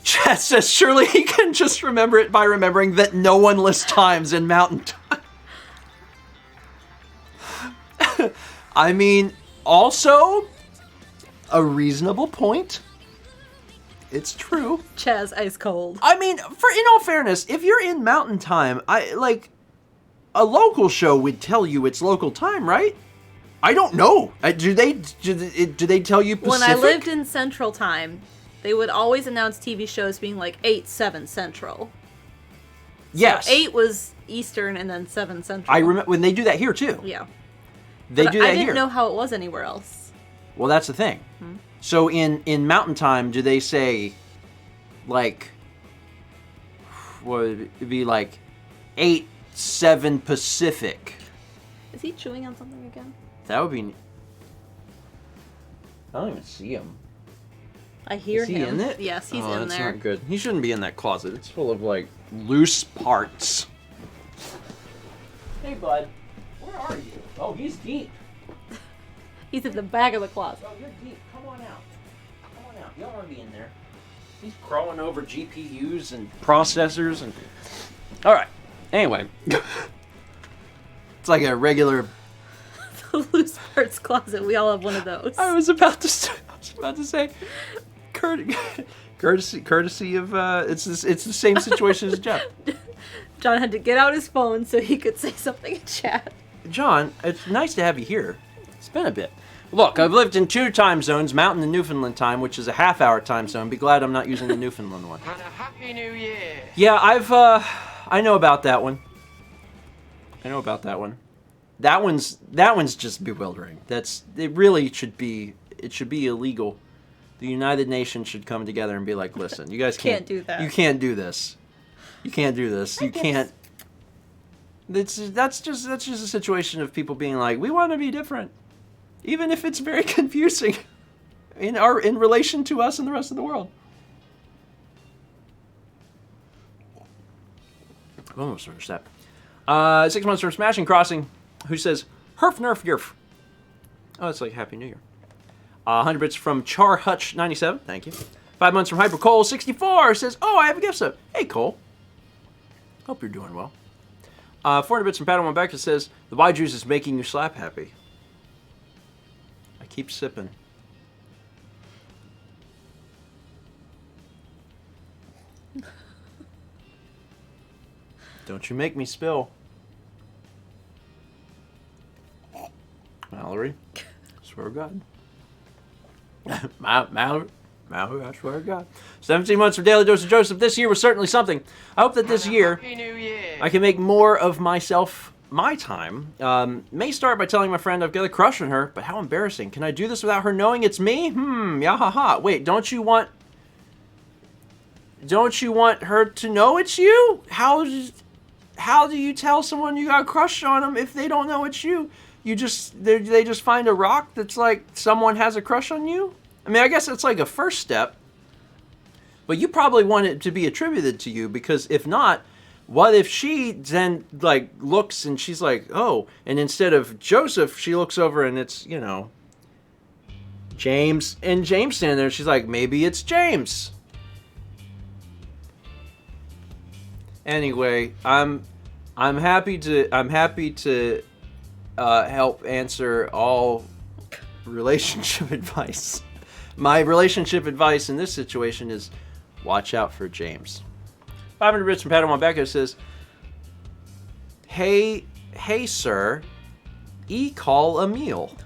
Chat says, surely he can just remember it by remembering that no one lists times in Mountain Time. I mean, also a reasonable point. It's true. Chaz, ice cold. I mean, in all fairness, if you're in Mountain Time, a local show would tell you it's local time, right? I don't know. Do they tell you Pacific? When I lived in Central Time, they would always announce TV shows being like 8/7 Central. Yes. So 8 was Eastern and then 7 Central. I remember when they do that here too. Yeah. They But do that I didn't here. know how it was anywhere else. Well, that's the thing. So in Mountain Time, do they say, like, what would it be, like 8/7 Pacific? Is he chewing on something again? That would be. I don't even see him. I hear Is he him. in it? Yes, he's Oh, in that's there. not good. He shouldn't be in that closet. It's full of, like, loose parts. Hey, bud. Where are you? Oh, he's deep. He's in the back of the closet. Oh, you're deep. Come on out. Come on out. You don't want to be in there. He's crawling over GPUs and processors and... Alright. Anyway. It's like a regular... The loose parts closet. We all have one of those. I was about to say... Courtesy of... It's the same situation as Jeff. John had to get out his phone so he could say something in chat. John, it's nice to have you here. It's been a bit. Look, I've lived in 2 time zones, Mountain and Newfoundland time, which is a half-hour time zone. Be glad I'm not using the Newfoundland one. And a Happy New Year. Yeah, I know about that one. That one's just bewildering. It really should be illegal. The United Nations should come together and be like, listen, you guys Can't do that. You can't do this. You can't do this. You can't. That's just a situation of people being like, we want to be different, even if it's very confusing in relation to us and the rest of the world. Almost finished that. 6 months from Smashing Crossing, who says, Herf Nerf Yerf. Oh, it's like Happy New Year. 100 bits from Char Hutch 97. Thank you. 5 months from Hyper Cole 64 says, oh, I have a gift sub. Hey, Cole. Hope you're doing well. 400 bits from Padawan Becca says, the Y juice is making you slap happy. I keep sipping. Don't you make me spill. Mallory, I swear to God. Mallory, I swear to God. 17 months for Daily Dose of Joseph. This year was certainly something. I hope that this And a year Happy New Year. I can make more of myself my time. May start by telling my friend I've got a crush on her, but how embarrassing. Can I do this without her knowing it's me? Yahaha. Wait, don't you want her to know it's you? How do you tell someone you got a crush on them if they don't know it's you? They just find a rock that's like someone has a crush on you? I mean, I guess it's like a first step. But you probably want it to be attributed to you, because if not, what if she then like looks and she's like, oh, and instead of Joseph, she looks over and it's, James, and James standing there, she's like, maybe it's James. Anyway, I'm happy to help answer all relationship advice. My relationship advice in this situation is watch out for James. 500 bits from Padawan Becca says, Hey sir, call a meal.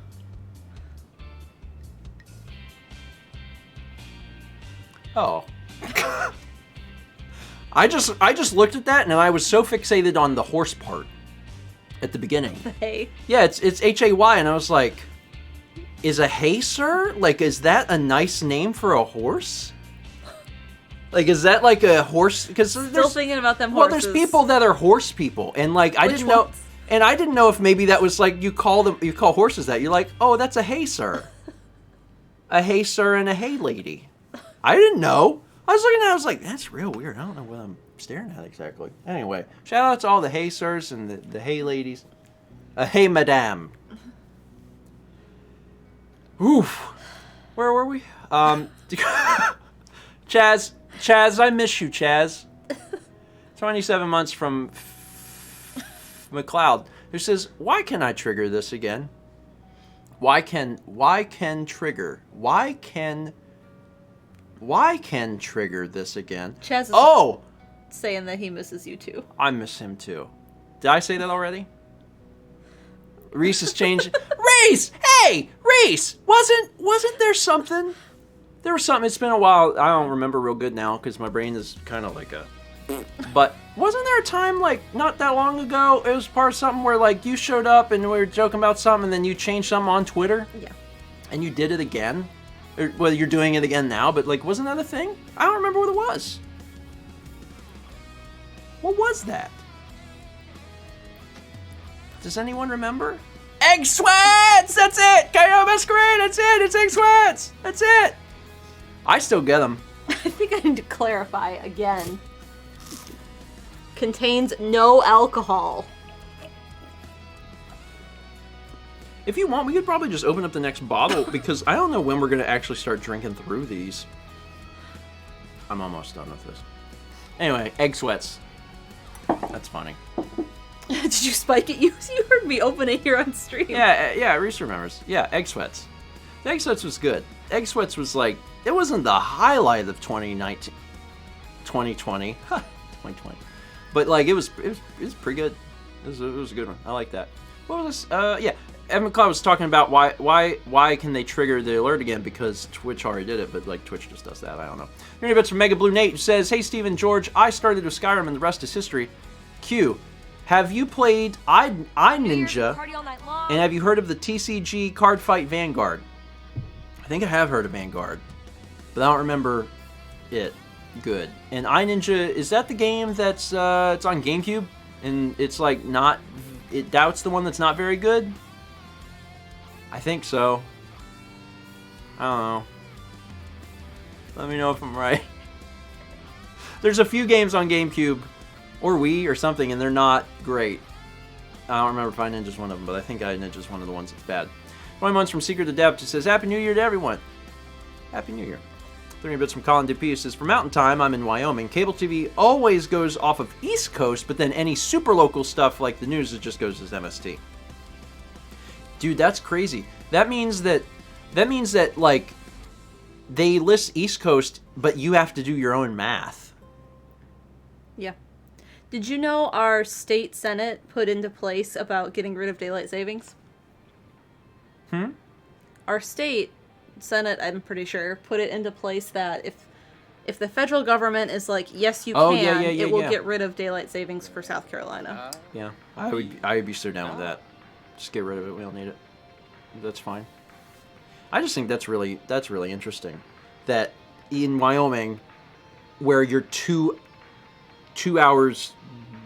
Oh. I just looked at that and I was so fixated on the horse part at the beginning. Hey. Yeah, it's Hay, and I was like, is a hay, sir? Like, is that a nice name for a horse? Like, is that like a horse? Because Still thinking about them well, horses. there's people that are horse people, and like I Which didn't know, ones? and I didn't know if maybe that was like you call horses that. You're like, oh, that's a hay, sir. A hay, sir, and a hay lady. I didn't know. I was looking at it, I was like, that's real weird. I don't know what I'm staring at exactly. Anyway, shout out to all the hay sirs and the hay ladies. Hey, madame. Oof. Where were we? Chaz, I miss you, Chaz. 27 months from McLeod, who says, why can I trigger this again? Why can trigger this again? Chaz is Oh! saying that he misses you too. I miss him too. Did I say that already? Reese has changed. Reese! Hey! Reese! Wasn't there something? There was something. It's been a while. I don't remember real good now because my brain is kind of like a... But wasn't there a time, like, not that long ago, it was part of something where, like, you showed up and we were joking about something and then you changed something on Twitter? Yeah. And you did it again? Or, well, you're doing it again now, but, like, wasn't that a thing? I don't remember what it was. What was that? Does anyone remember? Egg sweats! That's it! KO Masquerade! That's it! It's egg sweats! That's it! I still get them. I think I need to clarify again. Contains no alcohol. If you want, we could probably just open up the next bottle because I don't know when we're going to actually start drinking through these. I'm almost done with this. Anyway, egg sweats. That's funny. Did you spike it? You heard me open it here on stream. Yeah, Reese remembers. Yeah, egg sweats. The egg sweats was good. Egg sweats was like, it wasn't the highlight of 2019. 2020. 2020. But like, it was pretty good. It was a good one. I like that. What was this? Yeah. Evan McCloud was talking about why can they trigger the alert again, because Twitch already did it, but like Twitch just does that. I don't know. Many bits from Mega Blue Nate, who says, "Hey Stephen, George, I started with Skyrim and the rest is history. Q, have you played iNinja, Party all night long. and have you heard of the TCG card fight Vanguard?" I think I have heard of Vanguard, but I don't remember it good. And iNinja, is that the game that's it's on GameCube and it's like not? It doubts the one that's not very good. I think so. I don't know. Let me know if I'm right. There's a few games on GameCube or Wii or something, and they're not great. I don't remember if iNinja's one of them, but I think iNinja's one of the ones that's bad. 20 months from Secret to Depth says, "Happy New Year to everyone." Happy New Year. 30 bits from Colin DP says, "For Mountain Time, I'm in Wyoming. Cable TV always goes off of East Coast, but then any super local stuff like the news, it just goes as MST." Dude, that's crazy. That means that like they list East Coast, but you have to do your own math. Yeah. Did you know our state senate put into place about getting rid of daylight savings? Our state senate, I'm pretty sure, put it into place that if the federal government is like, yes, you can, it will get rid of daylight savings for South Carolina. Yeah, I would be so down with that. Just get rid of it. We don't need it. That's fine. I just think that's really interesting. That in Wyoming, where you're two hours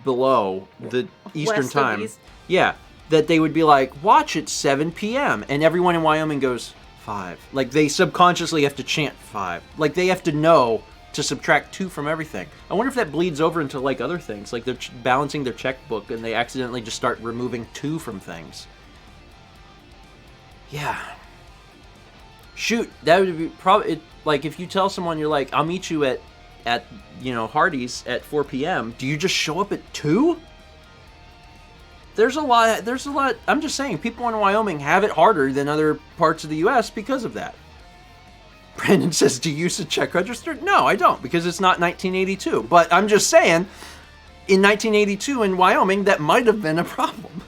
below the Eastern West of time, East. yeah, that they would be like, watch at 7 p.m. and everyone in Wyoming goes 5. Like they subconsciously have to chant 5. Like they have to know to subtract 2 from everything. I wonder if that bleeds over into like other things, like they're balancing their checkbook and they accidentally just start removing 2 from things. Yeah. Shoot, that would be probably like if you tell someone you're like, "I'll meet you at Hardee's at 4 p.m." Do you just show up at 2? There's a lot. I'm just saying, people in Wyoming have it harder than other parts of the U.S. because of that. Brandon says, "Do you use a check register?" No, I don't, because it's not 1982. But I'm just saying, in 1982 in Wyoming, that might have been a problem.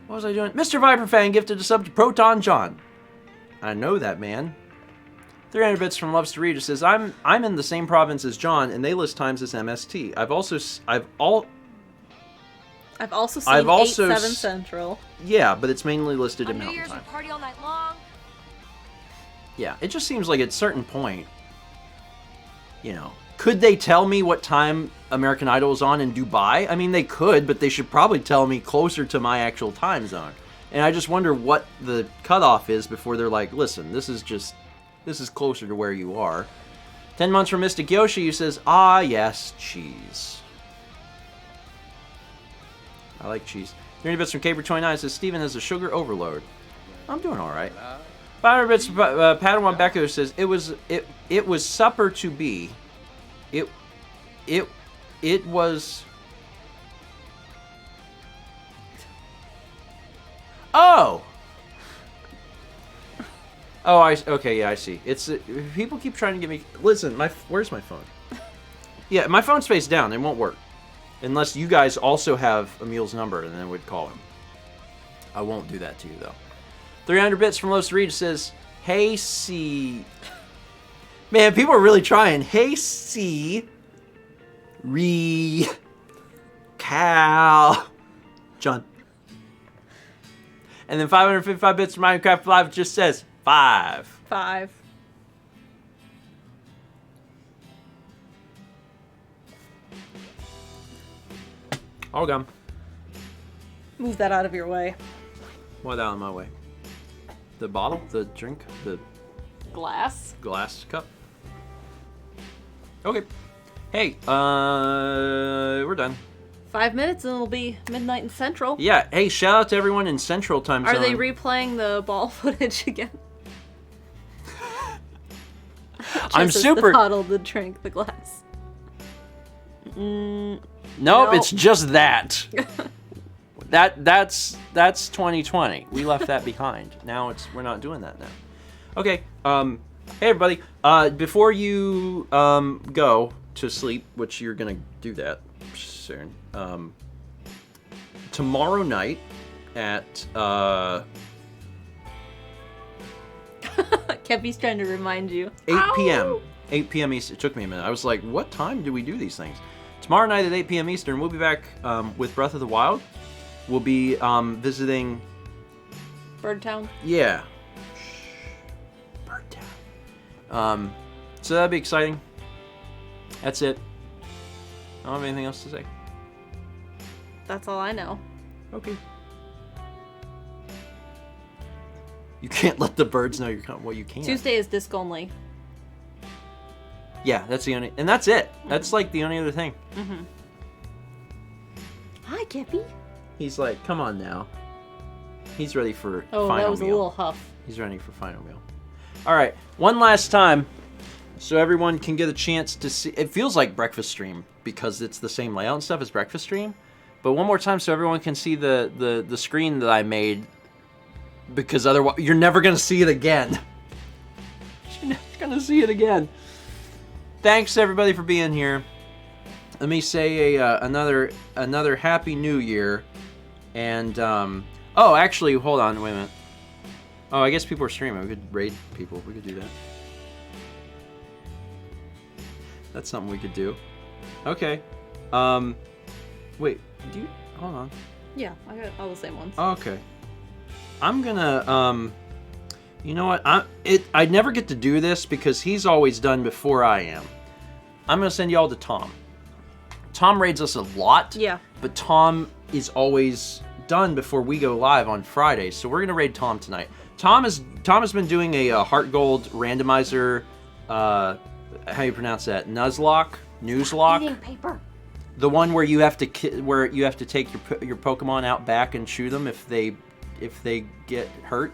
What was I doing? Mr. Viper Fan gifted a sub to Proton John. I know that man. 300 bits from Loves to Read. It says, I'm in the same province as John, and they list times as MST. I've also seen 8/7 Central. Yeah, but it's mainly listed in On New Mountain Year's, we Time. party all night long. Yeah, it just seems like at a certain point, could they tell me what time American Idol is on in Dubai? I mean, they could, but they should probably tell me closer to my actual time zone. And I just wonder what the cutoff is before they're like, listen, this is closer to where you are. 10 months from Mystic Yoshi, who says, "Ah, yes, cheese." I like cheese. 30 bits from Caber29 says, "Steven has a sugar overload." I'm doing all right. 500 bits from Padawan Becco says, it was supper to be. It was... Oh. Oh, okay, yeah, I see. It's people keep trying to get me. Listen, where's my phone? Yeah, my phone's face down. It won't work unless you guys also have Emil's number, and then we'd call him. I won't do that to you though. 300 bits from Los Reed says, "Hey C." Man, people are really trying. Hey C. Cal. John. And then 555 bits from Minecraft Live just says 5. 5. All gone. Move that out of your way. What out of my way? The bottle? The drink? The Glass. glass cup? Okay. Hey, we're done. 5 minutes and it'll be midnight in Central. Yeah, hey, shout out to everyone in Central Time Zone. Are they replaying the ball footage again? I'm Just as super... the bottle, the drink, the glass. Nope, No. it's just that. That's 2020. We left that behind. Now we're not doing that now. Okay. Hey everybody. Before you go to sleep, which you're gonna do that soon. Tomorrow night at Kevy's trying to remind you. 8 p.m. Ow! 8 p.m. Eastern. It took me a minute. I was like, what time do we do these things? Tomorrow night at 8 p.m. Eastern, we'll be back with Breath of the Wild. We'll be visiting... Birdtown. Yeah. Birdtown. So that'd be exciting. That's it. I don't have anything else to say. That's all I know. Okay. You can't let the birds know you're coming. Well, you can. Tuesday is disc only. Yeah, that's the only... And that's it. That's like the only other thing. Mm-hmm. Hi, Kevy. He's like, come on now. He's ready for Oh, final that was meal. a little huff. He's ready for final meal. All right, one last time, so everyone can get a chance to see. It feels like breakfast stream because it's the same layout and stuff as breakfast stream. But one more time, so everyone can see the screen that I made. Because otherwise, you're never gonna see it again. You're never gonna see it again. Thanks everybody for being here. Let me say another Happy New Year. And oh, actually, hold on, wait a minute. Oh, I guess people are streaming. We could raid people. We could do that. That's something we could do. Okay. Wait. Do you? Hold on. Yeah, I got all the same ones. Oh, okay. I'm gonna you know what? I never get to do this because he's always done before I am. I'm gonna send y'all to Tom. Tom raids us a lot. Yeah. But Tom is always done before we go live on Fridays, so we're gonna raid Tom tonight. Tom has been doing a Heart Gold randomizer. How do you pronounce that? Nuzlocke. Eating paper. The one where you have to take your Pokemon out back and shoot them if they get hurt.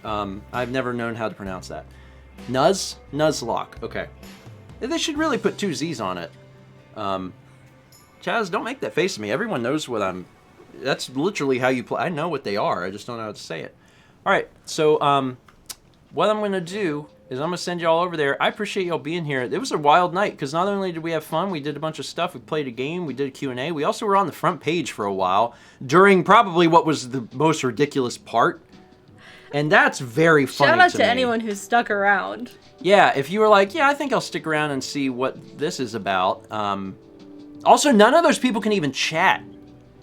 I've never known how to pronounce that. Nuzlocke. Okay. They should really put 2 Z's on it. Chaz, don't make that face at me. Everyone knows what I'm... That's literally how you play. I know what they are. I just don't know how to say it. All right. So what I'm going to do is I'm going to send y'all over there. I appreciate y'all being here. It was a wild night because not only did we have fun, we did a bunch of stuff. We played a game. We did a Q&A. We also were on the front page for a while during probably what was the most ridiculous part. And that's very funny Shout out to me. anyone who stuck around. Yeah, if you were like, yeah, I think I'll stick around and see what this is about. Also, none of those people can even chat.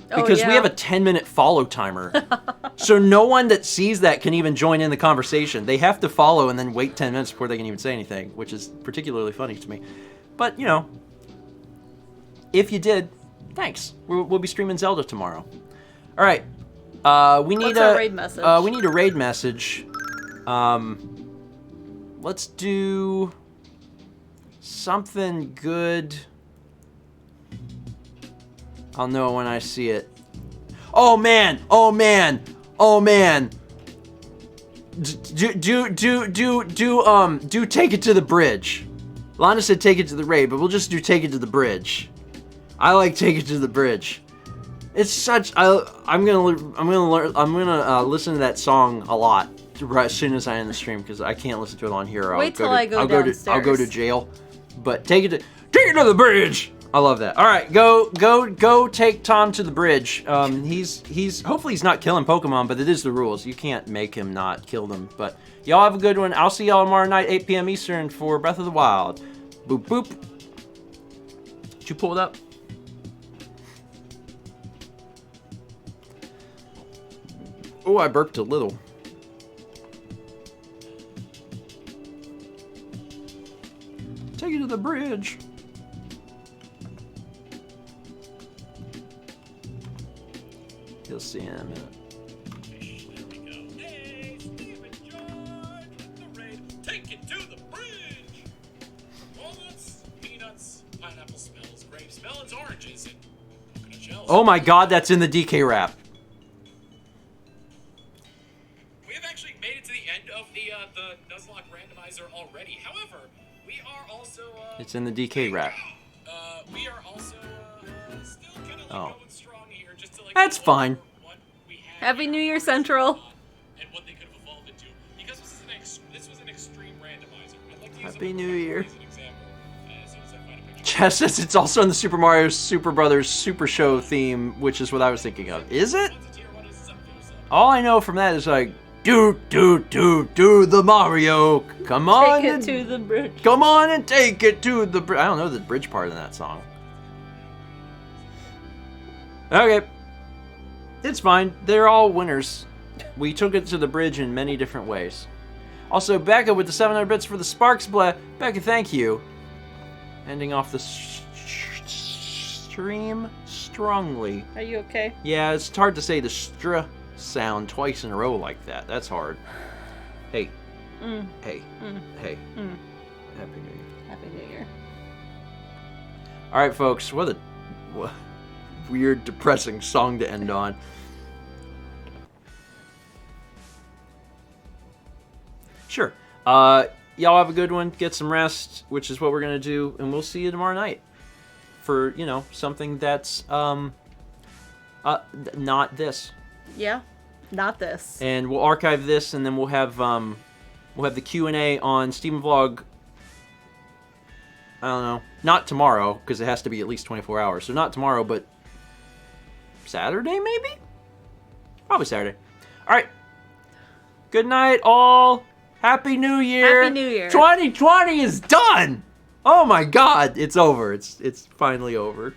Because we have a 10-minute follow timer. So no one that sees that can even join in the conversation. They have to follow and then wait 10 minutes before they can even say anything, which is particularly funny to me. But, you know, if you did, thanks. We'll be streaming Zelda tomorrow. All right. We need What's our raid message? We need a raid message. Let's do something good. I'll know when I see it. Oh man! Oh man! Oh man! Do take it to the bridge. Lana said take it to the raid, but we'll just do take it to the bridge. I like take it to the bridge. It's such. I'm gonna listen to that song a lot right as soon as I end the stream because I can't listen to it on here. Wait till I go downstairs. I'll go to jail. But take it to the bridge. I love that. All right, go take Tom to the bridge. He's hopefully he's not killing Pokemon, but it is the rules. You can't make him not kill them. But y'all have a good one. I'll see y'all tomorrow night, 8 p.m. Eastern for Breath of the Wild. Boop boop. Did you pull it up? Oh, I burped a little. Take it to the bridge. You'll see in a minute. There we go. Hey, Stephen George, the raid. Take it to the bridge. Walnuts, peanuts, pineapple smells, grapes, melons, oranges, and coconut shells. Oh my God, that's in the DK rap. We have actually made it to the end of the Nuzlocke randomizer already. However, we are also It's in the DK rap. we are also still kind of Oh. going strong here, just to That's fine. what we had Happy here New Year, for Central. and what they could have evolved into. Because this was an extreme randomizer. I'd like to use Happy a New Year. as an example, as soon as I find a picture. Chess says it's also in the Super Mario Super Brothers Super Show theme, which is what I was thinking of. Is it? Once a tier one is something or something. All I know from that is like, do the Mario. Come on. Take it to the bridge. Come on and take it to the bridge. I don't know the bridge part in that song. Okay. It's fine. They're all winners. We took it to the bridge in many different ways. Also, Becca with the 700 bits for the Sparks Bleh. Becca, thank you. Ending off the stream strongly. Are you okay? Yeah, it's hard to say the str sound twice in a row like that. That's hard. Hey. Hey. Hey. Happy New Year. Happy New Year. All right, folks. What weird, depressing song to end on. Sure. Y'all have a good one. Get some rest, which is what we're gonna do, and we'll see you tomorrow night for something that's not this. Yeah, not this. And we'll archive this, and then we'll have the Q&A on StephenVOD. I don't know, not tomorrow because it has to be at least 24 hours. So not tomorrow, but Saturday maybe. Probably Saturday. All right. Good night, all. Happy New Year. Happy New Year. 2020 is done. Oh my God, it's over. It's finally over.